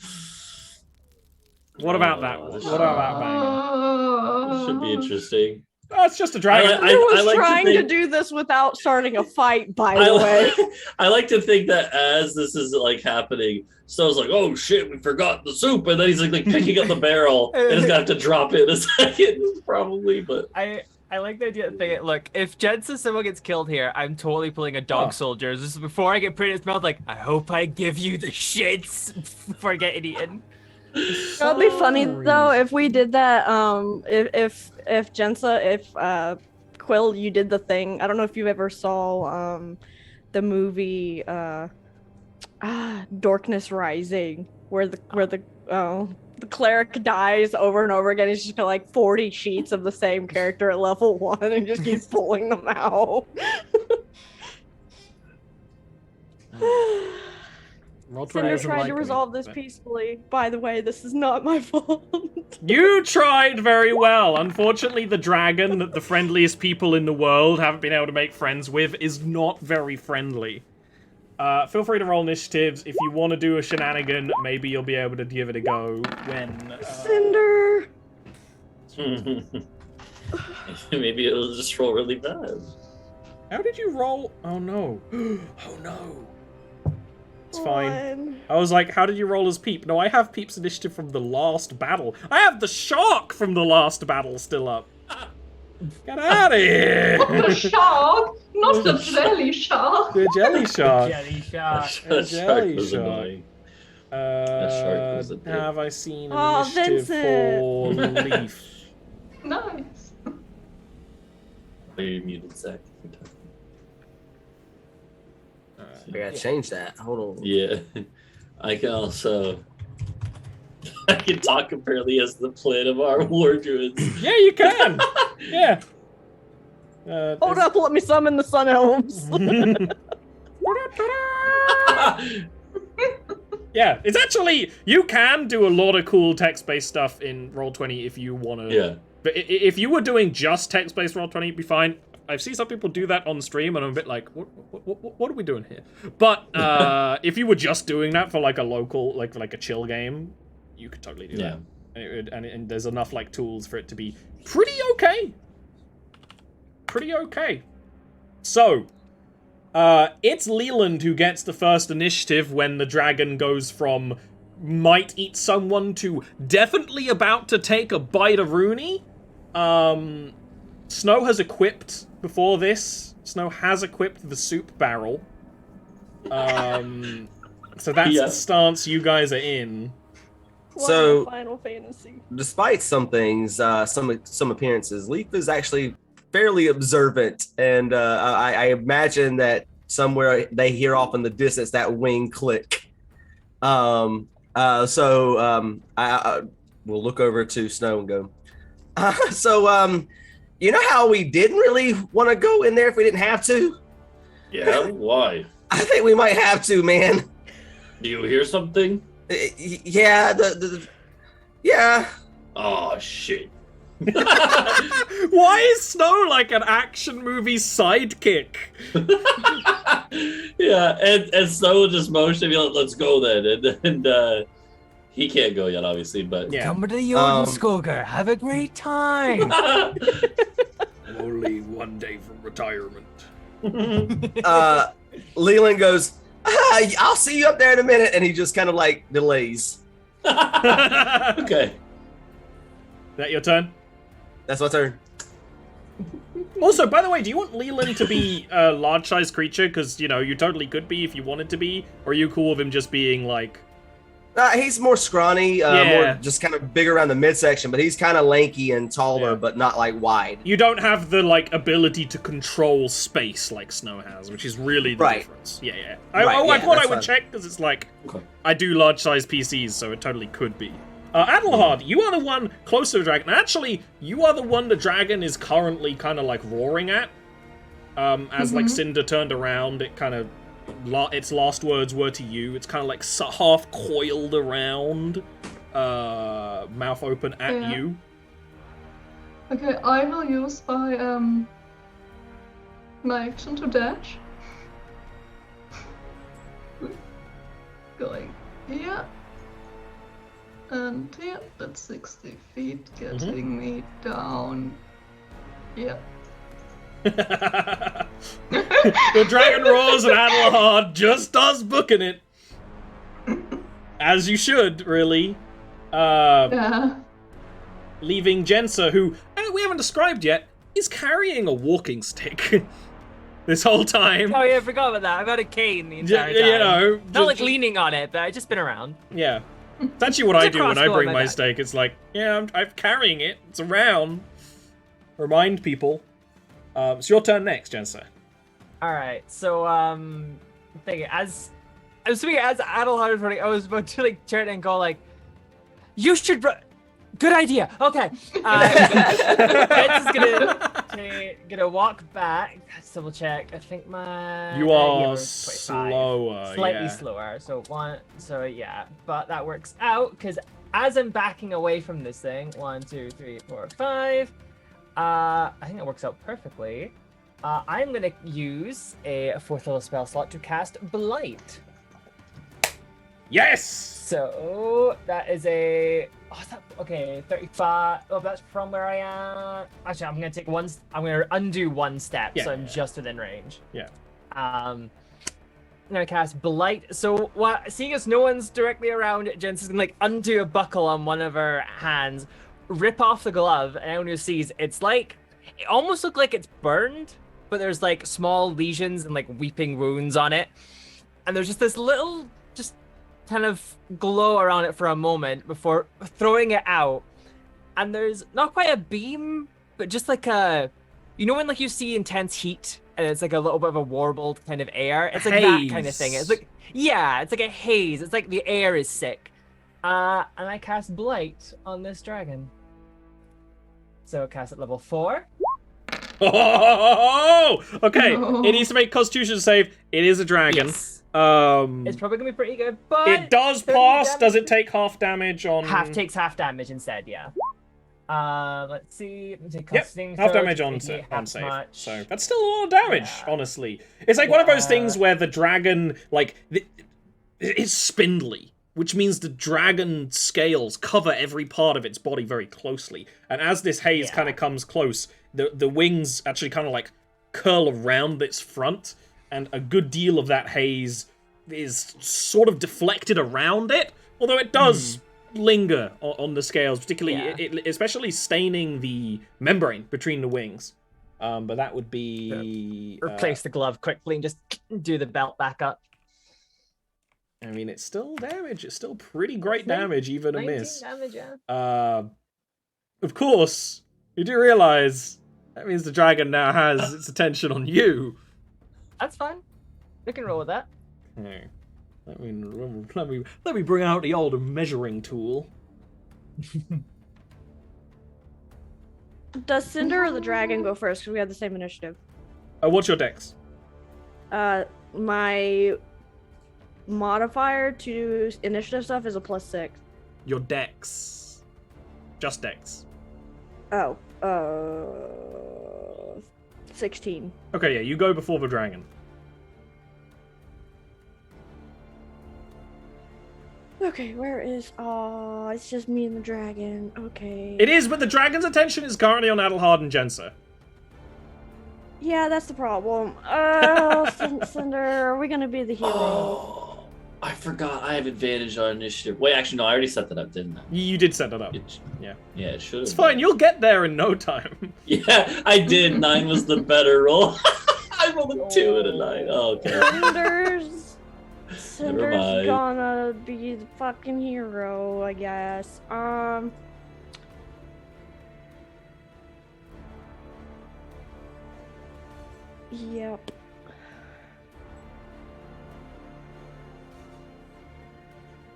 What about that? What about that, Bang? This should be interesting. Oh, it's just a dragon. I was like trying to to do this without starting a fight, by the way. I like to think that as this is like happening, Snow's like, "Oh shit, we forgot the soup," and then he's like picking up the barrel and he's gonna have to drop it in a second, probably. But I like the idea that look, if Jensen Symbol gets killed here, I'm totally pulling a dog soldier. Just before I get put in his mouth, like, I hope I give you the shits before I get eaten. It would be funny though if we did that. If Quill, you did the thing. I don't know if you ever saw the movie Darkness Rising, where the cleric dies over and over again. He's just got like 40 sheets of the same character at level 1 and just keeps pulling them out. Cinder tried to resolve this peacefully. By the way, this is not my fault. You tried very well. Unfortunately, the dragon that the friendliest people in the world haven't been able to make friends with is not very friendly. Feel free to roll initiatives. If you want to do a shenanigan, maybe you'll be able to give it a go when... Cinder! maybe it'll just roll really bad. How did you roll? Oh no. Oh no. It's fine. I was like, how did you roll as Peep? No, I have Peep's initiative from the last battle. I have the shark from the last battle still up. Get out of here! Not the shark! Not the jelly shark! The jelly shark. Jelly shark. That shark jelly was shark. annoying. That shark was a dick. Have I seen an initiative for Leaf? Nice. Are you muted, Zach? I gotta change that. Hold on. Yeah. I can also... I can talk apparently as the plan of our war druids. Yeah, you can! Yeah. Hold up, let me summon the Sun Elves. Yeah, it's actually... You can do a lot of cool text-based stuff in Roll20 if you want to... Yeah. But if you were doing just text-based Roll20, it'd be fine. I've seen some people do that on stream, and I'm a bit like, what are we doing here? But if you were just doing that for like a local, like a chill game, you could totally do that. And there's enough like tools for it to be pretty okay. Pretty okay. So, it's Leland who gets the first initiative when the dragon goes from might eat someone to definitely about to take a bite of Rooney. Snow has equipped, before this, Snow has equipped the soup barrel. So that's the stance you guys are in. So, Final Fantasy. Despite some things, some appearances, Leaf is actually fairly observant, and I imagine that somewhere they hear off in the distance that wing click. I will look over to Snow and go, you know how we didn't really want to go in there if we didn't have to? Yeah, why? I think we might have to, man. Do you hear something? Yeah, yeah. Oh, shit. Why is Snow like an action movie sidekick? Yeah, and Snow will just motion and be like, let's go then. And he can't go yet, obviously, but... Yeah. Come to the Jordanskoger. Have a great time. I'm only one day from retirement. Leland goes, I'll see you up there in a minute, and he just kind of like delays. Okay. Is that your turn? That's my turn. Also, by the way, do you want Leland to be a large-sized creature? Because, you know, you totally could be if you wanted to be. Or are you cool with him just being, like... He's more scrawny, more just kind of big around the midsection, but he's kind of lanky and taller, but not, like, wide. You don't have the, like, ability to control space like Snow has, which is really the difference. Yeah, yeah. I thought I would check, because it's like, I do large-sized PCs, so it totally could be. Adelhard, you are the one close to the dragon. Actually, you are the one the dragon is currently kind of like roaring at. As like Cinder turned around, it kind of its last words were to you. It's kind of like half coiled around, mouth open at you. Okay, I will use my action to dash. Going here. And here, that's 60 feet, getting me down. Yeah. The dragon roars and Adelhard just does booking it. As you should, really. Yeah. Leaving Jensa, who we haven't described yet, is carrying a walking stick this whole time. Oh yeah, I forgot about that. I've had a cane the entire time. You know, Not like leaning on it, but I've just been around. Yeah. It's actually what I do when I bring my steak. It's like, yeah, I'm carrying it. It's around. Remind people. It's your turn next, Jensa. Alright, so, thinking, as Adelhard was running, I was about to, like, turn and go, like, you should good idea. Okay. Vince is gonna walk back. Let's double check. I think my you are slower, slightly slower. So yeah, but that works out because as I'm backing away from this thing, 1, 2, 3, 4, 5. I think that works out perfectly. I'm gonna use a 4th level spell slot to cast Blight. Yes. So that is a 35. Oh, that's from where I am. Actually, I'm gonna undo one step, so I'm just within range. Yeah. I'm gonna cast Blight. So seeing as no one's directly around, Jen's gonna like undo a buckle on one of her hands, rip off the glove, and anyone who sees it almost looks like it's burned, but there's like small lesions and like weeping wounds on it, and there's just this little kind of glow around it for a moment before throwing it out, and there's not quite a beam, but just like when like you see intense heat and it's like a little bit of a warbled kind of air, it's like that kind of thing. It's like, yeah, it's like a haze. It's like the air is sick. And I cast Blight on this dragon. So cast at level 4. Oh, okay. It needs to make Constitution save. It is a dragon. Yes. It's probably gonna be pretty good, but it does pass. Does it take half damage on? Takes half damage instead. Yeah. Let's see. Half damage on save. So that's still a lot of damage. Honestly, it's like one of those things where the dragon, it's spindly, which means the dragon scales cover every part of its body very closely, and as this haze kind of comes close, the wings actually kind of like curl around its front. And a good deal of that haze is sort of deflected around it, although it does linger on the scales, particularly, especially staining the membrane between the wings. But that would be... Replace the glove quickly and just do the belt back up. I mean, it's still damage. It's still pretty great damage, even a miss. Damage, yeah. Of course, you do realize that means the dragon now has its attention on you. That's fine. We can roll with that. Okay. Let me bring out the old measuring tool. Does Cinder or the dragon go first? Because we have the same initiative. What's your dex? My modifier to initiative stuff is a +6. Your dex. Just dex. Oh. 16. Okay, yeah, you go before the dragon. Okay, where is... Oh, it's just me and the dragon. Okay. It is, but the dragon's attention is currently on Adelhard and Jensa. Yeah, that's the problem. Oh, Cinder, are we gonna be the hero? Oh, I forgot. I have advantage on initiative. Wait, actually, no, I already set that up, didn't I? You did set that up. Yeah, it should have. It's fine. You'll get there in no time. Yeah, I did. 9 was the better roll. I rolled a 2 and a 9. Oh, okay. Cinder's gonna be the fucking hero, I guess. Yep.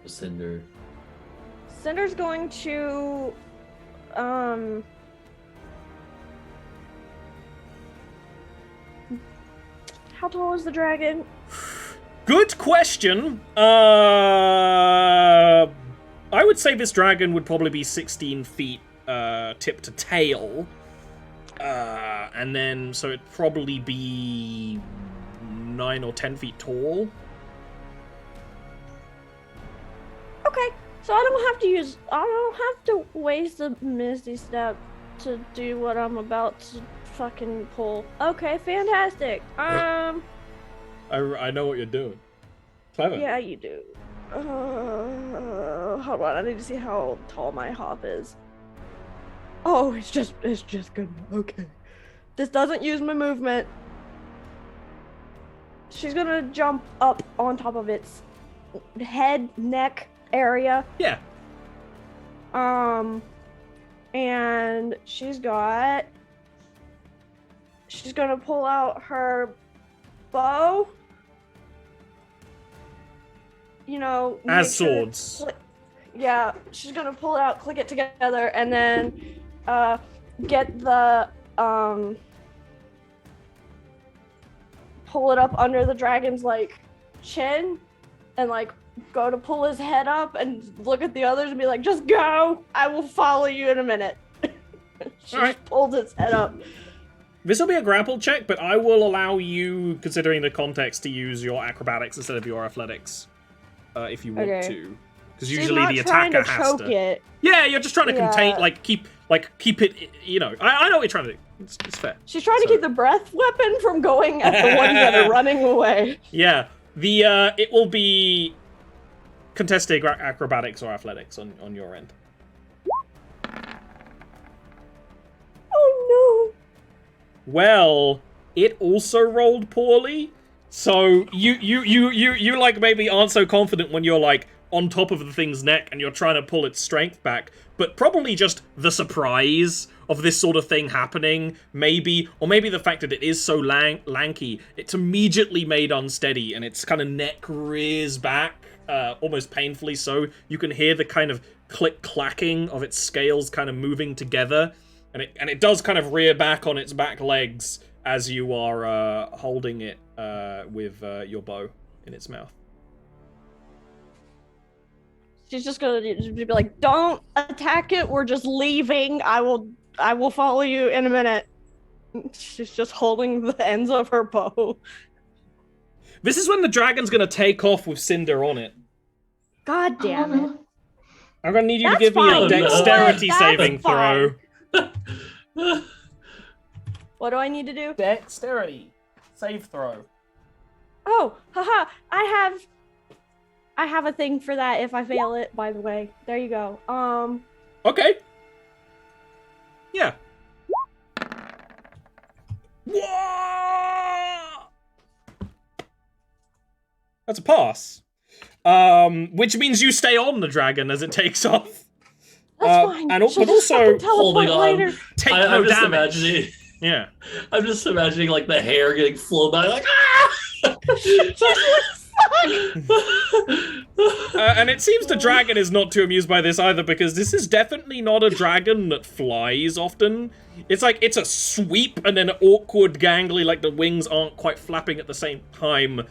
Cinder's going to how tall is the dragon? Good question. I would say this dragon would probably be 16 feet tip to tail. And then, so it'd probably be 9 or 10 feet tall. Okay, so I don't have to waste a Misty Step to do what I'm about to fucking pull. Okay, fantastic. I know what you're doing. Clever. Yeah, you do. Hold on, I need to see how tall my hop is. Oh, it's just good. Okay. This doesn't use my movement. She's gonna jump up on top of its head, neck area. Yeah. And she's gonna pull out her bow. You know, as swords. Yeah, she's gonna pull it out, click it together, and then get the pull it up under the dragon's like chin, and like go to pull his head up and look at the others and be like, "Just go! I will follow you in a minute." She just pulled its head up. This will be a grapple check, but I will allow you, considering the context, to use your acrobatics instead of your athletics, if you want to. Because usually the attacker has to. It. Yeah, you're just trying to contain, keep it. You know, I know what you're trying to do. It's fair. She's trying to keep the breath weapon from going at the ones that are running away. Yeah, it will be contested acrobatics or athletics on your end. Oh no. Well, it also rolled poorly. So you like maybe aren't so confident when you're like on top of the thing's neck and you're trying to pull its strength back, but probably just the surprise of this sort of thing happening, maybe, or maybe the fact that it is so lanky, it's immediately made unsteady and its kind of neck rears back, almost painfully so. You can hear the kind of click-clacking of its scales kind of moving together, and it does kind of rear back on its back legs as you are holding it with your bow in its mouth. She's just gonna be like, "Don't attack it. We're just leaving. I will follow you in a minute." She's just holding the ends of her bow. This is when the dragon's gonna take off with Cinder on it. God damn it! I'm gonna need you to give me a dexterity saving throw. What do I need to do? Dexterity save throw. Oh, haha! I have a thing for that if I fail it, by the way. There you go. Okay. Yeah. Whoa! That's a pass. Which means you stay on the dragon as it takes off. That's fine. But also holding on. Later. Take I'm no just damage. imagining. Yeah. I'm just imagining like the hair getting flown by, like ah! And it seems the dragon is not too amused by this either, because this is definitely not a dragon that flies often. It's like, it's a sweep and then awkward gangly, like the wings aren't quite flapping at the same time.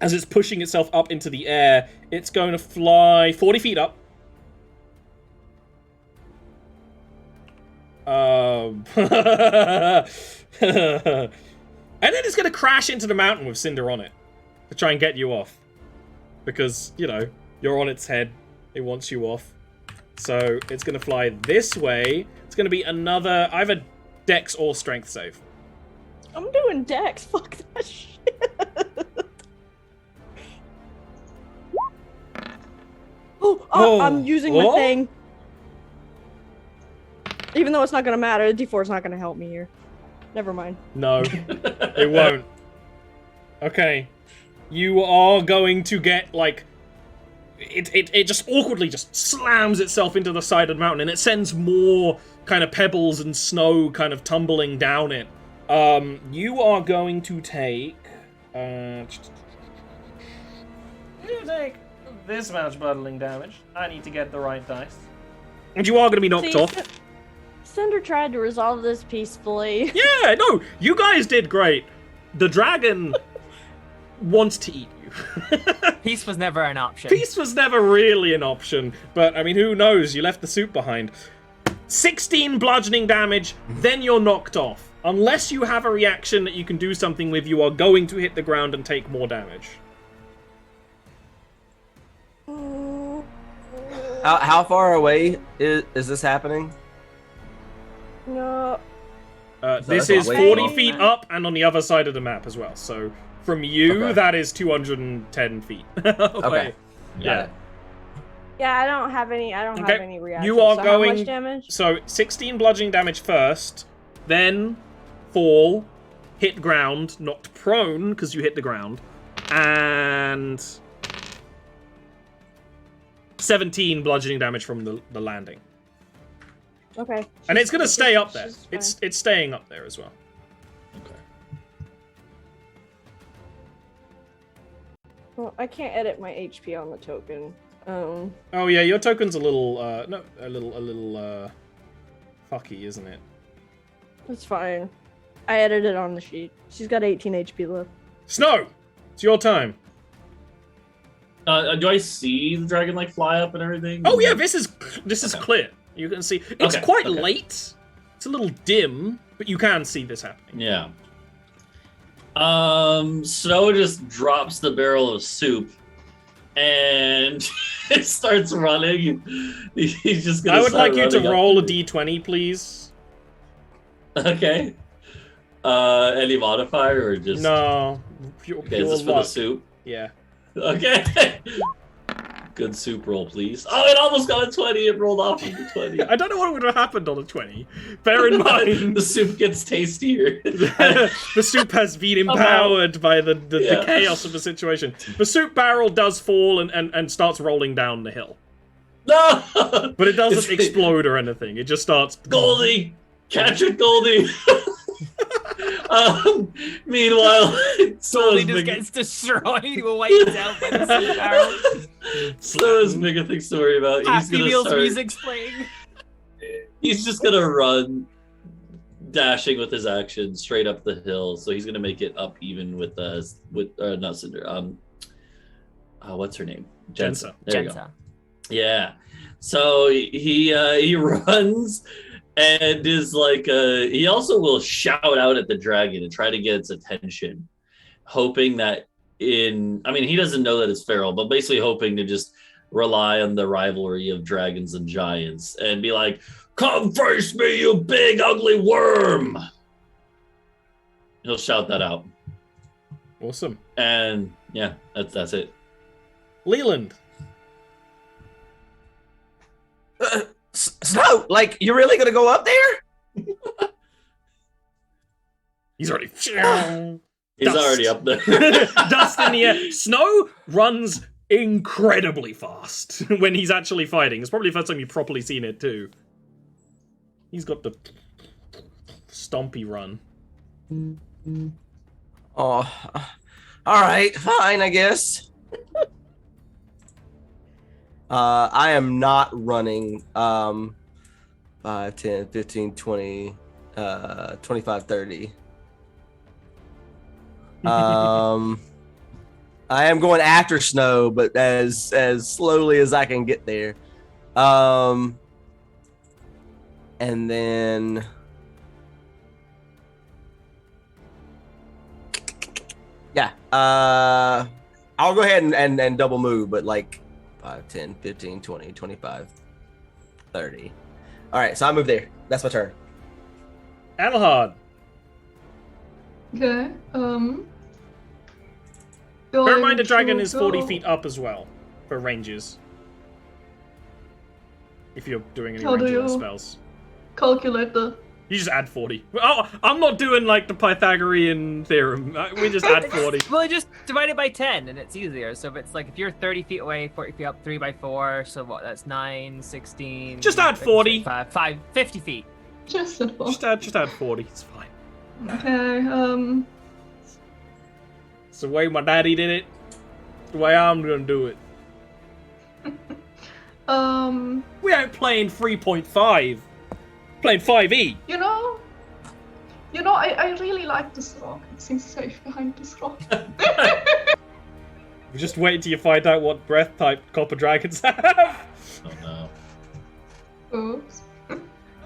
As it's pushing itself up into the air, it's going to fly 40 feet up. And then it's going to crash into the mountain with Cinder on it to try and get you off. Because, you know, you're on its head. It wants you off. So it's going to fly this way. It's going to be another either Dex or Strength save. I'm doing Dex. Fuck that shit. I'm using my thing. Even though it's not going to matter, the D4 is not going to help me here. Never mind. No, it won't. Okay. You are going to get, like... It just awkwardly just slams itself into the side of the mountain, and it sends more kind of pebbles and snow kind of tumbling down it. You are going to take... you take this much buttling damage. I need to get the right dice. And you are going to be knocked off. Cinder tried to resolve this peacefully. Yeah, no, you guys did great. The dragon wants to eat you. Peace was never an option. Peace was never really an option, but I mean, who knows? You left the soup behind. 16 bludgeoning damage, then you're knocked off. Unless you have a reaction that you can do something with, you are going to hit the ground and take more damage. How far away is this happening? No. This that's a is way 40 long feet up and on the other side of the map as well. So from you, Okay. that is 210 feet. Okay. Yeah. Yeah, I don't have any. I don't Okay, have any reactions. you are so going- How much damage? So 16 bludgeoning damage first, then fall, hit ground, knocked prone because you hit the ground, and 17 bludgeoning damage from the landing. Okay. And it's gonna stay up there. she's It's staying up there as well. Okay. Well, I can't edit my HP on the token. Oh yeah, your token's a little fucky, isn't it? It's fine. I edited it on the sheet. She's got 18 HP left. Snow, it's your time. Do I see the dragon like fly up and everything? Oh yeah, this is Okay. clear. You can see it's Okay, quite okay. late. It's a little dim, but you can see this happening. Yeah. Snow just drops the barrel of soup and starts running. He's just gonna. I would start like you to running up roll a the- d20, please. Okay. Any modifier or just No, pure, Okay, is pure this for the luck. soup? Yeah. Okay. Good soup roll, please. Oh, it almost got a 20. It rolled off of the 20. I don't know what would have happened on a 20. Bear in mind, the soup gets tastier. the soup has been empowered by the Yeah. chaos of the situation. The soup barrel does fall and starts rolling down the hill. No! But it doesn't It's- explode or anything. It just starts... Goldie! Catch it, Goldie! Meanwhile, Slowly just gets destroyed, wiped out by the soup barrel. Snow has bigger things to worry about. He's Happy gonna Meals start, music's playing. He's just gonna run, dashing with his action straight up the hill. So he's gonna make it up even with not Cinder. What's her name? Jensa. There you go. Yeah. So he runs and is like he also will shout out at the dragon and try to get its attention, hoping that he doesn't know that it's feral, but basically hoping to just rely on the rivalry of dragons and giants and be like, "Come face me, you big ugly worm!" He'll shout that out. Awesome. And yeah, that's it. Leland. Snow, like, you're really gonna go up there? He's already... He's Dust. already up there. Dust in the air. Snow runs incredibly fast when he's actually fighting. It's probably the first time you've properly seen it too. He's got the stompy run. Oh, all right, fine, I guess. I am not running 5, 10, 15, 20, 25, 30. I am going after Snow, but as slowly as I can get there. And then yeah, I'll go ahead and double move, but like 5, 10, 15, 20, 25, 30. All right, so I move there. That's my turn. Adelhard. Okay. Bear in mind the going dragon to is 40 go- feet up as well for ranges. If you're doing any How do ranging you- spells. Calculate the. You just add 40. Oh, I'm not doing like the Pythagorean theorem. We just add 40. Well, just divide it by 10 and it's easier. So if it's like, if you're 30 feet away, 40 feet up, 3 by 4, so what, that's 9, 16. Just add 40. 50 feet. Just at four. Just add 40. It's fine. Okay. It's the way my daddy did it. It's the way I'm gonna do it. We ain't playing 3.5. Playing 5e. You know, I really like this rock. It seems safe behind this rock. Just wait till you find out what breath type copper dragons have. Oh no. Oops.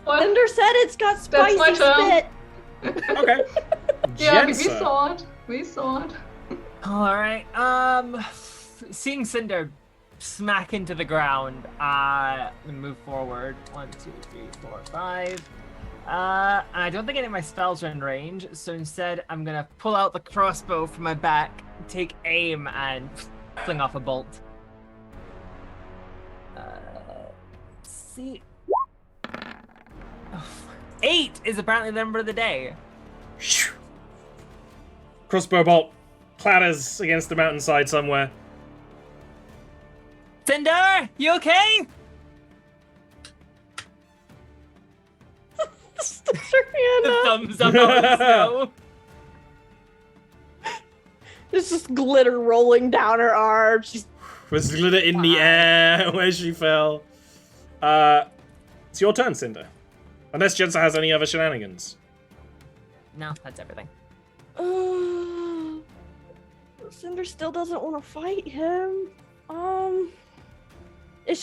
What? Cinder said it's got That's my spicy turn. spit. Okay. Yeah, we Jensa. saw it. We saw it. All right. Seeing Cinder smack into the ground, I'm gonna move forward. 1, 2, 3, 4, 5. I don't think any of my spells are in range, so instead I'm gonna pull out the crossbow from my back, take aim, and fling off a bolt. See. 8 is apparently the number of the day. Crossbow bolt clatters against the mountainside somewhere. Cinder, you okay? Sticks her hand The up. thumbs up on the snow. There's just glitter rolling down her arms. She's There's glitter in the air where she fell. It's your turn, Cinder. Unless Jensa has any other shenanigans. No, that's everything. Cinder still doesn't want to fight him.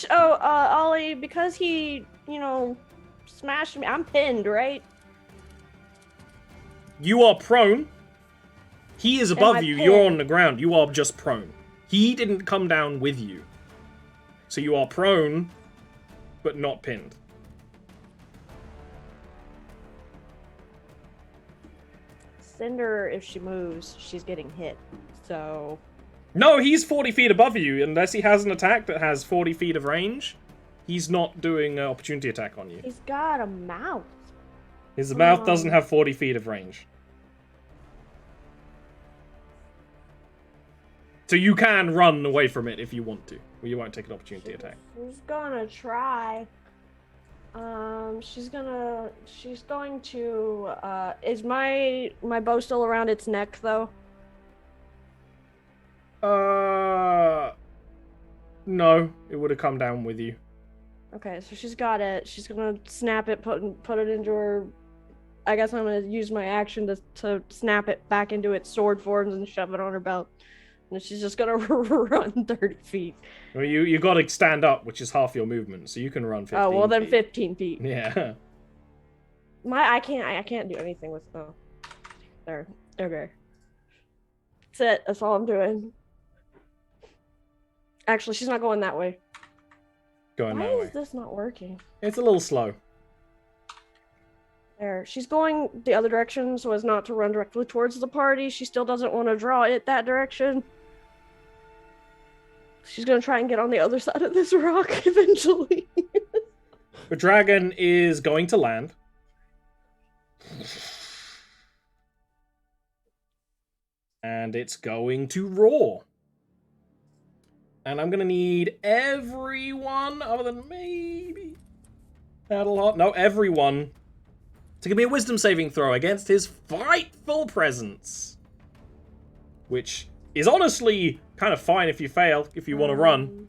Ollie, because he, smashed me. I'm pinned, right? You are prone. He is Am above I you. pinned? You're on the ground. You are just prone. He didn't come down with you. So you are prone, but not pinned. Cinder, if she moves, she's getting hit. So No, he's 40 feet above you. Unless he has an attack that has 40 feet of range, he's not doing an opportunity attack on you. he's got a mouth. His mouth doesn't have 40 feet of range. So you can run away from it if you want to. Or you won't take an opportunity attack. She's gonna try. She's going to, is my bow still around its neck, though? No, it would have come down with you. Okay, so she's got it. She's gonna snap it, put it into her. I guess I'm gonna use my action to snap it back into its sword forms and shove it on her belt. And she's just gonna run 30 feet. Well, you got to stand up, which is half your movement, so you can run 15 Oh well, then feet. 15 feet. Yeah. I can't do anything with there. Okay. That's it. That's all I'm doing. Actually, she's not going that way. Going Why that way. is this not working? It's a little slow. There. She's going the other direction so as not to run directly towards the party. She still doesn't want to draw it that direction. She's gonna try and get on the other side of this rock eventually. The dragon is going to land. And it's going to roar. And I'm going to need everyone, other than maybe Battlehawk. No, everyone to give me a wisdom saving throw against his frightful presence. Which is honestly kind of fine if you fail, if you want to run.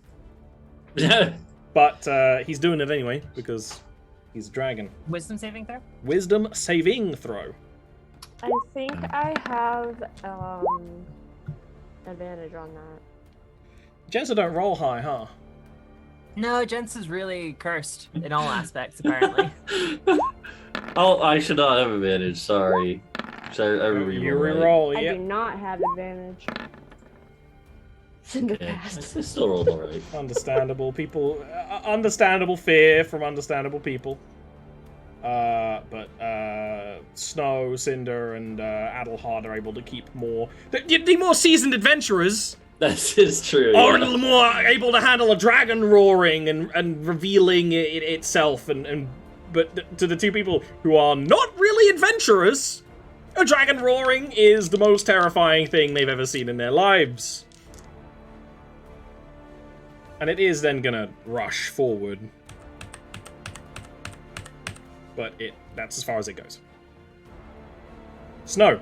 But he's doing it anyway, because he's a dragon. Wisdom saving throw? Wisdom saving throw. I think I have advantage on that. Jensa don't roll high, huh? No, Jens is really cursed in all aspects, apparently. Oh, I should not have advantage. Sorry. Should I You reroll? reroll, I yep. do not have advantage. Cinder Okay. I passed. still rolled alright. Understandable people. Understandable fear from understandable people. But Snow, Cinder, and Adelhard are able to keep more. The more seasoned adventurers That is true. are a yeah. little more able to handle a dragon roaring and revealing it itself. But to the two people who are not really adventurers, a dragon roaring is the most terrifying thing they've ever seen in their lives. And it is then gonna rush forward. But that's as far as it goes. Snow.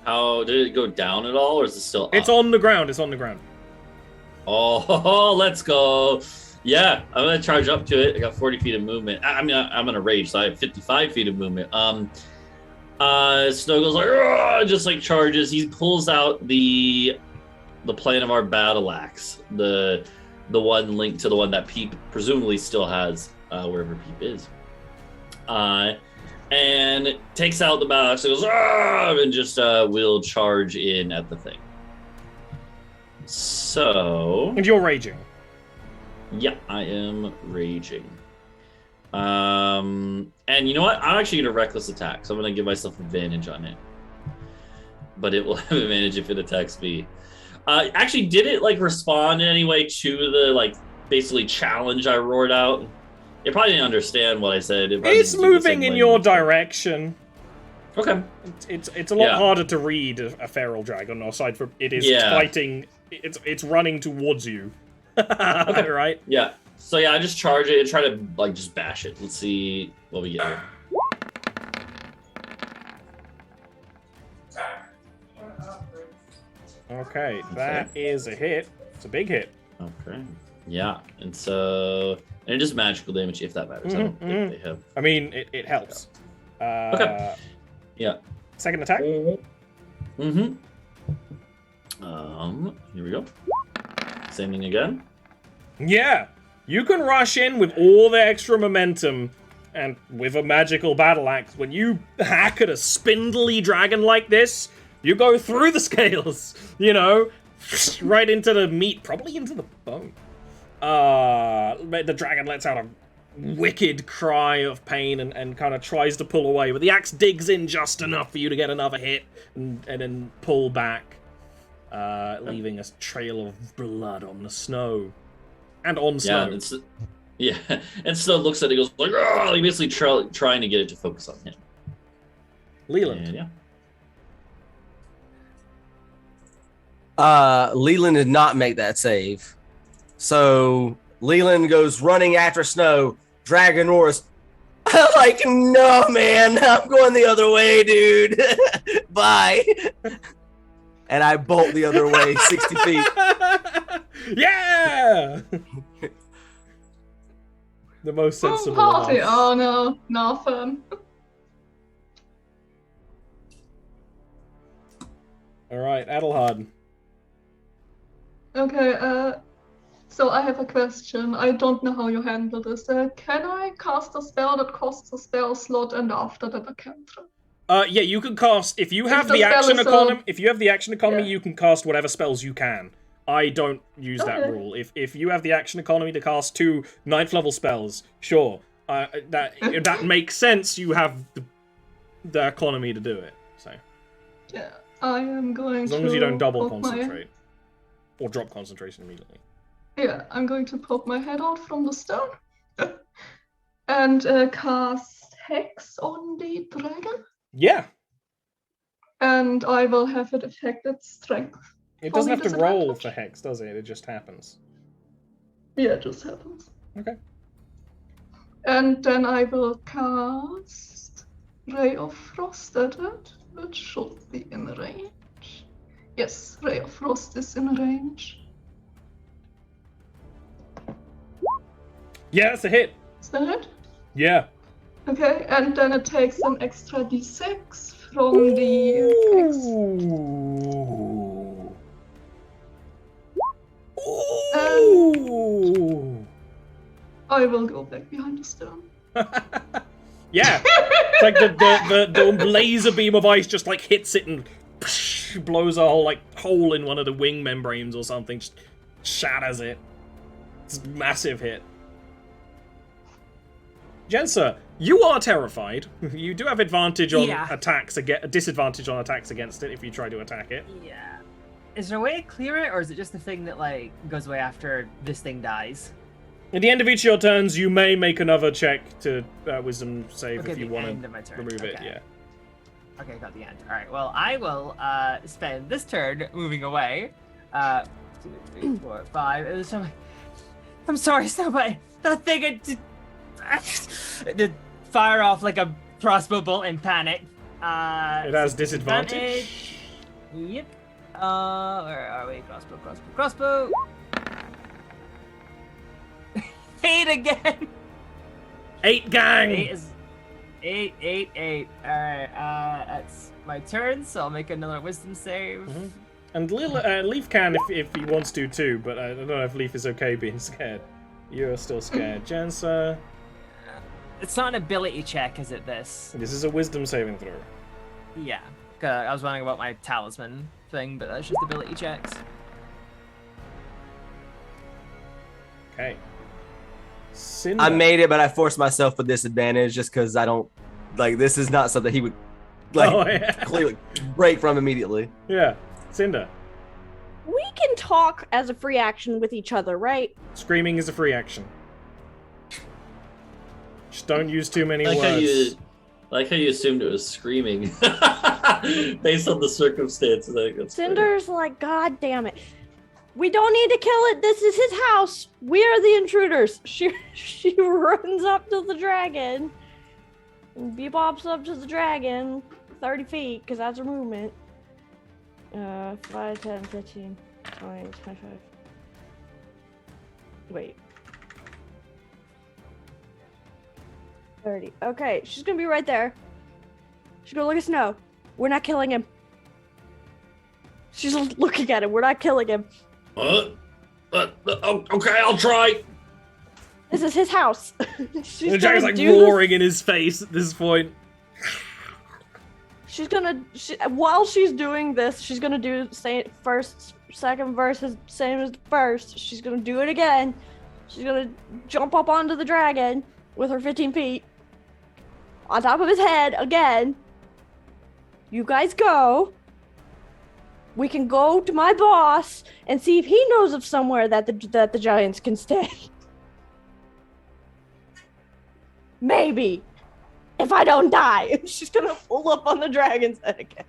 How did it go down at all, or is it still up? It's on the ground. It's on the ground. Oh, let's go. Yeah, I'm gonna charge up to it. I got 40 feet of movement. I'm gonna rage, so I have 55 feet of movement. Snow goes like, just like charges. He pulls out the plane of our battle axe, the one linked to the one that Peep presumably still has wherever Peep is. And takes out the box and goes, "Argh!" and just will charge in at the thing. So. And you're raging. Yeah, I am raging. And you know what? I'm actually gonna reckless attack, so I'm gonna give myself advantage on it. But it will have advantage if it attacks me. Actually, did it like respond in any way to the like basically challenge I roared out? It probably didn't understand what I said. It's moving in your direction. Okay. It's a lot harder to read a feral dragon, aside from it is fighting. It's running towards you. Okay. Right? Yeah. So yeah, I just charge it and try to like just bash it. Let's see what we get here. Okay, that is a hit. It's a big hit. Okay. Yeah, and so it is magical damage if that matters. I don't think they have. I mean, it helps. Okay. Yeah. Second attack. Mm-hmm. Here we go. Same thing again. Yeah, you can rush in with all the extra momentum and with a magical battle axe. When you hack at a spindly dragon like this, you go through the scales, you know, right into the meat, probably into the bone. The dragon lets out a wicked cry of pain and kind of tries to pull away, but the axe digs in just enough for you to get another hit and then pull back, leaving a trail of blood on the snow. And on snow. And Snow looks at it and goes like, "Oh!" He basically trying to get it to focus on him. Leland. Leland did not make that save. So Leland goes running after Snow. Dragon roars, like, "No, man, I'm going the other way, dude. Bye." And I bolt the other way 60 feet. Yeah! The most sensible party. of us. Oh no, not fun. Alright, Adelhard. Okay, so I have a question. I don't know how you handle this. Can I cast a spell that costs a spell slot and after that a cantrip? Yeah, you can cast if you have the the spell action is economy. If you have the action economy, Yeah. you can cast whatever spells you can. I don't use that Okay. rule. If you have the action economy to cast 2 9th level spells, sure, that makes sense. You have the economy to do it. So Yeah, I am going as to. long as you don't double poke concentrate or drop concentration immediately. Yeah, I'm going to poke my head out from the stone and cast Hex on the dragon. Yeah, And I will have it affect its strength. it For doesn't me, have to roll disadvantage? for hex, does it? It just happens. Yeah, it just happens. Okay. And then I will cast Ray of Frost at it, which should be in range. Yes, Ray of Frost is in range. Yeah, that's a hit. Is that it? Yeah. Okay, and then it takes an extra d6 from the Hex. Ooh. And Ooh. I will go back behind the stone. Yeah. It's like the laser beam of ice just like hits it and blows a whole like hole in one of the wing membranes or something. Just shatters it. It's a massive hit. Jensa, you are terrified. You do have advantage on attacks, disadvantage on attacks against it if you try to attack it. Yeah. Is there a way to clear it, or is it just the thing that like goes away after this thing dies? At the end of each of your turns, you may make another check to wisdom save Okay, if you the want end to of my turn. remove it. Okay. Yeah. Okay, got the end. All right. Well, I will spend this turn moving away. 2, 3, 4, 5. I'm sorry, Snow, but that thing did fire off like a crossbow bolt in panic. It has disadvantage. Yep. Where are we? Crossbow. 8 again. 8 gang. 8 is 8. All right. That's my turn, so I'll make another wisdom save. Mm-hmm. And Leaf can if he wants to too, but I don't know if Leaf is okay being scared. You're still scared, Jensa. It's not an ability check, is it? This? This is a wisdom saving throw. Yeah. I was wondering about my talisman thing, but that's just ability checks. Okay. Cinder. I made it, but I forced myself with disadvantage just because I don't like. This is not something he would clearly break from immediately. Yeah. Cinder. We can talk as a free action with each other, right? Screaming is a free action. Just don't use too many Like words. how you assumed it was screaming based on the circumstances. I think that's Cinder's like, God damn it. We don't need to kill it. This is his house. We are the intruders. She runs up to the dragon. Bebops up to the dragon. 30 feet, because that's her movement. 5, 10, 15, 20, 25. Wait. 30. Okay, she's gonna be right there. She's gonna look at Snow. We're not killing him. She's looking at him. We're not killing him. Okay, I'll try. This is his house. She's The dragon's gonna like do roaring in his face at this point. She's gonna, while she's doing this, she's gonna do second verse is same as the first. She's gonna do it again. She's gonna jump up onto the dragon with her 15 feet on top of his head again. You guys go. We can go to my boss and see if he knows of somewhere that the giants can stay. Maybe. If I don't die. She's gonna pull up on the dragon's head again.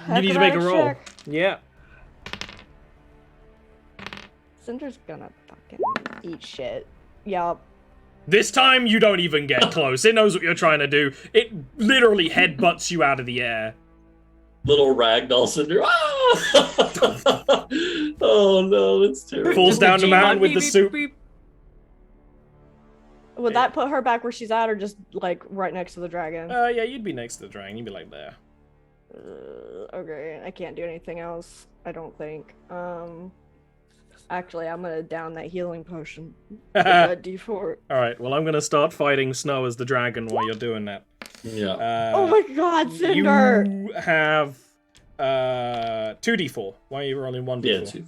You need to make a roll. Check. Yeah. Cinder's gonna fucking eat shit. Yup. This time you don't even get close. It knows what you're trying to do. It literally headbutts you out of the air. Little ragdoll Cinder. Ah! Oh no, that's terrible. Falls down the mountain with the Beep, soup. beep, beep. Would that put her back where she's at, or just like right next to the dragon? Yeah, you'd be next to the dragon. You'd be like there. Okay, I can't do anything else. I don't think. Actually, I'm gonna down that healing potion. That D4. All right. Well, I'm gonna start fighting Snow as the dragon while you're doing that. Yeah. Oh my God, Cinder! You have 2d4. Why are you rolling 1d4? Yeah, 2.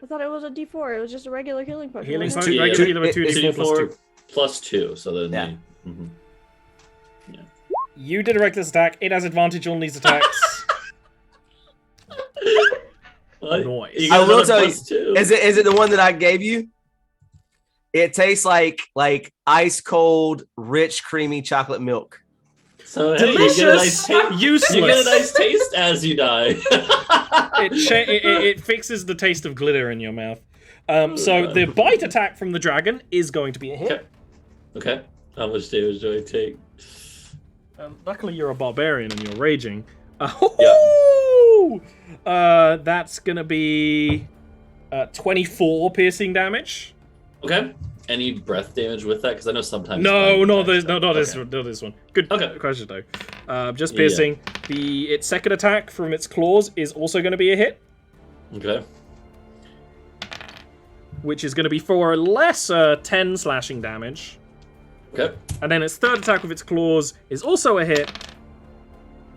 I thought it was a D4. It was just a regular healing potion. Healing wasn't potion, it? regular healer with 2d4 plus 2. 2d4 plus 2, so then Yeah. mhm. You did a reckless attack. It has advantage on these attacks. Noise. You I got will another tell you, plus 2. is it the one that I gave you? It tastes like ice cold, rich, creamy chocolate milk. So hey, you get a nice taste. Useless. You get a nice taste as you die. It fixes the taste of glitter in your mouth. So the bite attack from the dragon is going to be a hit. Okay. How much damage do I take? Luckily, you're a barbarian and you're raging. That's gonna be 24 piercing damage. Okay. Any breath damage with that? Because I know sometimes. No, not this one. Good Okay. question though. Just piercing. Its second attack from its claws is also going to be a hit, Okay. which is going to be for a lesser 10 slashing damage. Okay. And then its third attack with its claws is also a hit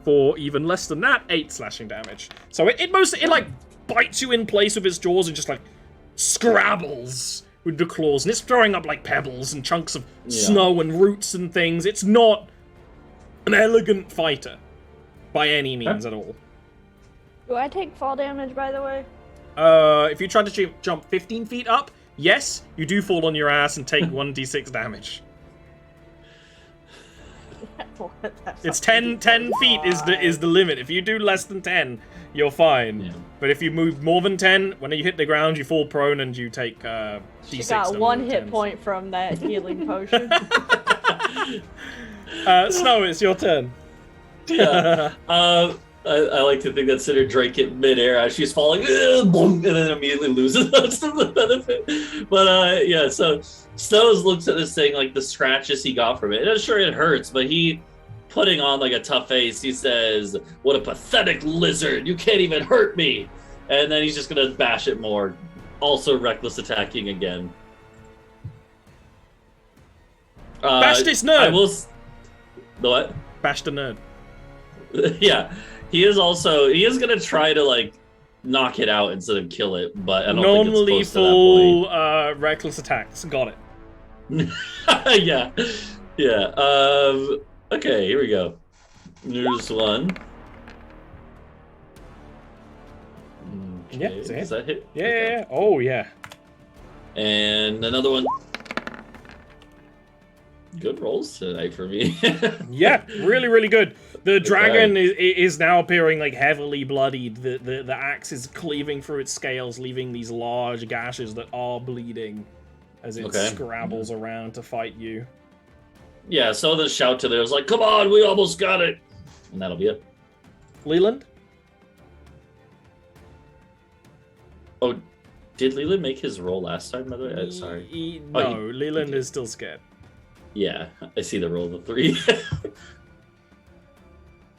for even less than that, 8 slashing damage. So it like bites you in place with its jaws and just like scrabbles with the claws, and it's throwing up like pebbles and chunks of snow and roots and things. It's not an elegant fighter by any means at all. Do I take fall damage, by the way? If you try to jump 15 feet up, yes, you do fall on your ass and take 1d6 damage. It's 10 feet is the limit. If you do less than 10, you're fine. Yeah. But if you move more than 10, when you hit the ground, you fall prone and you take d6. She got 1 hit point from that healing potion. Snow, it's your turn. Yeah. I like to think that Cinder drank it midair as she's falling, and then immediately loses most of the benefit. But yeah, so Snows looks at this thing like the scratches he got from it. And sure, it hurts, but he, putting on like a tough face, he says, "What a pathetic lizard! You can't even hurt me!" And then he's just gonna bash it more. Also reckless attacking again. Bash this nerd! I will. The what? Bash the nerd. Yeah, he is gonna try to like knock it out instead of kill it, but I don't think it's close to that Non-lethal reckless attacks. Got it. point. Yeah. Okay, here we go. There's one. Yeah, Okay, it's a hit. does that hit? Yeah, Okay. yeah, yeah. Oh, yeah. And another one. Good rolls tonight for me. Yeah, really, really good. The dragon is now appearing like heavily bloodied. The axe is cleaving through its scales, leaving these large gashes that are bleeding as it scrabbles around to fight you. Yeah, so the shout to theirs like, "Come on, we almost got it," and that'll be it. Leland? Oh, did Leland make his roll last time? By the way, sorry. No, Leland is still scared. Yeah, I see the roll of the 3.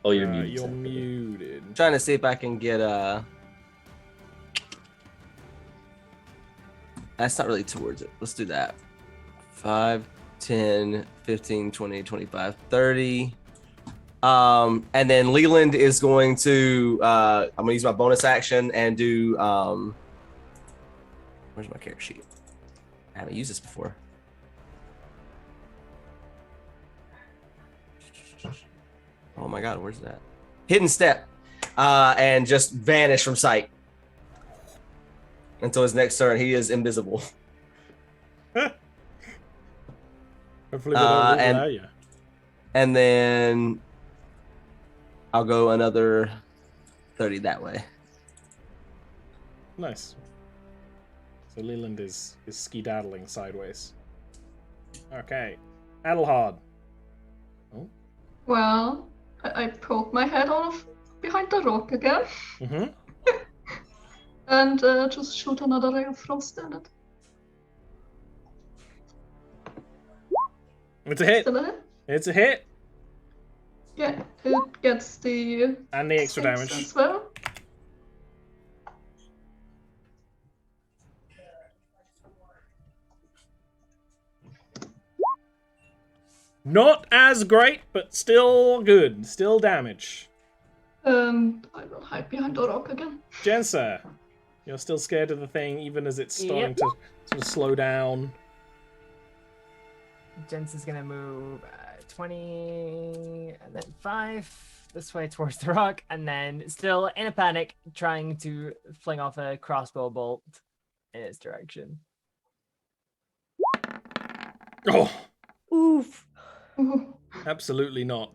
Oh, you're muted. You're muted. I'm trying to see if I can get That's not really towards it. Let's do that. 5, 10, 15, 20, 25, 30. And then Leland is going to I'm gonna use my bonus action and do where's my character sheet? I haven't used this before. Oh my god, where's that? Hidden step. And just vanish from sight. Until his next turn, he is invisible. Hopefully they don't allow you. And then I'll go another 30 that way. Nice. So Leland is skedaddling sideways. Okay. Adelhard. Oh. Well, I poke my head out of behind the rock again. Mm-hmm. And just shoot another ray of frost at it. It's a hit. Still a hit? It's a hit. Yeah, it gets the... And the extra 6 damage. as well. Not as great, but still good. Still damage. And I will hide behind the rock again. Jensa, you're still scared of the thing, even as it's starting to sort of slow down. Jens is gonna move 20 and then 5 this way towards the rock, and then still in a panic, trying to fling off a crossbow bolt in its direction. Oh, Oof. Ooh. absolutely not.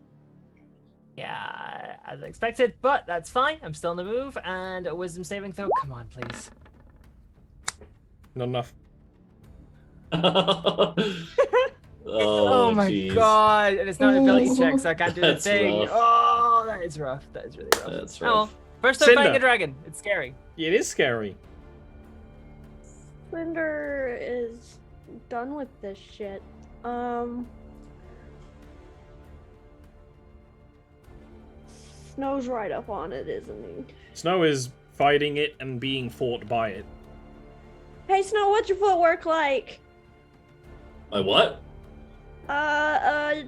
Yeah, as expected, but that's fine. I'm still on the move, and a wisdom saving throw. Come on, please. Not enough. Oh my jeez. god! And it's not an ability Ooh. check, so I can't do the That's thing. rough. Oh, that is rough. That is really rough. That's Oh, rough. first time Cinder. fighting a dragon. It's scary. It is scary. Cinder is done with this shit. Snow's right up on it, isn't he? Snow is fighting it and being fought by it. Hey, Snow, what's your footwork like? My what? How do you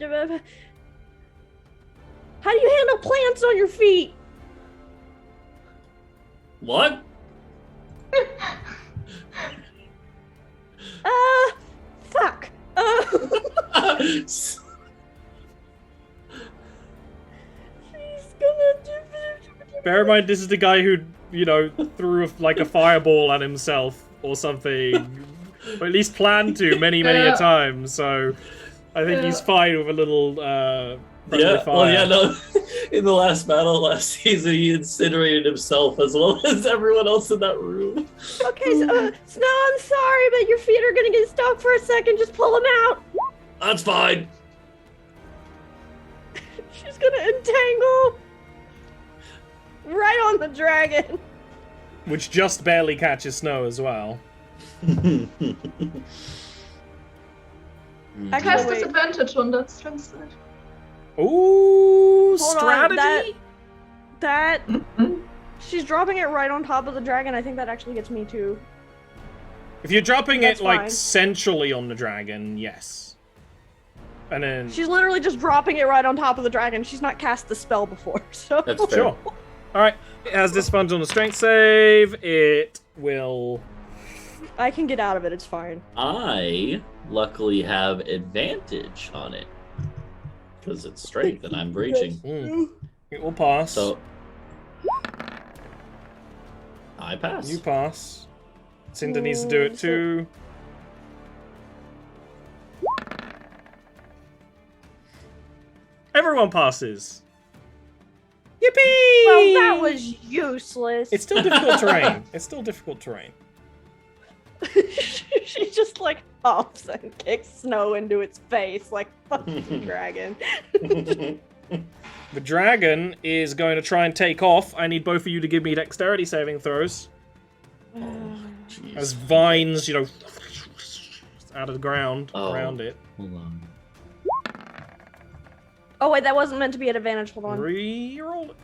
handle plants on your feet? What? Fuck. She's gonna do. Bear in mind, this is the guy who, you know, threw a fireball at himself or something. Or at least planned to many a time. So I think he's fine with a little friendly fire. Well, yeah, no. In the last battle last season, he incinerated himself as well as everyone else in that room. Okay, so, Snow, I'm sorry, but your feet are gonna get stuck for a second. Just pull them out. That's fine. She's gonna entangle right on the dragon. Which just barely catches Snow as well. I cast disadvantage on that strength side. Ooh, Hold strategy? on, that she's dropping it right on top of the dragon. I think that actually gets me too. If you're dropping That's it like fine. centrally on the dragon, yes. And then She's literally just dropping it right on top of the dragon. She's not cast the spell before, so. That's fair. sure. All right. It has disadvantage on the strength save. It will. I can get out of it. It's fine. I luckily have advantage on it because it's strength and I'm breaching. It will pass. So I pass. You pass. Cinder needs to do it too. Everyone passes. Yippee! Well, that was useless. It's still difficult terrain. It's still difficult terrain. She just like hops and kicks Snow into its face like fucking dragon. The dragon is going to try and take off. I need both of you to give me dexterity saving throws. Jeez. As vines, you know, out of the ground around it. Hold on. Oh wait, that wasn't meant to be at advantage. Hold on. Reroll it.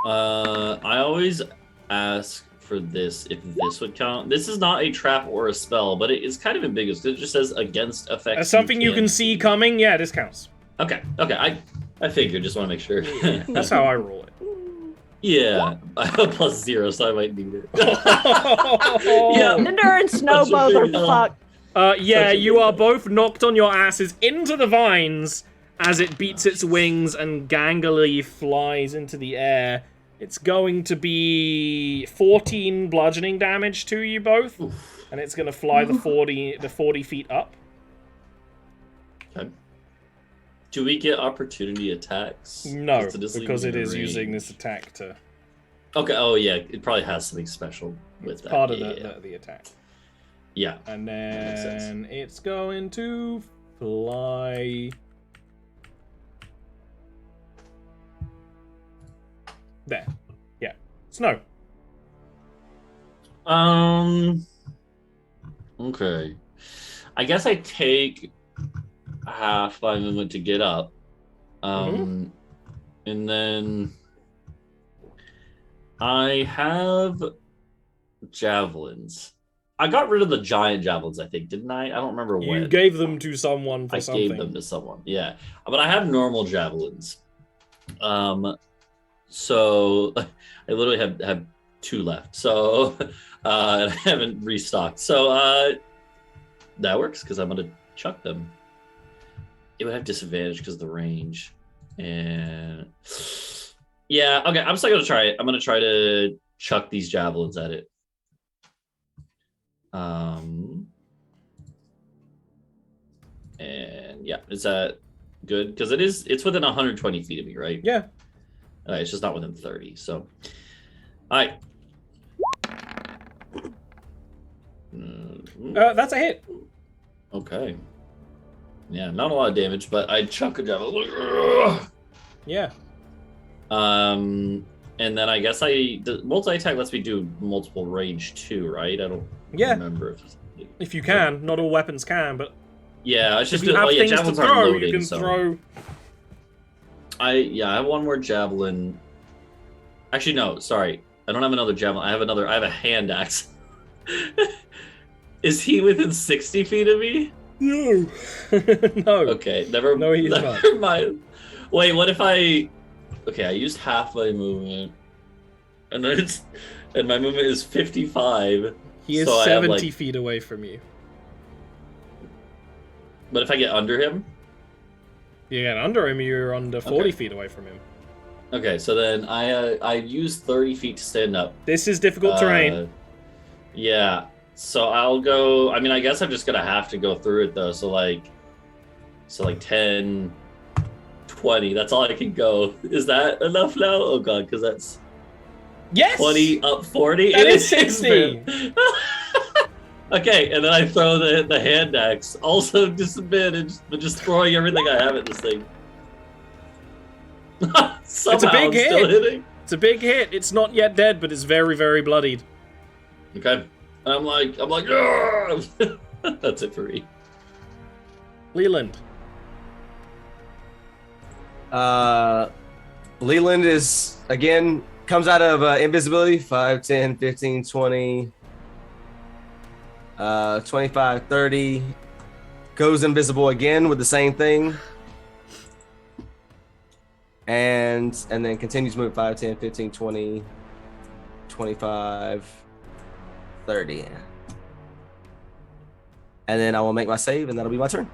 I always ask for this if this would count. This is not a trap or a spell, but it is kind of ambiguous because it just says against effects. As something you can see coming, yeah, this counts. Okay. I figured. Just want to make sure. That's how I roll it. Yeah, I have +0, so I might need it. Yeah. Cinder and Snow Such a both are big help. fucked. Yeah, Such a you big are help. both knocked on your asses into the vines as it beats its wings and gangly flies into the air. It's going to be 14 bludgeoning damage to you both, and it's going to fly the 40 feet up. Okay. Do we get opportunity attacks? No, Does this leave because me it in is using range? this attack to Okay. Oh yeah, it probably has something special with that. part of Yeah. the attack. Yeah. And makes sense. then it's going to fly there. Yeah. Snow. Okay. I guess I take half my movement to get up. And then I have javelins. I got rid of the giant javelins, I think, didn't I? I don't remember You when. gave them to someone for I something. gave them to someone, yeah. But I have normal javelins. So I literally have 2 left. So I haven't restocked. So that works because I'm gonna chuck them. It would have disadvantage because of the range. And yeah, okay, I'm still gonna try it. I'm gonna try to chuck these javelins at it. And yeah, is that good? Because it's within 120 feet of me, right? Yeah. It's just not within 30. So, all right. That's a hit. Okay. Yeah, not a lot of damage, but I chuck a javelin. Yeah. And then I guess the multi-attack lets me do multiple range too, right? I don't remember If you can. Not all weapons can, but yeah, I should if you have things to javelins aren't throw, loading, you can so throw. I have one more javelin. Actually, no, sorry. I don't have another javelin. I have a hand axe. Is he within 60 feet of me? No. No. Okay, never mind. Wait, what if I used half my movement. And then my movement is 55. He is so 70 feet away from you. But if I get under him? You get under him, you're under 40 feet away from him. Okay, so then I use 30 feet to stand up. This is difficult terrain. Yeah, so I'll go. I mean, I guess I'm just gonna have to go through it though. So like 10, 20. That's all I can go. Is that enough now? Oh god, because that's Yes. 20 up 40. That It is 60. Okay, and then I throw the hand axe. Also disadvantage, but just throwing everything I have at this thing. Somehow It's a big I'm still hit. hitting. It's a big hit. It's not yet dead, but it's very, very bloodied. Okay. And I'm like, "Argh!" That's it for me. Leland. Leland is, again, comes out of invisibility, 5, 10, 15, 20, 25, 30. goes invisible again with the same thing. And then continues to move 5, 10, 15, 20, 25, 30. And then I will make my save, and that'll be my turn.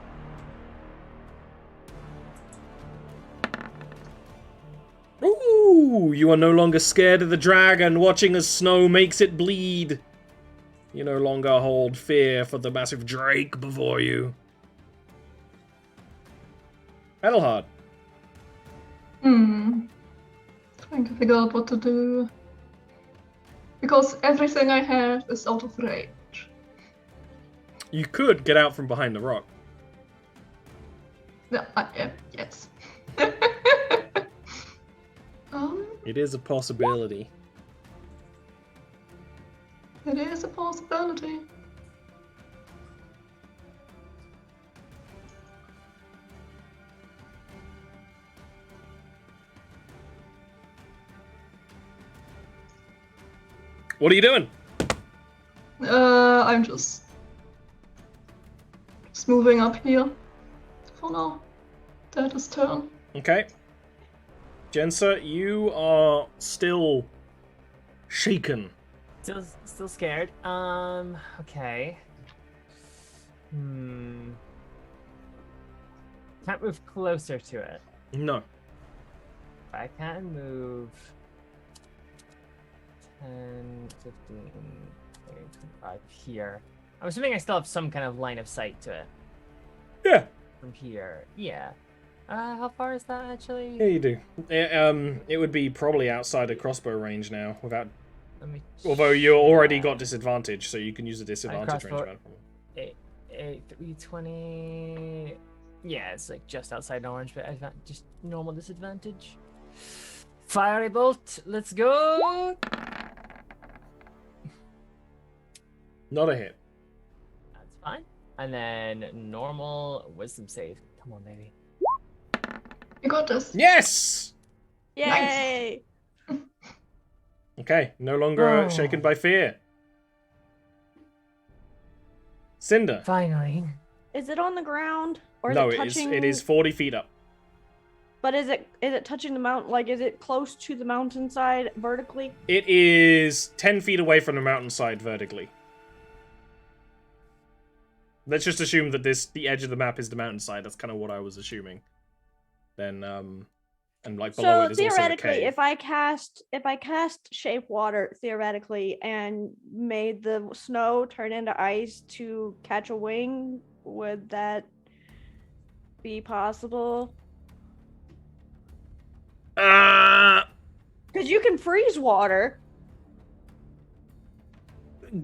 Ooh, you are no longer scared of the dragon watching as snow makes it bleed. You no longer hold fear for the massive drake before you. Edelhard. Trying to figure out what to do. Because everything I have is out of range. You could get out from behind the rock. Yeah, yes. It is a possibility. It is a possibility. What are you doing? I'm just moving up here for now. That is turn. Okay. Jensa, you are still shaken. Still scared. Okay. Can't move closer to it. No. I can move 10, 15, 20, 25 here. I'm assuming I still have some kind of line of sight to it. Yeah. From here. Yeah. How far is that actually? Yeah, you do. It would be probably outside of crossbow range now, without. Let me Although you already got disadvantage, so you can use a disadvantage range. crossbow. 20. Yeah, it's like just outside orange, but just normal disadvantage. Fiery bolt. Let's go. Not a hit. That's fine. And then normal wisdom save. Come on, baby. You got this. Yes! Yay! Okay, no longer shaken by fear. Cinder. Finally. Is it on the ground or is No, it touching? it is 40 feet up. But is it touching the mountain? Like, is it close to the mountainside vertically? It is 10 feet away from the mountainside vertically. Let's just assume that the edge of the map is the mountainside. That's kind of what I was assuming. Then, and like below it is also the theoretically, cave. if I cast shape water theoretically and made the snow turn into ice to catch a wing, would that be possible? Because you can freeze water.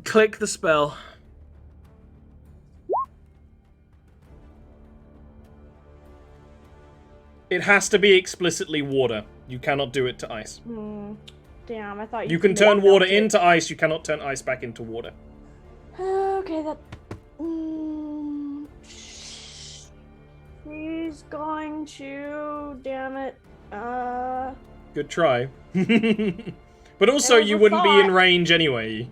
Click the spell. It has to be explicitly water. You cannot do it to ice. Damn, I thought You can turn melt water it. into ice, you cannot turn ice back into water. Okay, that. He's going to. Damn it. Good try. But also, There was you a wouldn't be in thought. range anyway.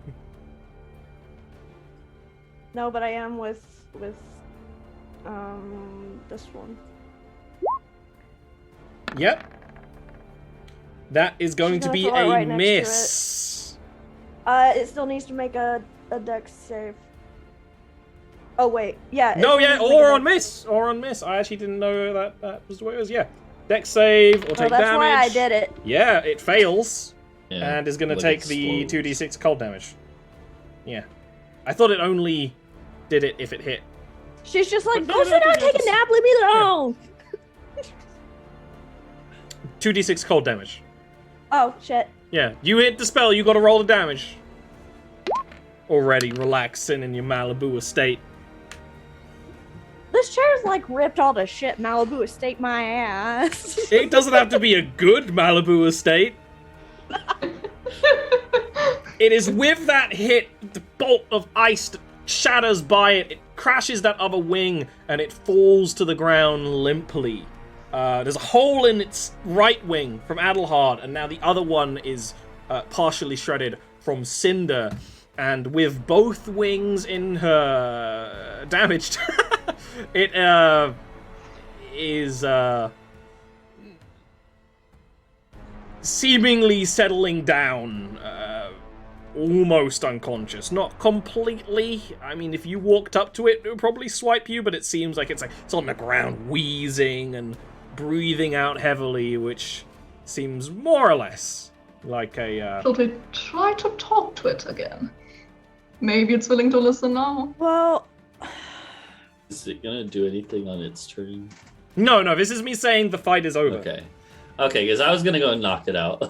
No, but I am with this one. Yep. That is going She's to gonna be throw it a right next to miss. It still needs to make a dex save. Oh wait, yeah. No, it yeah, needs to make a or on dex- miss, or on miss. I actually didn't know that was the way it was. Yeah, dex save or Oh, take that's damage. why I did it. Yeah, it fails Yeah, and is going to like take the explodes. 2d6 cold damage. Yeah, I thought it only did it if it hit. She's just like, But go no, sit down, no, take a nap, leave me alone. 2d6 cold damage. Oh shit. Yeah, you hit the spell, you got to roll the damage. Already relaxing in your Malibu estate. This chair's like ripped all to shit. Malibu estate my ass. It doesn't have to be a good Malibu estate. It is with that hit, the bolt of ice that shatters by it. It crashes that other wing and it falls to the ground limply. There's a hole in its right wing from Adelhard, and now the other one is partially shredded from Cinder. And with both wings in her damaged, It is seemingly settling down, almost unconscious. Not completely. I mean, if you walked up to it, it would probably swipe you, but it seems like it's on the ground, wheezing and breathing out heavily, which seems more or less like a... Should we try to talk to it again? Maybe it's willing to listen now. Well, Is it gonna do anything on its turn? No, this is me saying the fight is over. Okay. Okay, because I was gonna go and knock it out.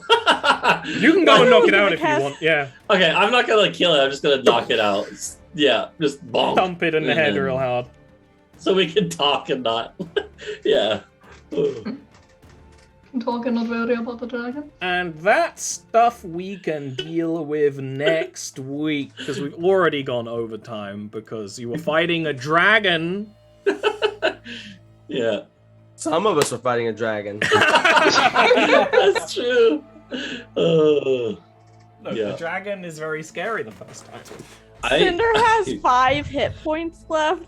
You can go and knock it out if you Cast- want, yeah. Okay, I'm not gonna kill it. I'm just gonna knock it out. Yeah, just bonk. Thump it in the head Mhm. real hard. So we can talk and not. Yeah. Can talk and not worry about the dragon. And that's stuff we can deal with next week, because we've already gone overtime, because you were fighting a dragon. Yeah. Some of us were fighting a dragon. That's true. Look, Yeah. the dragon is very scary the first time. Cinder has 5 hit points left.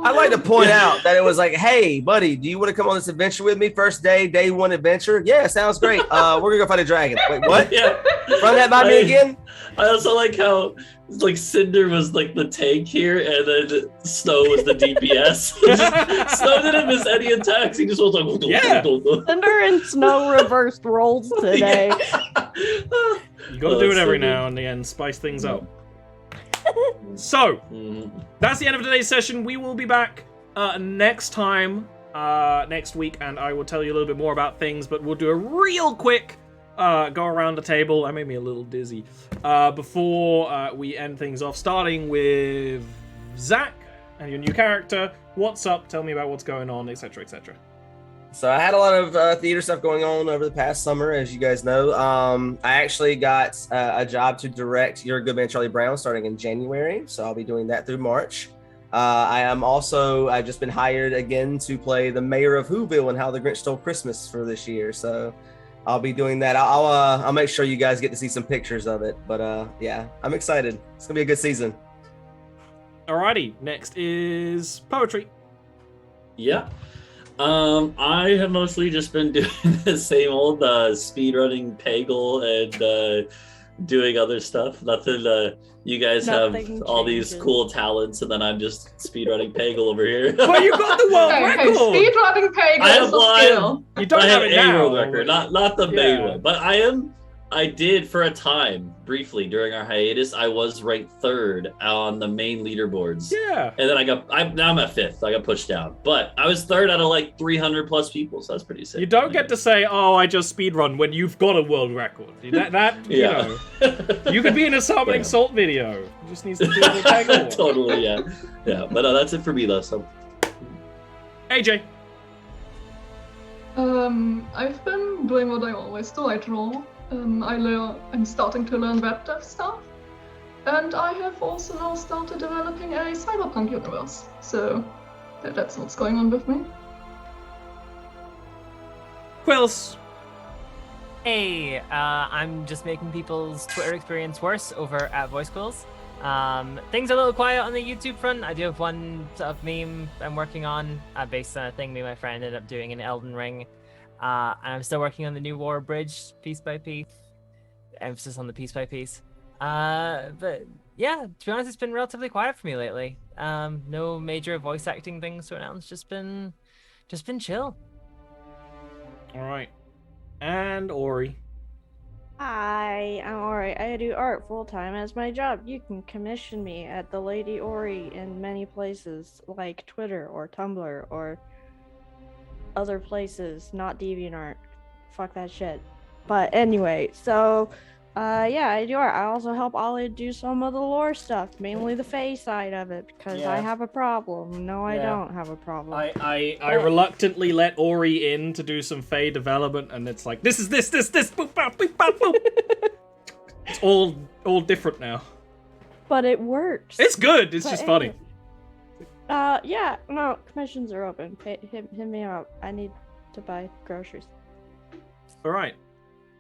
I'd like to point out that it was like, hey, buddy, do you want to come on this adventure with me? First day one adventure? Yeah, sounds great. We're going to go fight a dragon. Wait, what? Yeah. Run that by me again? I also like how like Cinder was like the tank here, and then Snow was the DPS. Snow didn't miss any attacks. He just was like, Yeah. Cinder and Snow reversed rolls today. You gotta do it every now and then, spice things up. So, that's the end of today's session. We will be back next time, next week, and I will tell you a little bit more about things, but we'll do a real quick go around the table. That made me a little dizzy. Before we end things off, starting with Zach and your new character. What's up? Tell me about what's going on, etc., etc. So I had a lot of theater stuff going on over the past summer, as you guys know. I actually got a job to direct Your Good Man Charlie Brown starting in January, so I'll be doing that through March. I've just been hired again to play the mayor of Whoville and How the Grinch Stole Christmas for this year, so I'll be doing that. I'll make sure you guys get to see some pictures of it, but yeah, I'm excited. It's gonna be a good season. Alrighty, next is poetry. Yeah. I have mostly just been doing the same old speedrunning Peggle and doing other stuff. Nothing. You guys Nothing have all these changes. cool talents, and then I'm just speedrunning Peggle over here. But you got the world Hey, record! speedrunning Peggle I is have a one. skill. You don't I have have it a now. world record, not the main Yeah. one. But I did for a time, briefly during our hiatus. I was ranked 3rd on the main leaderboards. Yeah. And then now I'm at 5th. I got pushed down, but I was 3rd out of like 300 plus people, so that's pretty sick. You don't get to say, "Oh, I just speedrun" when you've got a world record. That you Yeah. know, you could be in a summoning Yeah. salt video. You just needs to do the tag. Totally, yeah. But that's it for me though. So AJ. I've been doing what I always do. I draw. I'm starting to learn web dev stuff. And I have also now started developing a cyberpunk universe. So that's what's going on with me. Quills. Hey, I'm just making people's Twitter experience worse over at Voice Quills. Things are a little quiet on the YouTube front. I do have one sort of meme I'm working on based on a thing me and my friend ended up doing in Elden Ring. And I'm still working on the new War Bridge piece by piece. Emphasis on the piece by piece. But yeah, to be honest, it's been relatively quiet for me lately. No major voice acting things to announce. Just been chill. All right. And Ori. Hi, I'm Ori. I do art full time as my job. You can commission me at the Lady Ori in many places, like Twitter or Tumblr or other places, not DeviantArt. Fuck that shit. But anyway, so yeah, I do art. I also help Ollie do some of the lore stuff, mainly the Fae side of it, because I Yeah. have a problem. No, I Yeah. don't have a problem. I reluctantly let Ori in to do some Fae development, and it's like, this, boop, bop, boop, bop, boop. It's all different now. But it works. It's good. It's But just funny. Yeah, no, commissions are open. Hit me up. I need to buy groceries. All right.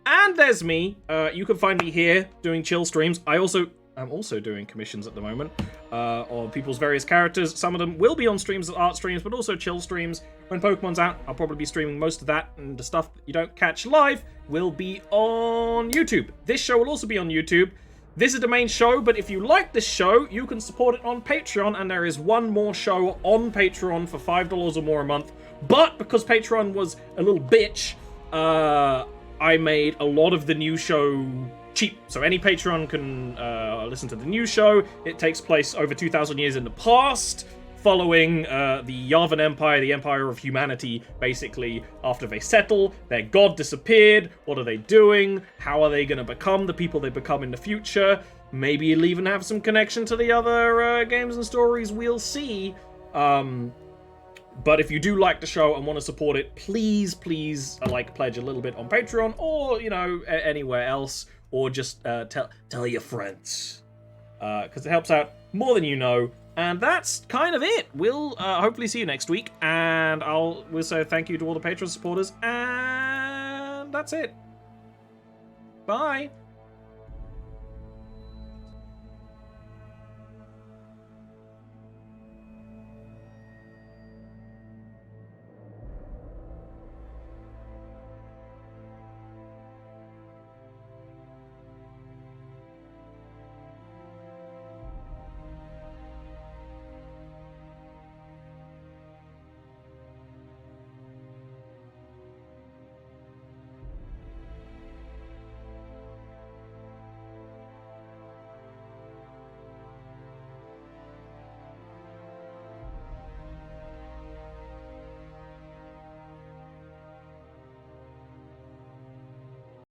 And there's me. You can find me here doing chill streams. I also I'm also doing commissions at the moment on people's various characters. Some of them will be on streams as art streams, but also chill streams. When Pokemon's out, I'll probably be streaming most of that, and the stuff that you don't catch live will be on YouTube. This show will also be on YouTube. This is the main show, but if you like this show, you can support it on Patreon, and there is one more show on Patreon for $5 or more a month. But because Patreon was a little bitch, I made a lot of the new show cheap. So any Patreon can listen to the new show. It takes place over 2,000 years in the past, following the Yavin Empire, the Empire of Humanity, basically. After they settle, their god disappeared. What are they doing? How are they going to become the people they become in the future? Maybe it'll even have some connection to the other games and stories. We'll see. But if you do like the show and want to support it, please, pledge a little bit on Patreon, or, anywhere else, or just tell your friends. Because it helps out more than you know. And that's kind of it. We'll hopefully see you next week, and we'll say thank you to all the Patreon supporters, and that's it. Bye.